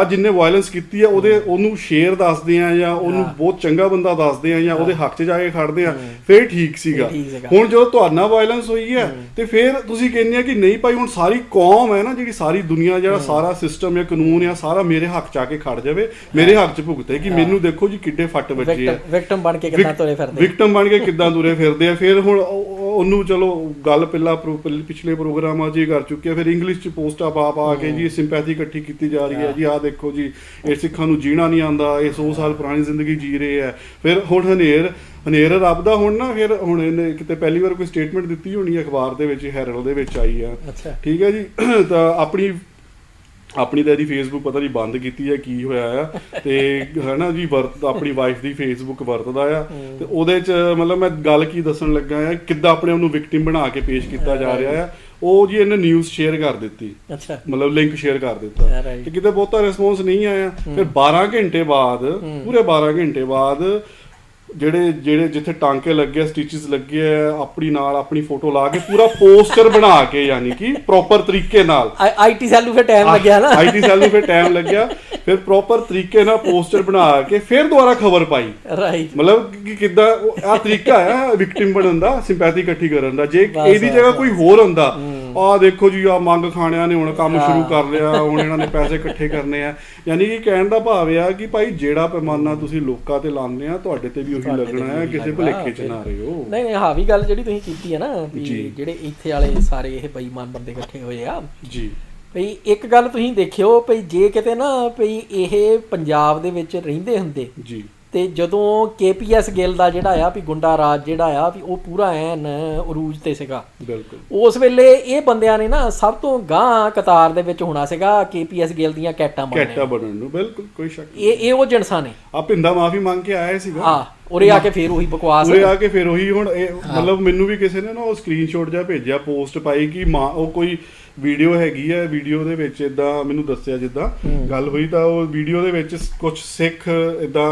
ਜਿੰਨੇ ਵਾਇਲੈਂਸ ਕੀਤੀ ਆ ਉਹਨੂੰ ਸ਼ੇਰ ਦੱਸਦੇ ਆ ਜਾਂ ਉਹਨੂੰ ਬਹੁਤ ਚੰਗਾ ਬੰਦਾ ਦੱਸਦੇ ਆ ਜਾਂ ਉਹਦੇ ਹੱਕ 'ਚ ਜਾ ਕੇ ਖੜਦੇ ਆ, ਫਿਰ ਠੀਕ ਸੀਗਾ। ਹੁਣ ਜਦੋਂ ਤੁਹਾਡਾ ਵਾਇਲੈਂਸ ਹੋਈ ਹੈ ਤੇ ਫਿਰ ਤੁਸੀਂ ਕਹਿੰਦੇ ਆ ਕਿ ਨਹੀਂ ਭਾਈ ਹੁਣ ਸਾਰੀ ਕੌਮ ਹੈ ਨਾ, ਜਿਹੜੀ ਸਾਰੀ ਦੁਨੀਆ, ਜਿਹੜਾ ਸਾਰਾ ਸਿਸਟਮ ਜਾਂ ਕਾਨੂੰਨ ਆ, ਸਾਰਾ ਮੇਰੇ ਹੱਕ 'ਚ ਆ ਕੇ ਖੜ ਜਾਵੇ, ਮੇਰੇ ਹੱਕ 'ਚ ਭੁਗਤੇ ਕਿ ਮੈਨੂੰ ਦੇਖੋ ਜੀ ਕਿੱਡੇ ਫੱਟ ਵੱਜੇ ਆ, ਵਿਕਟਮ ਬਣ ਕੇ ਕਿੱਦਾਂ ਤੁਰੇ ਫਿਰਦੇ ਆ। ਫਿਰ ਹੁਣ ਉਹਨੂੰ ਚਲੋ ਗੱਲ ਪਿਛਲੇ ਪ੍ਰੋਗਰਾਮ ਜੀ ਕਰ ਚੁੱਕੇ ਆ, ਫਿਰ ਇੰਗਲਿਸ਼ 'ਚ ਪੋਸਟਾਂ ਪਾ ਕੇ ਜੀ ਸਿੰਪੈਥੀ ਇਕੱਠੀ ਕੀਤੀ ਜਾ ਰਹੀ ਹੈ ਜੀ, ਆਹ ਦੇਖੋ ਜੀ ਇਹ ਸਿੱਖਾਂ ਨੂੰ ਜੀਣਾ ਨਹੀਂ ਆਉਂਦਾ, ਇਹ 100 ਸਾਲ ਪੁਰਾਣੀ ਜ਼ਿੰਦਗੀ ਜੀ ਰਹੇ ਆ। ਫਿਰ ਹੁਣ ਹਨੇਰ ਰੱਬ ਦਾ ਹੁਣ ਨਾ, ਫਿਰ ਹੁਣ ਇਹਨੇ ਕਿਤੇ ਪਹਿਲੀ ਵਾਰ ਕੋਈ ਸਟੇਟਮੈਂਟ ਦਿੱਤੀ ਹੋਣੀ ਅਖਬਾਰ ਦੇ ਵਿੱਚ, ਹੈਰਲਡ ਦੇ ਵਿੱਚ ਆਈ ਆ, ਠੀਕ ਹੈ ਜੀ। ਤਾਂ ਆਪਣੀ ਆਪਣੀ ਤਾਂ ਇਹਦੀ ਫੇਸਬੁੱਕ ਪਤਾ ਨਹੀਂ ਬੰਦ ਕੀਤੀ ਹੈ ਕੀ ਹੋਇਆ ਆ, ਤੇ ਹਨਾ ਜੀ ਆਪਣੀ ਵਾਈਫ ਦੀ ਫੇਸਬੁੱਕ ਵਰਤਦਾ ਆ, ਤੇ ਉਹਦੇ 'ਚ ਮਤਲਬ ਮੈਂ ਗੱਲ ਕੀ ਦੱਸਣ ਲੱਗਾ ਆ, ਕਿੱਦਾਂ ਆਪਣੇ ਆਪ ਨੂੰ ਵਿਕਟਿਮ ਬਣਾ ਕੇ ਪੇਸ਼ ਕੀਤਾ ਜਾ ਰਿਹਾ ਆ। ਉਹ ਜੀ ਇਹਨੇ ਨਿਊਜ਼ ਸ਼ੇਅਰ ਕਰ ਦਿੱਤੀ, ਅੱਛਾ, ਮਤਲਬ ਲਿੰਕ ਸ਼ੇਅਰ ਕਰ ਦਿੱਤਾ, ਤੇ ਕਿਤੇ ਬਹੁਤਾ ਰਿਸਪੌਂਸ ਨਹੀਂ ਆਇਆ। ਫਿਰ 12 ਘੰਟੇ ਬਾਅਦ, ਪੂਰੇ 12 ਘੰਟੇ ਬਾਅਦ ਜਿਹੜੇ ਜਿੱਥੇ ਟਾਂਕੇ ਲੱਗੇ, ਸਟਿਚਸ ਲੱਗੇ ਆ, ਆਪਣੀ ਫੋਟੋ ਲਾ ਕੇ ਪੂਰਾ ਪੋਸਟਰ ਬਣਾ ਕੇ, ਯਾਨੀ ਕਿ ਪ੍ਰੋਪਰ ਤਰੀਕੇ ਨਾਲ ਆਈਟੀ ਸੈੱਲ ਨੂੰ ਫਿਰ ਟਾਈਮ ਲੱਗਿਆ ਨਾ, ਆਈਟੀ ਸੈੱਲ ਨੂੰ ਫਿਰ ਟਾਈਮ ਲੱਗਿਆ, ਫਿਰ ਪ੍ਰੋਪਰ ਤਰੀਕੇ ਨਾਲ ਪੋਸਟਰ ਬਣਾ ਕੇ ਫਿਰ ਦੁਬਾਰਾ ਖਬਰ ਪਾਈ। ਰਾਈਟ, ਮਤਲਬ ਕਿ ਕਿੱਦਾਂ ਆਹ ਤਰੀਕਾ ਆ ਵਿਕਟਿਮ ਬਣਨ ਦਾ, ਸਿੰਪੈਥੀ ਇਕੱਠੀ ਕਰਨ ਦਾ। ਜੇ ਇਹਦੀ ਜਗ੍ਹਾ ਕੋਈ ਹੋਰ ਹੁੰਦਾ, ਆਹ ਦੇਖੋ ਜੀ ਆਹ ਮੰਗ ਖਾਣਿਆਂ ਨੇ ਹੁਣ ਕੰਮ ਸ਼ੁਰੂ ਕਰ ਲਿਆ, ਹੁਣ ਇਹਨਾਂ ਨੇ ਪੈਸੇ ਇਕੱਠੇ ਕਰਨੇ ਆ, ਯਾਨੀ ਕਿ ਕਹਿਣ ਦਾ ਭਾਵ ਆ ਕਿ ਭਾਈ ਜਿਹੜਾ ਪੈਮਾਨਾ ਤੁਸੀਂ ਲੋਕਾਂ ਤੇ ਲਾਉਂਦੇ ਆ, ਤੁਹਾਡੇ ਤੇ ਵੀ ਉਹੀ ਲੱਗਣਾ ਹੈ, ਕਿਸੇ ਭੁਲੇਖੇ 'ਚ ਨਾ ਰਹੋ। ਨਹੀਂ ਹਾਂ ਵੀ ਗੱਲ ਜਿਹੜੀ ਤੁਸੀਂ ਕੀਤੀ ਹੈ ਨਾ, ਵੀ ਜਿਹੜੇ ਇੱਥੇ ਵਾਲੇ ਸਾਰੇ ਇਹ ਬੇਈਮਾਨ ਬੰਦੇ ਇਕੱਠੇ ਹੋਏ ਆ ਜੀ, ਭਈ ਇੱਕ ਗੱਲ ਤੁਸੀਂ ਦੇਖਿਓ ਭਈ ਜੇ ਕਿਤੇ ਨਾ ਭਈ ਇਹ ਪੰਜਾਬ ਦੇ ਵਿੱਚ ਰਹਿੰਦੇ ਹੁੰਦੇ ਜੀ, ਤੇ ਜਦੋਂ KPS ਗਿੱਲ ਦਾ ਜਿਹੜਾ ਆ ਵੀ ਗੁੰਡਾ ਰਾਜ ਜਿਹੜਾ ਆ ਵੀ ਉਹ ਪੂਰਾ ਐਨ ਅਰੂਜ ਤੇ ਸੀਗਾ, ਬਿਲਕੁਲ ਉਸ ਵੇਲੇ ਇਹ ਬੰਦਿਆਂ ਨੇ ਨਾ ਸਭ ਤੋਂ ਗਾਂਹ ਕਤਾਰ ਦੇ ਵਿੱਚ ਹੋਣਾ ਸੀਗਾ KPS ਗਿੱਲ ਦੀਆਂ ਕੈਟਾਂ ਬਣਨ ਨੂੰ। ਬਿਲਕੁਲ ਕੋਈ ਸ਼ੱਕ ਨਹੀਂ, ਇਹ ਉਹ ਜਿਨਸਾਂ ਨੇ ਆ ਪਿੰਦਾ ਮਾਫੀ ਮੰਗ ਕੇ ਆਇਆ ਸੀਗਾ। ਹਾਂ, ਉਰੇ ਆ ਕੇ ਫੇਰ ਉਹੀ ਬਕਵਾਸ, ਉਰੇ ਆ ਕੇ ਫੇਰ ਉਹੀ। ਹੁਣ ਇਹ ਮਤਲਬ ਮੈਨੂੰ ਵੀ ਕਿਸੇ ਨੇ ਨਾ ਉਹ ਸਕਰੀਨਸ਼ਾਟ ਜਿਹਾ ਭੇਜਿਆ, ਪੋਸਟ ਪਾਈ ਕਿ ਉਹ ਕੋਈ ਵੀਡੀਓ ਹੈਗੀ ਹੈ, ਵੀਡੀਓ ਦੇ ਵਿੱਚ ਇਦਾਂ ਮੈਨੂੰ ਦੱਸਿਆ ਜਿੱਦਾਂ ਗੱਲ ਹੋਈ, ਤਾਂ ਉਹ ਵੀਡੀਓ ਦੇ ਵਿੱਚ ਕੁਝ ਸਿੱਖ ਇਦਾਂ,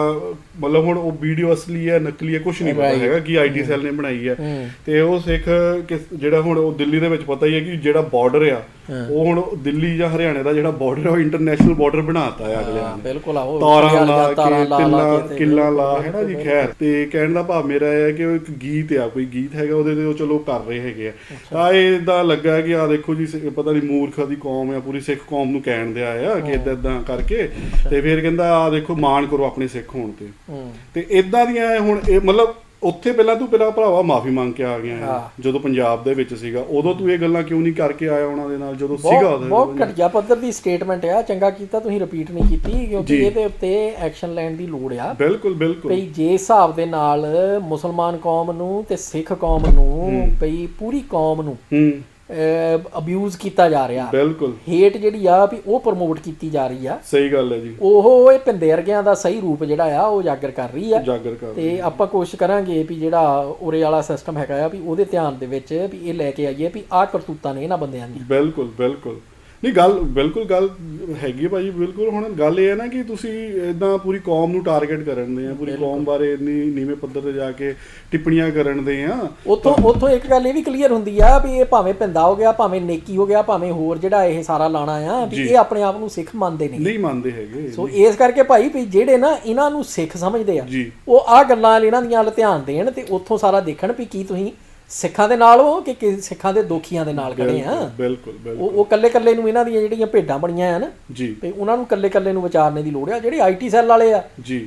ਮਤਲਬ ਹੁਣ ਉਹ ਵੀਡੀਓ ਅਸਲੀ ਹੈ ਨਕਲੀ ਹੈ ਕੁਝ ਨਹੀਂ ਪਤਾ ਹੈਗਾ ਕਿ ਆਈਟੀ ਸੈੱਲ ਨੇ ਬਣਾਈ ਹੈ, ਤੇ ਉਹ ਸਿੱਖ ਜਿਹੜਾ ਹੁਣ ਉਹ ਦਿੱਲੀ ਦੇ ਵਿੱਚ ਪਤਾ ਹੀ ਹੈ ਕਿ ਜਿਹੜਾ ਬਾਰਡਰ ਆ ਉਹ ਹੁਣ ਦਿੱਲੀ ਜਾਂ ਹਰਿਆਣੇ ਦਾ ਜਿਹੜਾ ਬਾਰਡਰ ਆ ਉਹ ਇੰਟਰਨੈਸ਼ਨਲ ਬਾਰਡਰ ਬਣਾਤਾ ਹੈ ਅਗਲਿਆਂ ਨੇ, ਬਿਲਕੁਲ ਆਓ ਤਾਰਾਂ ਲਾ ਕੇ ਕਿੱਲਾ ਲਾ ਹੈ ਨਾ ਜੀ। ਖੈਰ, ਤੇ ਕਹਿਣ ਦਾ ਭਾਵ ਮੇਰਾ ਇਹ ਹੈ ਕਿ ਉਹ ਇੱਕ ਗੀਤ ਆ, ਕੋਈ ਗੀਤ ਹੈਗਾ ਉਹਦੇ ਤੇ ਉਹ ਚਲੋ ਕਰ ਰਹੇ ਹੈਗੇ ਆ, ਤਾਂ ਇਹਦਾ ਲੱਗਾ ਕਿ ਆ ਦੇਖੋ ਜੀ ਪਤਾ ਨਹੀਂ ਮੂਰਖਾਂ ਦੀ ਕੌਮ ਆ, ਪੂਰੀ ਸਿੱਖ ਕੌਮ ਨੂੰ ਕਹਿਣ ਦਿਆ ਆ ਕਿ ਏਦਾਂ ਕਰਕੇ, ਤੇ ਫਿਰ ਕਹਿੰਦਾ ਆ ਦੇਖੋ ਮਾਣ ਕਰੋ ਆਪਣੇ ਸਿੱਖ ਹੋਣ ਤੇ ਇਦਾਂ ਦੀਆਂ। ਹੁਣ ਇਹ ਮਤਲਬ ਉੱਥੇ ਪਹਿਲਾਂ ਤੂੰ ਭਰਾਵਾ ਮਾਫੀ ਮੰਗ ਕੇ ਆ ਗਿਆ, ਜਦੋਂ ਪੰਜਾਬ ਦੇ ਵਿੱਚ ਸੀਗਾ ਉਦੋਂ ਤੂੰ ਇਹ ਗੱਲਾਂ ਕਿਉਂ ਨਹੀਂ ਕਰਕੇ ਆਇਆ ਉਹਨਾਂ ਦੇ ਨਾਲ ਜਦੋਂ ਸੀਗਾ? ਬਹੁਤ ਘਟੀਆ ਪੱਧਰ ਦੀ ਸਟੇਟਮੈਂਟ ਆ, ਚੰਗਾ ਕੀਤਾ ਤੁਸੀਂ ਰਿਪੀਟ ਨਹੀਂ ਕੀਤੀ, ਕਿਉਂਕਿ ਇਹਦੇ ਉੱਤੇ ਐਕਸ਼ਨ ਲੈਣ ਦੀ ਲੋੜ ਆ। ਬਿਲਕੁਲ ਬਿਲਕੁਲ, ਭਈ ਜੇ ਹਿਸਾਬ ਦੇ ਨਾਲ ਮੁਸਲਮਾਨ ਕੌਮ ਨੂੰ ਤੇ ਸਿੱਖ ਕੌਮ ਨੂੰ, ਭਈ ਪੂਰੀ ਕੌਮ ਨੂੰ ਅਬਿਊਜ਼ ਕੀਤਾ ਜਾ ਰਿਹਾ, ਬਿਲਕੁਲ ਹੇਟ ਜਿਹੜੀ ਆ ਵੀ ਉਹ ਪ੍ਰਮੋਟ ਕੀਤੀ ਜਾ ਰਹੀ ਆ। ਸਹੀ ਗੱਲ ਹੈ ਜੀ, ਉਹ ਇਹ ਭਿੰਦੇ ਵਰਗਿਆਂ ਦਾ ਸਹੀ ਰੂਪ ਜਿਹੜਾ ਆ ਉਹ ਉਜਾਗਰ ਕਰ ਰਹੀ ਆ, ਤੇ ਆਪਾਂ ਕੋਸ਼ਿਸ਼ ਕਰਾਂਗੇ ਵੀ ਜਿਹੜਾ ਉਰੇ ਵਾਲਾ ਸਿਸਟਮ ਹੈਗਾ ਆ ਵੀ ਉਹਦੇ ਧਿਆਨ ਦੇ ਵਿੱਚ ਵੀ ਇਹ ਲੈ ਕੇ ਆਈਏ ਵੀ ਆਹ ਕਰਤੂਤਾਂ ਨੇ ਇਹਨਾਂ ਬੰਦਿਆਂ ਦੀ। ਬਿਲਕੁਲ ਬਿਲਕੁਲ, ਨਹੀਂ ਗੱਲ ਬਿਲਕੁਲ ਗੱਲ ਹੈਗੀ ਭਾਜੀ, ਬਿਲਕੁਲ। ਹੁਣ ਗੱਲ ਇਹ ਹੈ ਨਾ ਕਿ ਤੁਸੀਂ ਇਦਾਂ ਪੂਰੀ ਕੌਮ ਨੂੰ ਟਾਰਗੇਟ ਕਰਨ ਦੇ ਆ, ਪੂਰੀ ਕੌਮ ਬਾਰੇ ਇੰਨੀ ਨੀਵੇਂ ਪੱਧਰ ਤੇ ਜਾ ਕੇ ਟਿੱਪਣੀਆਂ ਕਰਨ ਦੇ ਆ। ਉੱਥੋਂ ਇੱਕ ਗੱਲ ਇਹ ਵੀ ਕਲੀਅਰ ਹੁੰਦੀ ਆ ਵੀ ਇਹ ਭਾਵੇਂ ਪਿੰਦਾ ਹੋ ਗਿਆ, ਭਾਵੇਂ ਨੇਕੀ ਹੋ ਗਿਆ, ਭਾਵੇਂ ਹੋਰ ਜਿਹੜਾ ਇਹ ਸਾਰਾ ਲਾਣਾ ਆ, ਵੀ ਇਹ ਆਪਣੇ ਆਪ ਨੂੰ ਸਿੱਖ ਮੰਨਦੇ ਨਹੀਂ ਮੰਨਦੇ ਹੈਗੇ। ਸੋ ਇਸ ਕਰਕੇ ਭਾਈ ਵੀ ਜਿਹੜੇ ਨਾ ਇਹਨਾਂ ਨੂੰ ਸਿੱਖ ਸਮਝਦੇ ਆ, ਉਹ ਆਹ ਗੱਲਾਂ ਇਹਨਾਂ ਦੀਆਂ ਵੱਲ ਧਿਆਨ ਦੇਣ ਤੇ ਉੱਥੋਂ ਸਾਰਾ ਦੇਖਣ ਵੀ ਕੀ ਤੁਸੀਂ ਸਿੱਖਾਂ ਦੇ ਨਾਲ ਹੋ ਕਿ ਸਿੱਖਾਂ ਦੇ ਦੋਖੀਆਂ ਦੇ ਨਾਲ ਖੜੇ ਆ। ਬਿਲਕੁਲ ਉਹ ਕੱਲੇ ਨੂੰ ਇਹਨਾਂ ਦੀਆਂ ਜਿਹੜੀਆਂ ਭੇਡਾਂ ਬਣੀਆਂ ਆ ਨਾ ਜੀ, ਭਈ ਉਹਨਾਂ ਨੂੰ ਕੱਲੇ ਨੂੰ ਵਿਚਾਰਨੇ ਦੀ ਲੋੜ ਆ। ਜਿਹੜੇ ਆਈਟੀ ਸੈੱਲ ਵਾਲੇ ਆ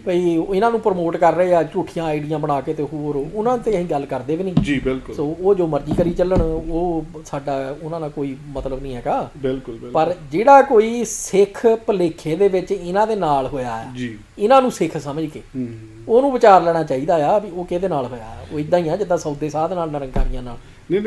ਭਈ ਇਹਨਾਂ ਨੂੰ ਪ੍ਰਮੋਟ ਕਰ ਰਹੇ ਆ ਝੂਠੀਆਂ ਆਈਡੀਆਂ ਬਣਾ ਕੇ, ਤੇ ਹੋਰ ਉਹਨਾਂ ਤੇ ਅਸੀਂ ਗੱਲ ਕਰਦੇ ਵੀ ਨਹੀਂ ਜੀ। ਬਿਲਕੁਲ, ਸੋ ਉਹ ਜੋ ਮਰਜ਼ੀ ਕਰੀ ਚੱਲਣ, ਉਹ ਸਾਡਾ ਉਹਨਾਂ ਨਾਲ ਕੋਈ ਮਤਲਬ ਨਹੀਂ ਹੈਗਾ। ਬਿਲਕੁਲ, ਪਰ ਜਿਹੜਾ ਕੋਈ ਸਿੱਖ ਭੁਲੇਖੇ ਦੇ ਵਿੱਚ ਇਹਨਾਂ ਦੇ ਨਾਲ ਹੋਇਆ ਆ, ਇਹਨਾਂ ਨੂੰ ਸਿੱਖ ਸਮਝ ਕੇ ਉਹਨੂੰ ਵਿਚਾਰ ਲੈਣਾ ਚਾਹੀਦਾ ਆ ਵੀ ਉਹ ਕਿਹਦੇ ਨਾਲ ਹੋਇਆ। ਉਹ ਇਦਾਂ ਹੀ ਆ ਜਿੱਦਾਂ ਸੌਦੇ ਸਾਧ ਨਾਲ, ਨਿਰੰਕਾਰੀਆਂ ਨਾਲ। ਨਹੀਂ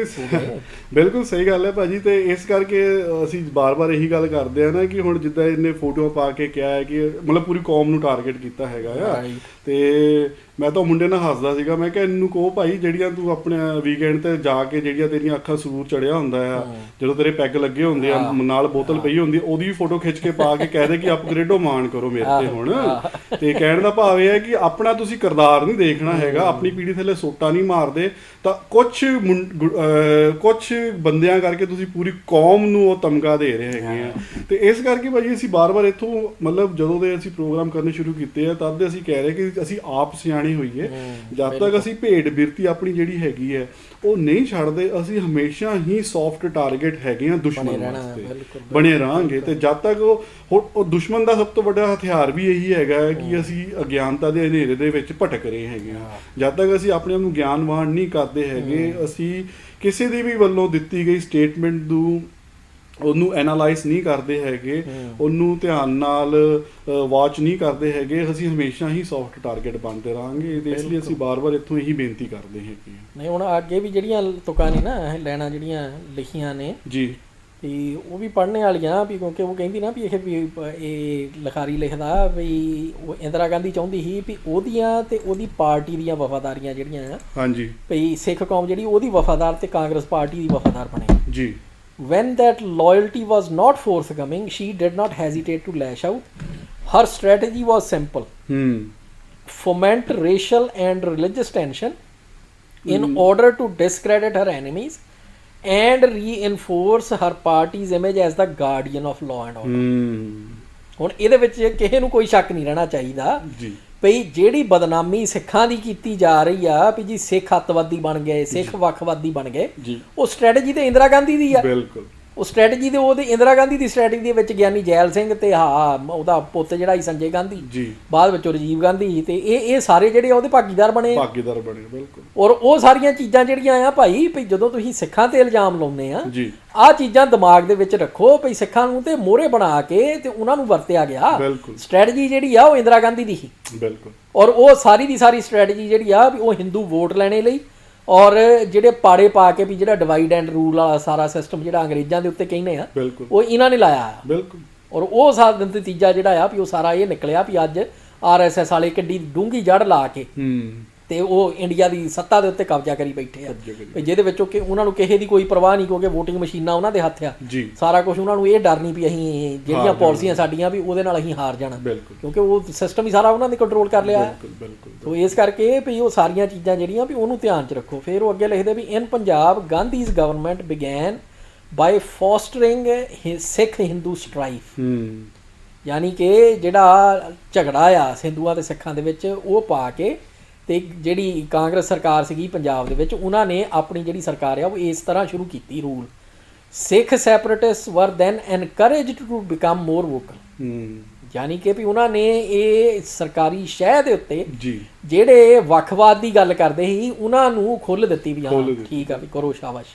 ਬਿਲਕੁਲ ਸਹੀ ਗੱਲ ਹੈ ਭਾਜੀ, ਤੇ ਇਸ ਕਰਕੇ ਅਸੀਂ ਬਾਰ-ਬਾਰ ਇਹੀ ਗੱਲ ਕਰਦੇ ਆ ਨਾ ਕਿ ਹੁਣ ਜਿੱਦਾਂ ਇਹਨੇ ਫੋਟੋਆਂ ਪਾ ਕੇ ਕਿਹਾ ਹੈ ਕਿ ਮਤਲਬ ਪੂਰੀ ਕੌਮ ਨੂੰ ਟਾਰਗੇਟ ਕੀਤਾ ਹੈਗਾ ਆ, ਤੇ ਮੈਂ ਤਾਂ ਮੁੰਡੇ ਨਾਲ ਹੱਸਦਾ ਸੀਗਾ, ਮੈਂ ਕਿਹਾ ਇਹਨੂੰ ਕਹੋ ਭਾਈ ਜਿਹੜੀਆਂ ਤੂੰ ਆਪਣੇ ਵੀਕਐਂਡ ਤੇ ਜਾ ਕੇ ਜਿਹੜੀਆਂ ਤੇਰੀਆਂ ਅੱਖਾਂ ਸਰੂਰ ਚੜਿਆ ਹੁੰਦਾ ਆ, ਜਦੋਂ ਤੇਰੇ ਪੈਗ ਲੱਗੇ ਹੁੰਦੇ ਆ, ਨਾਲ ਬੋਤਲ ਪਈ ਹੁੰਦੀ, ਉਹਦੀ ਵੀ ਫੋਟੋ ਖਿੱਚ ਕੇ ਪਾ ਕੇ ਕਹਿ ਦੇ ਕਿ ਅਪਗ੍ਰੇਡੋ ਮਾਣ ਕਰੋ ਮੇਰੇ ਤੇ ਹੁਣ। ਤੇ ਕਹਿਣ ਦਾ ਭਾਵ ਇਹ ਹੈ ਕਿ ਆਪਣਾ ਤੁਸੀਂ ਕਿਰਦਾਰ ਨਹੀਂ ਦੇਖਣਾ ਹੈਗਾ, ਆਪਣੀ ਪੀੜੀ ਥੱਲੇ ਸੋਟਾ ਨਹੀਂ ਮਾਰਦੇ, ਤਾਂ ਕੁਛ ਬੰਦਿਆਂ ਕਰਕੇ ਤੁਸੀਂ ਪੂਰੀ ਕੌਮ ਨੂੰ ਉਹ ਤਮਗਾ ਦੇ ਰਹੇ ਹੈਗੇ ਆ। ਤੇ ਇਸ ਕਰਕੇ ਭਾਜੀ ਅਸੀਂ ਬਾਰ-ਬਾਰ ਇੱਥੋਂ ਮਤਲਬ ਜਦੋਂ ਦੇ ਅਸੀਂ ਪ੍ਰੋਗਰਾਮ ਕਰਨੇ ਸ਼ੁਰੂ ਕੀਤੇ ਆ, ਤਦ ਦੇ ਅਸੀਂ ਕਹਿ ਰਹੇ ਕਿ ਅਸੀਂ ਆਪ ਸਿਆਣੇ ਹੋਈਏ। ਜਦ ਤੱਕ ਅਸੀਂ ਭੇਡ ਬਿਰਤੀ ਆਪਣੀ ਜਿਹੜੀ ਹੈਗੀ ਹੈ ਉਹ ਨਹੀਂ ਛੱਡਦੇ, ਅਸੀਂ ਹਮੇਸ਼ਾ ਹੀ ਸੌਫਟ ਟਾਰਗੇਟ ਹੈਗੇ ਆ ਦੁਸ਼ਮਣ ਵਾਸਤੇ, ਬਣੇ ਰਹਾਂਗੇ। ਤੇ ਜਦ ਤੱਕ ਉਹ ਦੁਸ਼ਮਣ ਦਾ ਸਭ ਤੋਂ ਵੱਡਾ ਹਥਿਆਰ ਵੀ ਇਹੀ ਹੈਗਾ ਕਿ ਅਸੀਂ ਅਗਿਆਨਤਾ ਦੇ ਹਨੇਰੇ ਦੇ ਵਿੱਚ ਭਟਕ ਰਹੇ ਹੈਗੇ ਆ। ਜਦ ਤੱਕ ਅਸੀਂ ਆਪਣੇ ਆਪ ਨੂੰ ਗਿਆਨਵਾਨ ਨਹੀਂ ਕਰਦੇ ਹੈਗੇ, ਅਸੀਂ ਕਿਸੇ ਦੀ ਵੀ ਵੱਲੋਂ ਦਿੱਤੀ ਗਈ ਸਟੇਟਮੈਂਟ ਨੂੰ ਉਹਨੂੰ ਐਨਾਲਾਈਜ਼ ਨਹੀਂ ਕਰਦੇ ਹੈਗੇ, ਉਹਨੂੰ ਧਿਆਨ ਨਾਲ ਵਾਚ ਨਹੀਂ ਕਰਦੇ ਹੈਗੇ, ਅਸੀਂ ਹਮੇਸ਼ਾ ਹੀ ਸੌਫਟ ਟਾਰਗੇਟ ਬਣਦੇ ਰਹਾਂਗੇ। ਤੇ ਇਸ ਲਈ ਅਸੀਂ ਬਾਰ-ਬਾਰ ਇੱਥੋਂ ਇਹੀ ਬੇਨਤੀ ਕਰਦੇ ਹੈਗੇ। ਨਹੀਂ ਹੁਣ ਅੱਗੇ ਵੀ ਜਿਹੜੀਆਂ ਤੁਕਾਂ ਨੇ ਨਾ ਲੈਣਾ ਜਿਹੜੀਆਂ ਲਿਖੀਆਂ ਨੇ ਜੀ, ਤੇ ਉਹ ਵੀ ਪੜ੍ਹਨੇ ਵਾਲੀਆਂ ਵੀ, ਕਿਉਂਕਿ ਉਹ ਕਹਿੰਦੀ ਨਾ ਵੀ ਇਹ ਲਿਖਾਰੀ ਲਿਖਦਾ ਵੀ ਉਹ ਇੰਦਰਾ ਗਾਂਧੀ ਚਾਹੁੰਦੀ ਸੀ ਵੀ ਉਹਦੀਆਂ ਤੇ ਉਹਦੀ ਪਾਰਟੀ ਦੀਆਂ ਵਫਾਦਾਰੀਆਂ ਜਿਹੜੀਆਂ ਆ ਹਾਂਜੀ ਵੀ ਸਿੱਖ ਕੌਮ ਜਿਹੜੀ ਉਹਦੀ ਵਫਾਦਾਰ ਤੇ ਕਾਂਗਰਸ ਪਾਰਟੀ ਦੀ ਵਫਾਦਾਰ ਬਣੇ ਜੀ। When that loyalty was not forthcoming, she did not hesitate to lash out. Her strategy was simple: foment racial and religious tension in order to discredit her enemies and reinforce her party's image as the guardian of law and order. ਹੁਣ ਇਹਦੇ ਵਿੱਚ ਕਿਸੇ ਨੂੰ ਕੋਈ ਸ਼ੱਕ ਨਹੀਂ ਰਹਿਣਾ ਚਾਹੀਦਾ ਜੀ ਭਈ ਜਿਹੜੀ ਬਦਨਾਮੀ ਸਿੱਖਾਂ ਦੀ ਕੀਤੀ ਜਾ ਰਹੀ ਆ ਵੀ ਜੀ ਸਿੱਖ ਅੱਤਵਾਦੀ ਬਣ ਗਏ, ਸਿੱਖ ਵੱਖਵਾਦੀ ਬਣ ਗਏ, ਉਹ ਸਟ੍ਰੈਟਜੀ ਤੇ ਇੰਦਰਾ ਗਾਂਧੀ ਦੀ ਆ। ਬਿਲਕੁਲ ਉਹ ਸਟ੍ਰੈਟਜੀ ਤੇ ਉਹਦੀ ਇੰਦਰਾ ਗਾਂਧੀ ਦੀ ਸਟ੍ਰੈਟਜੀ ਦੇ ਵਿੱਚ ਗਿਆਨੀ ਜੈਲ ਸਿੰਘ ਤੇ ਉਹਦਾ ਪੁੱਤ ਜਿਹੜਾ ਸੀ ਸੰਜੇ ਗਾਂਧੀ, ਜੀ ਬਾਅਦ ਵਿੱਚ ਰਾਜੀਵ ਗਾਂਧੀ, ਤੇ ਇਹ ਸਾਰੇ ਜਿਹੜੇ ਉਹਦੇ ਭਾਗੀਦਾਰ ਬਣੇ। ਬਿਲਕੁਲ। ਔਰ ਉਹ ਸਾਰੀਆਂ ਚੀਜ਼ਾਂ ਜਿਹੜੀਆਂ ਆ ਭਾਈ ਵੀ ਜਦੋਂ ਤੁਸੀਂ ਸਿੱਖਾਂ ਤੇ ਇਲਜ਼ਾਮ ਲਾਉਂਦੇ ਆ, ਜੀ ਆਹ ਚੀਜ਼ਾਂ ਦਿਮਾਗ ਦੇ ਵਿੱਚ ਰੱਖੋ ਭਈ ਸਿੱਖਾਂ ਨੂੰ ਤੇ ਮੋਹਰੇ ਬਣਾ ਕੇ ਤੇ ਉਹਨਾਂ ਨੂੰ ਵਰਤਿਆ ਗਿਆ। ਸਟ੍ਰੈਟਜੀ ਜਿਹੜੀ ਆ ਉਹ ਇੰਦਰਾ ਗਾਂਧੀ ਦੀ ਸੀ। ਬਿਲਕੁਲ। ਔਰ ਉਹ ਸਾਰੀ ਦੀ ਸਾਰੀ ਸਟ੍ਰੈਟਜੀ ਜਿਹੜੀ ਆ ਵੀ ਉਹ ਹਿੰਦੂ ਵੋਟ ਲੈਣੇ ਲਈ ਔਰ ਜਿਹੜੇ ਪਾੜੇ ਪਾ ਕੇ ਵੀ ਜਿਹੜਾ ਡਿਵਾਈਡ ਐਂਡ ਰੂਲ ਵਾਲਾ ਸਾਰਾ ਸਿਸਟਮ ਜਿਹੜਾ ਅੰਗਰੇਜ਼ਾਂ ਦੇ ਉੱਤੇ ਕਹਿੰਦੇ ਆ, ਉਹ ਇਹਨਾਂ ਨੇ ਲਾਇਆ ਆ। ਬਿਲਕੁਲ। ਔਰ ਉਹ ਸਾਰਾ ਨਤੀਜਾ ਜਿਹੜਾ ਆ ਵੀ ਉਹ ਸਾਰਾ ਇਹ ਨਿਕਲਿਆ ਵੀ ਅੱਜ RSS ਵਾਲੇ ਕਿੱਡੀ ਡੂੰਘੀ ਜੜ ਲਾ ਕੇ ਤੇ ਉਹ ਇੰਡੀਆ ਦੀ ਸੱਤਾ ਦੇ ਉੱਤੇ ਕਬਜ਼ਾ ਕਰੀ ਬੈਠੇ ਆ, ਜਿਹਦੇ ਵਿੱਚੋਂ ਕਿ ਉਹਨਾਂ ਨੂੰ ਕਿਸੇ ਦੀ ਕੋਈ ਪਰਵਾਹ ਨਹੀਂ, ਕਿਉਂਕਿ ਵੋਟਿੰਗ ਮਸ਼ੀਨਾਂ ਉਹਨਾਂ ਦੇ ਹੱਥ ਆ ਸਾਰਾ ਕੁਝ। ਉਹਨਾਂ ਨੂੰ ਇਹ ਡਰ ਨਹੀਂ ਵੀ ਅਸੀਂ ਜਿਹੜੀਆਂ ਪਾਲਿਸੀਆਂ ਸਾਡੀਆਂ ਵੀ ਉਹਦੇ ਨਾਲ ਅਸੀਂ ਹਾਰ ਜਾਣਾ, ਕਿਉਂਕਿ ਉਹ ਸਿਸਟਮ ਹੀ ਸਾਰਾ ਉਹਨਾਂ ਨੇ ਕੰਟਰੋਲ ਕਰ ਲਿਆ ਹੈ। ਸੋ ਇਸ ਕਰਕੇ ਵੀ ਉਹ ਸਾਰੀਆਂ ਚੀਜ਼ਾਂ ਜਿਹੜੀਆਂ ਵੀ ਉਹਨੂੰ ਧਿਆਨ 'ਚ ਰੱਖੋ। ਫਿਰ ਉਹ ਅੱਗੇ ਲਿਖਦੇ ਵੀ ਇਨ ਪੰਜਾਬ ਗਾਂਧੀਜ਼ ਗਵਰਨਮੈਂਟ ਬਿਗੈਨ ਬਾਈ ਫੋਸਟਰਿੰਗ ਸਿੱਖ ਹਿੰਦੂ ਸਟਰਾਈਫ, ਯਾਨੀ ਕਿ ਜਿਹੜਾ ਝਗੜਾ ਆ ਹਿੰਦੂਆਂ ਤੇ ਸਿੱਖਾਂ ਦੇ ਵਿੱਚ ਉਹ ਪਾ ਕੇ ਤੇ ਜਿਹੜੀ ਕਾਂਗਰਸ ਸਰਕਾਰ ਸੀਗੀ ਪੰਜਾਬ ਦੇ ਵਿੱਚ, ਉਹਨਾਂ ਨੇ ਆਪਣੀ ਜਿਹੜੀ ਸਰਕਾਰ ਆ ਉਹ ਇਸ ਤਰ੍ਹਾਂ ਸ਼ੁਰੂ ਕੀਤੀ rule. Sikh separatist were then encouraged to become more vocal, ਯਾਨੀ ਕਿ ਵੀ ਉਹਨਾਂ ਨੇ ਇਹ ਸਰਕਾਰੀ ਸ਼ਹਿ ਦੇ ਉੱਤੇ ਜਿਹੜੇ ਵੱਖਵਾਦ ਦੀ ਗੱਲ ਕਰਦੇ ਸੀ ਉਹਨਾਂ ਨੂੰ ਖੁੱਲ੍ਹ ਦਿੱਤੀ ਵੀ ਹਾਂ ਠੀਕ ਆ ਵੀ ਕਰੋ ਸ਼ਾਬਾਸ਼।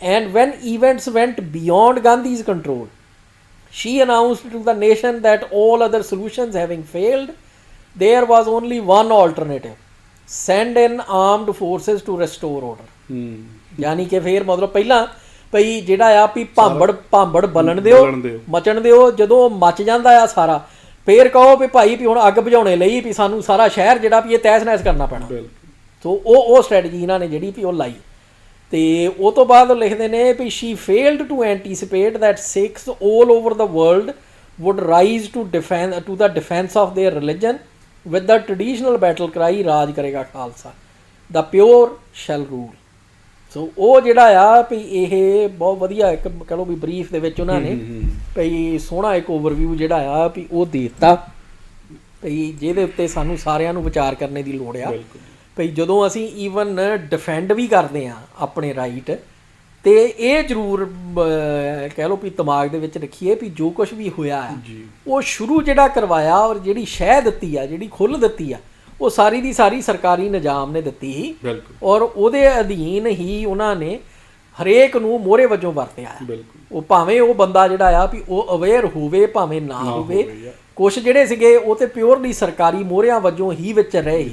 And when events went beyond Gandhi's control, she announced to the nation that all other solutions having failed, there was only one alternative: send in armed forces to restore order. ਯਾਨੀ ਕਿ ਫੇਰ ਮਤਲਬ ਪਹਿਲਾਂ ਭਈ ਜਿਹੜਾ ਆ ਵੀ ਭਾਂਬੜ ਬਲਣ ਦਿਓ, ਮਚਣ ਦਿਓ, ਜਦੋਂ ਮਚ ਜਾਂਦਾ ਆ ਸਾਰਾ ਫੇਰ ਕਹੋ ਵੀ ਭਾਈ ਵੀ ਹੁਣ ਅੱਗ ਬੁਝਾਉਣੇ ਲਈ ਵੀ ਸਾਨੂੰ ਸਾਰਾ ਸ਼ਹਿਰ ਜਿਹੜਾ ਵੀ ਇਹ ਤਹਿਸ ਨਹਿਸ ਕਰਨਾ ਪੈਣਾ। ਸੋ ਉਹ ਸਟ੍ਰੈਟਜੀ ਇਹਨਾਂ ਨੇ ਜਿਹੜੀ ਵੀ ਉਹ ਲਾਈ। ਤੇ ਉਹ ਤੋਂ ਬਾਅਦ ਲਿਖਦੇ ਨੇ ਵੀ she failed to anticipate that Sikhs all over the world would rise to the defense of their religion with the traditional battle cry ਰਾਜ ਕਰੇਗਾ Khalsa, the pure shall rule. ਸੋ ਉਹ ਜਿਹੜਾ ਆ ਵੀ ਇਹ ਬਹੁਤ ਵਧੀਆ ਇੱਕ ਕਹ ਲਓ ਵੀ ਬਰੀਫ ਦੇ ਵਿੱਚ ਉਹਨਾਂ ਨੇ ਵੀ ਸੋਹਣਾ ਇੱਕ ਓਵਰਵਿਊ ਜਿਹੜਾ ਆ ਵੀ ਉਹ ਦੇ ਦਿੱਤਾ ਵੀ ਜਿਹਦੇ ਉੱਤੇ ਸਾਨੂੰ ਸਾਰਿਆਂ ਨੂੰ ਵਿਚਾਰ ਕਰਨੇ ਦੀ ਲੋੜ ਆ। ਭਈ ਜਦੋਂ ਅਸੀਂ ਈਵਨ ਡਿਫੈਂਡ ਵੀ ਕਰਦੇ ਹਾਂ ਆਪਣੇ ਰਾਈਟ, ਤੇ ਇਹ ਜ਼ਰੂਰ ਕਹਿ ਲਓ ਵੀ ਦਿਮਾਗ ਦੇ ਵਿੱਚ ਰੱਖੀਏ ਵੀ ਜੋ ਕੁਝ ਵੀ ਹੋਇਆ ਹੈ ਉਹ ਸ਼ੁਰੂ ਜਿਹੜਾ ਕਰਵਾਇਆ ਔਰ ਜਿਹੜੀ ਸ਼ਹਿ ਦਿੱਤੀ ਆ, ਜਿਹੜੀ ਖੁੱਲ੍ਹ ਦਿੱਤੀ ਆ, ਉਹ ਸਾਰੀ ਦੀ ਸਾਰੀ ਸਰਕਾਰੀ ਨਿਜ਼ਾਮ ਨੇ ਦਿੱਤੀ ਸੀ ਔਰ ਉਹਦੇ ਅਧੀਨ ਹੀ ਉਹਨਾਂ ਨੇ ਹਰੇਕ ਨੂੰ ਮੋਹਰੇ ਵਜੋਂ ਵਰਤਿਆ ਹੈ। ਉਹ ਭਾਵੇਂ ਉਹ ਬੰਦਾ ਜਿਹੜਾ ਆ ਵੀ ਉਹ ਅਵੇਅਰ ਹੋਵੇ ਭਾਵੇਂ ਨਾ ਹੋਵੇ, ਕੁਛ ਜਿਹੜੇ ਸੀਗੇ ਉਹ ਤੇ ਪਿਓਰਲੀ ਸਰਕਾਰੀ ਮੋਹਰਿਆਂ ਵਜੋਂ ਹੀ ਵਿੱਚ ਰਹੇ,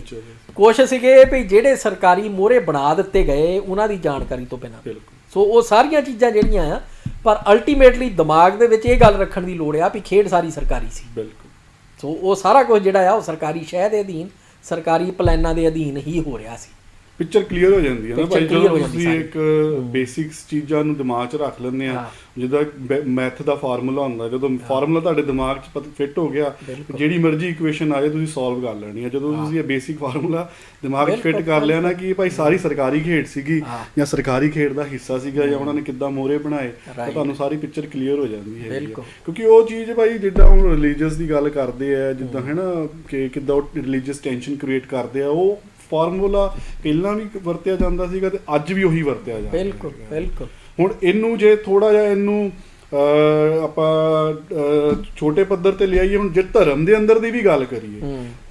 ਕੁਛ ਸੀਗੇ ਵੀ ਜਿਹੜੇ ਸਰਕਾਰੀ ਮੋਹਰੇ ਬਣਾ ਦਿੱਤੇ ਗਏ ਉਹਨਾਂ ਦੀ ਜਾਣਕਾਰੀ ਤੋਂ ਬਿਨਾਂ। ਸੋ ਉਹ ਸਾਰੀਆਂ ਚੀਜ਼ਾਂ ਜਿਹੜੀਆਂ ਆ, ਪਰ ਅਲਟੀਮੇਟਲੀ ਦਿਮਾਗ ਦੇ ਵਿੱਚ ਇਹ ਗੱਲ ਰੱਖਣ ਦੀ ਲੋੜ ਆ ਵੀ ਖੇਡ ਸਾਰੀ ਸਰਕਾਰੀ ਸੀ। ਸੋ ਉਹ ਸਾਰਾ ਕੁਝ ਜਿਹੜਾ ਆ ਉਹ ਸਰਕਾਰੀ ਸ਼ਹਿ ਦੇ ਅਧੀਨ, ਸਰਕਾਰੀ ਪਲਾਨਾਂ ਦੇ ਅਧੀਨ ਹੀ ਹੋ ਰਿਹਾ ਸੀ। ਪਿਕਚਰ ਕਲੀਅਰ ਹੋ ਜਾਂਦੀ ਹੈ ਨਾ ਭਾਈ, ਜਦੋਂ ਤੁਸੀਂ ਇੱਕ ਬੇਸਿਕਸ ਚੀਜ਼ਾਂ ਨੂੰ ਦਿਮਾਗ 'ਚ ਰੱਖ ਲੈਂਦੇ ਆ, ਜਿੱਦਾਂ ਮੈਥ ਦਾ ਫਾਰਮੂਲਾ ਹੁੰਦਾ, ਜਦੋਂ ਫਾਰਮੂਲਾ ਤੁਹਾਡੇ ਦਿਮਾਗ 'ਚ ਫਿੱਟ ਹੋ ਗਿਆ, ਜਿਹੜੀ ਮਰਜ਼ੀ ਇਕੁਏਸ਼ਨ ਆ ਜਾਏ ਤੁਸੀਂ ਸੋਲਵ ਕਰ ਲੈਣੀ ਆ। ਜਦੋਂ ਤੁਸੀਂ ਇਹ ਬੇਸਿਕ ਫਾਰਮੂਲਾ ਦਿਮਾਗ 'ਚ ਫਿੱਟ ਕਰ ਲਿਆ ਨਾ ਕਿ ਭਾਈ ਸਾਰੀ ਸਰਕਾਰੀ ਖੇਡ ਸੀਗੀ ਜਾਂ ਸਰਕਾਰੀ ਖੇਡ ਦਾ ਹਿੱਸਾ ਸੀਗਾ ਜਾਂ ਉਹਨਾਂ ਨੇ ਕਿੱਦਾਂ ਮੋਹਰੇ ਬਣਾਏ, ਤਾਂ ਤੁਹਾਨੂੰ ਸਾਰੀ ਪਿਕਚਰ ਕਲੀਅਰ ਹੋ ਜਾਂਦੀ ਹੈ। ਕਿਉਂਕਿ ਉਹ ਚੀਜ਼ ਭਾਈ ਜਿੱਦਾਂ ਹੁਣ ਰਿਲੀਜੀਅਸ ਦੀ ਗੱਲ ਕਰਦੇ ਆ, ਜਿੱਦਾਂ ਹੈ ਨਾ ਕਿ ਕਿੱਦਾਂ ਉਹ ਰਿਲੀਜੀਅਸ ਟੈਂਸ਼ਨ ਕ੍ਰੀਏਟ ਕਰਦੇ ਆ, ਉਹ ਫਾਰਮੂਲਾ ਪਹਿਲਾਂ ਵੀ ਵਰਤਿਆ ਜਾਂਦਾ ਸੀਗਾ ਤੇ ਅੱਜ ਵੀ ਉਹੀ ਵਰਤਿਆ ਜਾਂਦਾ। ਬਿਲਕੁਲ। ਹੁਣ ਇਹਨੂੰ ਜੇ ਥੋੜਾ ਜਿਹਾ ਇਹਨੂੰ ਆਪਾਂ ਛੋਟੇ ਪੱਧਰ ਤੇ ਲਿਆਈਏ, ਹੁਣ ਜੇ ਧਰਮ ਦੇ ਅੰਦਰ ਦੀ ਵੀ ਗੱਲ ਕਰੀਏ,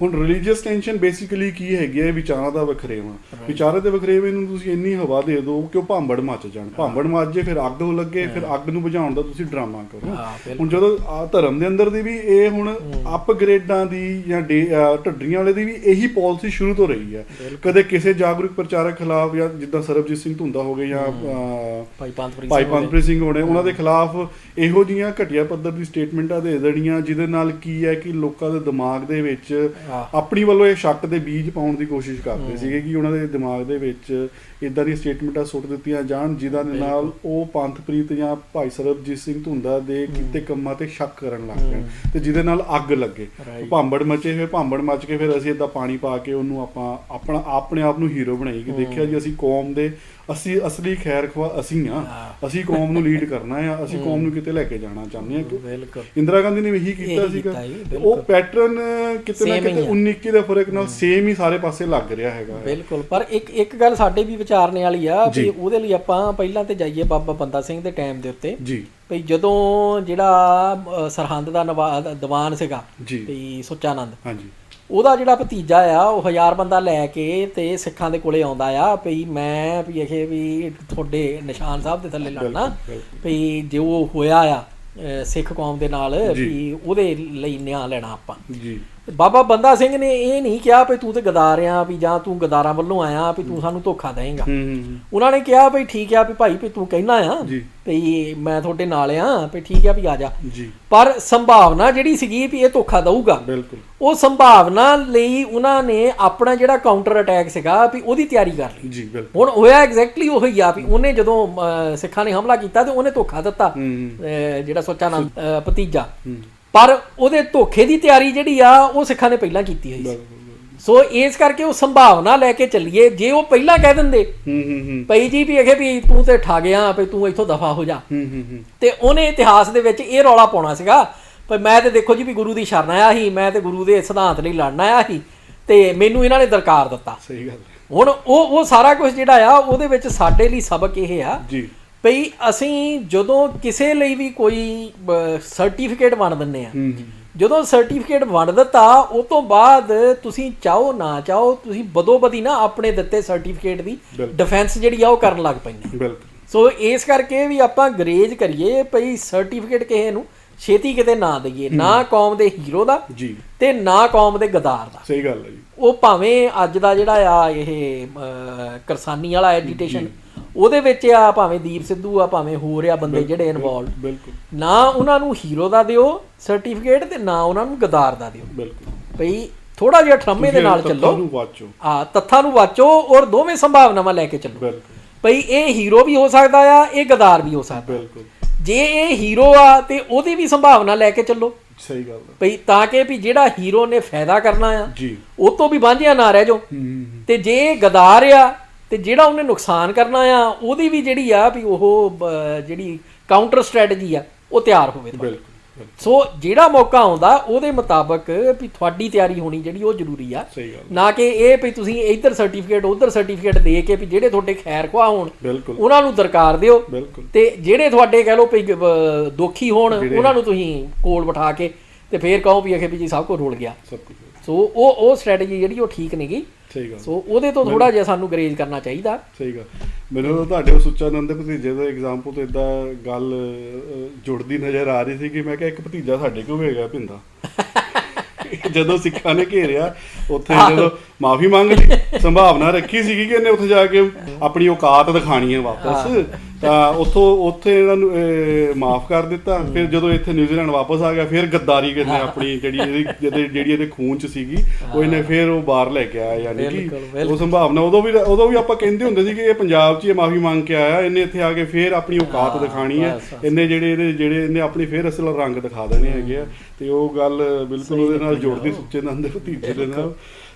ਹੁਣ ਰਿਲੀਜੀਅਸ ਟੈਂਸ਼ਨ ਬੇਸਿਕਲੀ ਕੀ ਹੈਗੀ ਹੈ? ਵਿਚਾਰਾਂ ਦਾ ਵਖਰੇਵਾਂ। ਵਿਚਾਰਾਂ ਦੇ ਵਖਰੇਵੇਂ ਨੂੰ ਤੁਸੀਂ ਇੰਨੀ ਹਵਾ ਦੇ ਦਿਓ ਕਿ ਉਹ ਭਾਂਬੜ ਮੱਚ ਜਾਣ, ਭਾਂਬੜ ਮੱਚ ਜੇ ਫਿਰ ਅੱਗ ਲੱਗੇ, ਫਿਰ ਅੱਗ ਨੂੰ ਬੁਝਾਉਣ ਦਾ ਤੁਸੀਂ ਡਰਾਮਾ ਕਰੋ। ਹੁਣ ਜਦੋਂ ਧਰਮ ਦੇ ਅੰਦਰ ਦੀ ਵੀ ਇਹ ਹੁਣ ਅਪਗ੍ਰੇਡਾਂ ਦੀ ਜਾਂ ਢੱਡਰੀਆਂ ਵਾਲੇ ਦੀ ਵੀ ਇਹੀ ਪਾਲਿਸੀ ਸ਼ੁਰੂ ਤੋਂ ਰਹੀ ਹੈ। ਕਦੇ ਕਿਸੇ ਜਾਗਰੂਕ ਪ੍ਰਚਾਰਕ ਖਿਲਾਫ, ਜਾਂ ਜਿੱਦਾਂ ਸਰਬਜੀਤ ਸਿੰਘ ਧੁੰਦਾ ਹੋ ਗਏ ਜਾਂ ਭਾਈ ਪੰਥਪ੍ਰੀਤ ਸਿੰਘ ਹੋਣੇ, ਉਹਨਾਂ ਦੇ ਖਿਲਾਫ ਇਹੋ ਜਿਹੀਆਂ ਘਟੀਆ ਪੱਧਰ ਦੀ ਸਟੇਟਮੈਂਟਾਂ ਦੇ ਦੇਣੀਆਂ, ਜਿਹਦੇ ਨਾਲ ਕੀ ਹੈ ਕਿ ਲੋਕਾਂ ਦੇ ਦਿਮਾਗ ਦੇ ਵਿੱਚ ਆਪਣੀ ਵੱਲੋਂ ਇਹ ਸ਼ੱਕ ਦੇ ਬੀਜ ਪਾਉਣ ਦੀ ਕੋਸ਼ਿਸ਼ ਕਰਦੇ ਸੀਗੇ ਕਿ ਉਹਨਾਂ ਦੇ ਦਿਮਾਗ ਦੇ ਵਿੱਚ ਇੱਦਾਂ ਦੀਆਂ ਸਟੇਟਮੈਂਟਾਂ ਸੁੱਟ ਦਿੱਤੀਆਂ ਜਾਣ ਜਿਹਨਾਂ ਦੇ ਨਾਲ ਉਹ ਪੰਥਪ੍ਰੀਤ ਜਾਂ ਭਾਈ ਸਰਬਜੀਤ ਸਿੰਘ ਧੁੰਦਾ ਦੇ ਕੀਤੇ ਕੰਮਾਂ ਤੇ ਸ਼ੱਕ ਕਰਨ ਲੱਗ ਜਾਣ, ਤੇ ਜਿਹਦੇ ਨਾਲ ਅੱਗ ਲੱਗੇ, ਭਾਂਬੜ ਮਚੇ। ਫਿਰ ਭਾਂਬੜ ਮੱਚ ਕੇ ਫਿਰ ਅਸੀਂ ਏਦਾਂ ਪਾਣੀ ਪਾ ਕੇ ਉਹਨੂੰ ਆਪਾਂ ਆਪਣੇ ਆਪ ਨੂੰ ਹੀਰੋ ਬਣਾਈ ਕਿ ਦੇਖਿਆ ਜੀ ਅਸੀਂ ਕੌਮ ਦੇ ਅਸਲੀ ਖੈਰ ਖਵਾ ਅਸੀਂ ਹਾਂ, ਅਸੀਂ ਕੌਮ ਨੂੰ ਲੀਡ ਕਰਨਾ ਆ, ਅਸੀਂ ਕੌਮ ਨੂੰ ਕਿਤੇ ਲੈ ਕੇ ਜਾਣਾ ਚਾਹੁੰਦੇ ਹਾਂ। ਇੰਦਰਾ ਗਾਂਧੀ ਨੇ ਵੀ ਇਹੀ ਕੀਤਾ ਸੀਗਾ। ਉਹ ਪੈਟਰਨ ਕਿਤੇ ਨਾ ਕਿਤੇ 19-21 ਦੇ ਫਰਕ ਨਾਲ ਸੇਮ ਹੀ ਸਾਰੇ ਪਾਸੇ ਲੱਗ ਰਿਹਾ ਹੈਗਾ। ਬਿਲਕੁਲ। ਪਰ ਇੱਕ ਗੱਲ ਸਾਡੇ ਵੀ ਵਿਚਾਰਨੇ ਵਾਲੀ ਆ ਵੀ ਉਹਦੇ ਲਈ ਆਪਾਂ ਪਹਿਲਾਂ ਤੇ ਜਾਈਏ ਬਾਬਾ ਬੰਦਾ ਸਿੰਘ ਦੇ ਟਾਈਮ ਦੇ ਉੱਤੇ ਜੀ, ਭਈ ਜਦੋਂ ਜਿਹੜਾ ਸਰਹੰਦ ਦਾ ਦੀਵਾਨ ਸੀਗਾ ਭਈ ਸੁੱਚਾਨੰਦ, ਹਾਂਜੀ, ਉਹਦਾ ਜਿਹੜਾ ਭਤੀਜਾ ਆ ਉਹ 1000 ਬੰਦਾ ਲੈ ਕੇ ਤੇ ਸਿੱਖਾਂ ਦੇ ਕੋਲੇ ਆਉਂਦਾ ਆ ਭਈ ਮੈਂ ਵੀ ਇਹ ਵੀ ਤੁਹਾਡੇ ਨਿਸ਼ਾਨ ਸਾਹਿਬ ਦੇ ਥੱਲੇ ਲੜਨਾ, ਭਈ ਜੋ ਹੋਇਆ ਆ ਸਿੱਖ ਕੌਮ ਦੇ ਨਾਲ ਵੀ ਉਹਦੇ ਲਈ ਨਿਆਂ ਲੈਣਾ ਆਪਾਂ ਜੀ। ਬਾਬਾ ਬੰਦਾ ਸਿੰਘ ਨੇ ਇਹ ਨਹੀਂ ਕਿਹਾ ਵੀ ਤੂੰ ਤੇ ਗਦਾਰ ਆ, ਵੀ ਜਾਂ ਤੂੰ ਗਦਾਰਾਂ ਵੱਲੋਂ ਆਇਆ ਵੀ ਤੂੰ ਸਾਨੂੰ ਧੋਖਾ ਦੇਂਗਾ। ਉਹਨਾਂ ਨੇ ਕਿਹਾ ਵੀ ਠੀਕ ਆ, ਵੀ ਭਾਈ ਵੀ ਤੂੰ ਕਹਿਣਾ ਆ ਵੀ ਮੈਂ ਤੁਹਾਡੇ ਨਾਲ ਆ, ਵੀ ਠੀਕ ਆ ਵੀ ਆ ਜਾ। ਪਰ ਸੰਭਾਵਨਾ ਜਿਹੜੀ ਸੀਗੀ ਵੀ ਇਹ ਧੋਖਾ ਦਊਗਾ, ਉਹ ਸੰਭਾਵਨਾ ਲਈ ਉਹਨਾਂ ਨੇ ਆਪਣਾ ਜਿਹੜਾ ਕਾਊਂਟਰ ਅਟੈਕ ਸੀਗਾ ਵੀ ਉਹਦੀ ਤਿਆਰੀ ਕਰ ਲਈ। ਹੁਣ ਹੋਇਆ ਐਗਜ਼ੈਕਟਲੀ ਉਹੀ ਆ ਵੀ ਉਹਨੇ ਜਦੋਂ ਸਿੱਖਾਂ ਨੇ ਹਮਲਾ ਕੀਤਾ ਤੇ ਉਹਨੇ ਧੋਖਾ ਦਿੱਤਾ ਜਿਹੜਾ ਸੁੱਚਾਨੰਦ ਭਤੀਜਾ, ਪਰ ਉਹਦੇ ਧੋਖੇ ਦੀ ਤਿਆਰੀ ਜਿਹੜੀ ਆ ਉਹ ਸਿੱਖਾਂ ਨੇ ਪਹਿਲਾਂ ਕੀਤੀ ਹੋਈ ਸੀ। ਸੋ ਇਸ ਕਰਕੇ ਉਹ ਸੰਭਾਵਨਾ ਲੈ ਕੇ ਚੱਲੀਏ। ਜੇ ਉਹ ਪਹਿਲਾਂ ਕਹਿ ਦਿੰਦੇ ਪਈ ਜੀ ਵੀ ਅਖੇ ਵੀ ਤੂੰ ਤੇ ਠਾ ਗਿਆ, ਵੀ ਤੂੰ ਇੱਥੋਂ ਦਫਾ ਹੋ ਜਾ, ਤੇ ਉਹਨੇ ਇਤਿਹਾਸ ਦੇ ਵਿੱਚ ਇਹ ਰੌਲਾ ਪਾਉਣਾ ਸੀਗਾ ਪਰ ਮੈਂ ਤੇ ਦੇਖੋ ਜੀ ਵੀ ਗੁਰੂ ਦੀ ਸ਼ਰਨ ਆਇਆ ਸੀ, ਮੈਂ ਤੇ ਗੁਰੂ ਦੇ ਸਿਧਾਂਤ ਲਈ ਲੜਨ ਆਇਆ ਸੀ ਤੇ ਮੈਨੂੰ ਇਹਨਾਂ ਨੇ ਦਰਕਾਰ ਦਿੱਤਾ। ਸਹੀ ਗੱਲ। ਹੁਣ ਉਹ ਸਾਰਾ ਕੁਝ ਜਿਹੜਾ ਆ ਉਹਦੇ ਵਿੱਚ ਸਾਡੇ ਲਈ ਸਬਕ ਇਹ ਆ ਭਈ ਅਸੀਂ ਜਦੋਂ ਕਿਸੇ ਲਈ ਵੀ ਕੋਈ ਸਰਟੀਫਿਕੇਟ ਵੰਡ ਦਿੰਦੇ ਆ, ਜਦੋਂ ਸਰਟੀਫਿਕੇਟ ਵੰਡ ਦਿੱਤਾ ਉਹ ਤੋਂ ਬਾਅਦ ਤੁਸੀਂ ਚਾਹੋ ਨਾ ਚਾਹੋ ਤੁਸੀਂ ਬਦੋਬਦੀ ਨਾ ਆਪਣੇ ਦਿੱਤੇ ਸਰਟੀਫਿਕੇਟ ਦੀ ਡਿਫੈਂਸ ਜਿਹੜੀ ਆ ਉਹ ਕਰਨ ਲੱਗ ਪੈਂਦੇ। ਸੋ ਇਸ ਕਰਕੇ ਵੀ ਆਪਾਂ ਗਰੇਜ ਕਰੀਏ ਭਈ ਸਰਟੀਫਿਕੇਟ ਕਿਸੇ ਨੂੰ ਛੇਤੀ ਕਿਤੇ ਨਾ ਦਈਏ, ਨਾ ਕੌਮ ਦੇ ਹੀਰੋ ਦਾ ਤੇ ਨਾ ਕੌਮ ਦੇ ਗਦਾਰ ਦਾ। ਸਹੀ ਗੱਲ ਹੈ ਜੀ। ਉਹ ਭਾਵੇਂ ਅੱਜ ਦਾ ਜਿਹੜਾ ਆ ਇਹ ਕਿਰਸਾਨੀ ਵਾਲਾ ਐਜੀਟੇਸ਼ਨ ਉਹਦੇ ਵਿੱਚ ਆ, ਭਾਵੇਂ ਦੀਪ ਸਿੱਧੂ ਆ, ਭਾਵੇਂ ਹੋਰ ਆ ਬੰਦੇ ਜਿਹੜੇ ਇਨਵੋਲਵ, ਨਾ ਉਹਨਾਂ ਨੂੰ ਹੀਰੋ ਦਾ ਦਿਓ ਸਰਟੀਫਿਕੇਟ ਤੇ ਨਾ ਉਹਨਾਂ ਨੂੰ ਗਦਾਰ ਦਾ ਦਿਓ। ਭਈ ਥੋੜਾ ਜਿਹਾ ਠਰਮੇ ਦੇ ਨਾਲ ਚੱਲੋ, ਤੱਥਾਂ ਨੂੰ ਵਾਚੋ ਔਰ ਦੋਵੇਂ ਸੰਭਾਵਨਾਵਾਂ ਲੈ ਕੇ ਚੱਲੋ। ਭਈ ਇਹ ਹੀਰੋ ਵੀ ਹੋ ਸਕਦਾ ਆ, ਇਹ ਗਦਾਰ ਵੀ ਹੋ ਸਕਦਾ। ਜੇ ਇਹ ਹੀਰੋ ਆ ਤੇ ਉਹਦੀ ਵੀ ਸੰਭਾਵਨਾ ਲੈ ਕੇ ਚੱਲੋ। ਸਹੀ ਗੱਲ ਹੈ ਭਈ, ਤਾਂ ਕਿ ਵੀ ਜਿਹੜਾ ਹੀਰੋ ਨੇ ਫਾਇਦਾ ਕਰਨਾ ਆ ਉਹ ਤੋਂ ਵੀ ਵਾਂਝਿਆ ਨਾ ਰਹਿ ਜਾਓ, ਤੇ ਜੇ ਗਦਾਰ ਆ ਤੇ ਜਿਹੜਾ ਉਹਨੇ ਨੁਕਸਾਨ ਕਰਨਾ ਆ ਉਹਦੀ ਵੀ ਜਿਹੜੀ ਆ ਵੀ ਉਹ ਜਿਹੜੀ ਕਾਊਂਟਰ ਸਟ੍ਰੈਟਜੀ ਆ ਉਹ ਤਿਆਰ ਹੋਵੇ। ਸੋ ਜਿਹੜਾ ਮੌਕਾ ਆਉਂਦਾ ਉਹਦੇ ਮੁਤਾਬਕ ਵੀ ਤੁਹਾਡੀ ਤਿਆਰੀ ਹੋਣੀ ਜਿਹੜੀ ਉਹ ਜ਼ਰੂਰੀ ਆ, ਨਾ ਕਿ ਇਹ ਵੀ ਤੁਸੀਂ ਇੱਧਰ ਸਰਟੀਫਿਕੇਟ ਉੱਧਰ ਸਰਟੀਫਿਕੇਟ ਦੇ ਕੇ ਵੀ ਜਿਹੜੇ ਤੁਹਾਡੇ ਖੈਰ ਖੁਆਹ ਹੋਣ ਉਹਨਾਂ ਨੂੰ ਦਰਕਾਰ ਦਿਓ, ਤੇ ਜਿਹੜੇ ਤੁਹਾਡੇ ਕਹਿ ਲਓ ਵੀ ਦੋਖੀ ਹੋਣ ਉਹਨਾਂ ਨੂੰ ਤੁਸੀਂ ਕੋਲ ਬਿਠਾ ਕੇ ਤੇ ਫੇਰ ਕਹੋ ਵੀ ਅਖੇ ਵੀ ਜੀ ਸਭ ਕੁਝ ਰੁਲ ਗਿਆ। ਸੋ ਉਹ ਸਟ੍ਰੈਟਜੀ ਜਿਹੜੀ ਉਹ ਠੀਕ ਨਹੀਂ ਗਈ। ਸੋ ਉਹਦੇ ਤੋਂ ਥੋੜਾ ਜਿਹਾ ਸਾਨੂੰ ਗਰੇਜ ਕਰਨਾ ਚਾਹੀਦਾ। ਸਹੀ ਗੱਲ। ਮੈਨੂੰ ਤੁਹਾਡੇ ਸੁੱਚਾਨੰਦ ਦੇ ਭਤੀਜੇ ਦਾ ਐਗਜ਼ਾਮਪਲ ਤੋਂ ਏਦਾਂ ਗੱਲ ਜੁੜਦੀ ਨਜ਼ਰ ਆ ਰਹੀ ਸੀ ਕਿ ਮੈਂ ਕਿਹਾ ਇੱਕ ਭਤੀਜਾ ਸਾਡੇ ਕੋਲ ਹੈਗਾ ਭਿੰਦਾ। ਜਦੋਂ ਸਿੱਖਾਂ ਨੇ ਘੇਰਿਆ ਉੱਥੇ ਜਦੋਂ ਮਾਫੀ ਮੰਗ ਲਈ, ਸੰਭਾਵਨਾ ਰੱਖੀ ਸੀਗੀ ਕਿ ਇਹਨੇ ਉੱਥੇ ਜਾ ਕੇ ਆਪਣੀ ਔਕਾਤ ਦਿਖਾਣੀ ਹੈ ਵਾਪਸ, ਤਾਂ ਉੱਥੇ ਇਹਨਾਂ ਨੂੰ ਮਾਫ ਕਰ ਦਿੱਤਾ। ਫਿਰ ਜਦੋਂ ਇੱਥੇ ਨਿਊਜ਼ੀਲੈਂਡ ਵਾਪਸ ਆ ਗਿਆ ਫਿਰ ਗੱਦਾਰੀ ਕਹਿੰਦੇ ਆਪਣੀ ਜਿਹੜੀ ਇਹਦੇ ਖੂਨ ਚ ਸੀਗੀ ਉਹ ਇਹਨੇ ਫਿਰ ਉਹ ਬਾਹਰ ਲੈ ਕੇ ਆਇਆ। ਯਾਨੀ ਕਿ ਉਹ ਸੰਭਾਵਨਾ ਉਦੋਂ ਵੀ ਆਪਾਂ ਕਹਿੰਦੇ ਹੁੰਦੇ ਸੀ ਕਿ ਇਹ ਪੰਜਾਬ 'ਚ ਮਾਫੀ ਮੰਗ ਕੇ ਆਇਆ, ਇਹਨੇ ਇੱਥੇ ਆ ਕੇ ਫਿਰ ਆਪਣੀ ਔਕਾਤ ਦਿਖਾਣੀ ਹੈ, ਇਹਨੇ ਇਹਨੇ ਆਪਣੀ ਫਿਰ ਅਸਲ ਰੰਗ ਦਿਖਾ ਦੇਣੇ ਹੈਗੇ ਆ। ਤੇ ਉਹ ਗੱਲ ਬਿਲਕੁਲ ਉਹਦੇ ਨਾਲ ਜੋੜਦੀ ਸੁੱਚਾਨੰਦ ਦੇ ਭਤੀਜੇ ਦੇ ਨਾਲ।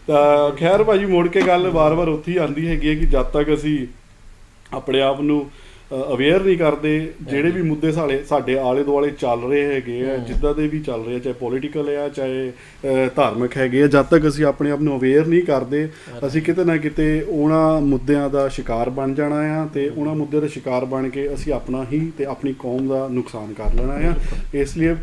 ਤਾਂ ਖੈਰ ਭਾਜੀ ਮੁੜ ਕੇ ਗੱਲ ਵਾਰ-ਵਾਰ ਉੱਥੇ ਹੀ ਆਉਂਦੀ ਹੈਗੀ ਹੈ ਕਿ ਜਦ ਤੱਕ ਅਸੀਂ ਆਪਣੇ ਆਪ ਨੂੰ ਅਵੇਅਰ ਨਹੀਂ ਕਰਦੇ। ਜਿਹੜੇ ਵੀ ਮੁੱਦੇ ਸਾਡੇ ਆਲੇ ਦੁਆਲੇ ਚੱਲ ਰਹੇ ਹੈਗੇ ਆ, ਜਿੱਦਾਂ ਦੇ ਵੀ ਚੱਲ ਰਹੇ ਆ, ਚਾਹੇ ਪੋਲੀਟੀਕਲ ਆ ਚਾਹੇ ਧਾਰਮਿਕ ਹੈਗੇ ਆ, ਜਦ ਤੱਕ ਅਸੀਂ ਆਪਣੇ ਆਪ ਨੂੰ ਅਵੇਅਰ ਨਹੀਂ ਕਰਦੇ ਅਸੀਂ ਕਿਤੇ ਨਾ ਕਿਤੇ ਉਹਨਾਂ ਮੁੱਦਿਆਂ ਦਾ ਸ਼ਿਕਾਰ ਬਣ ਜਾਣਾ ਆ, ਤੇ ਉਹਨਾਂ ਮੁੱਦਿਆਂ ਦਾ ਸ਼ਿਕਾਰ ਬਣ ਕੇ ਅਸੀਂ ਆਪਣਾ ਹੀ ਤੇ ਆਪਣੀ ਕੌਮ ਦਾ ਨੁਕਸਾਨ ਕਰ ਲੈਣਾ ਆ। ਇਸ ਲਈ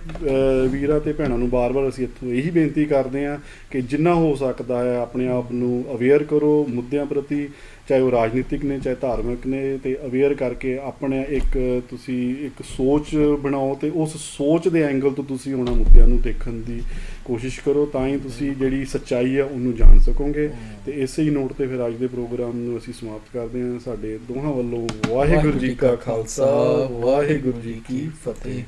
ਵੀਰਾਂ ਤੇ ਭੈਣਾਂ ਨੂੰ ਬਾਰ-ਬਾਰ ਅਸੀਂ ਇੱਥੋਂ ਇਹੀ ਬੇਨਤੀ ਕਰਦੇ ਹਾਂ ਕਿ ਜਿੰਨਾ ਹੋ ਸਕਦਾ ਹੈ ਆਪਣੇ ਆਪ ਨੂੰ ਅਵੇਅਰ ਕਰੋ ਮੁੱਦਿਆਂ ਪ੍ਰਤੀ, ਚਾਹੇ ਉਹ ਰਾਜਨੀਤਿਕ ਨੇ ਚਾਹੇ ਧਾਰਮਿਕ ਨੇ, ਤੇ ਅਵੇਅਰ ਕਰਕੇ ਆਪਣੇ ਤੁਸੀਂ ਇੱਕ ਸੋਚ ਬਣਾਓ, ਤੇ ਉਸ ਸੋਚ ਦੇ ਐਂਗਲ ਤੋਂ ਤੁਸੀਂ ਉਹਨਾਂ ਮੁੱਦਿਆਂ ਨੂੰ ਦੇਖਣ ਦੀ ਕੋਸ਼ਿਸ਼ ਕਰੋ, ਤਾਂ ਹੀ ਤੁਸੀਂ ਜਿਹੜੀ ਸੱਚਾਈ ਆ ਉਹਨੂੰ ਜਾਣ ਸਕੋਗੇ। ਤੇ ਇਸੇ ਹੀ ਨੋਟ ਤੇ ਫਿਰ ਅੱਜ ਦੇ ਪ੍ਰੋਗਰਾਮ ਨੂੰ ਅਸੀਂ ਸਮਾਪਤ ਕਰਦੇ ਹਾਂ। ਸਾਡੇ ਦੋਹਾਂ ਵੱਲੋਂ ਵਾਹਿਗੁਰੂ ਜੀ ਕਾ ਖਾਲਸਾ, ਵਾਹਿਗੁਰੂ ਜੀ ਕੀ ਫਤਿਹ।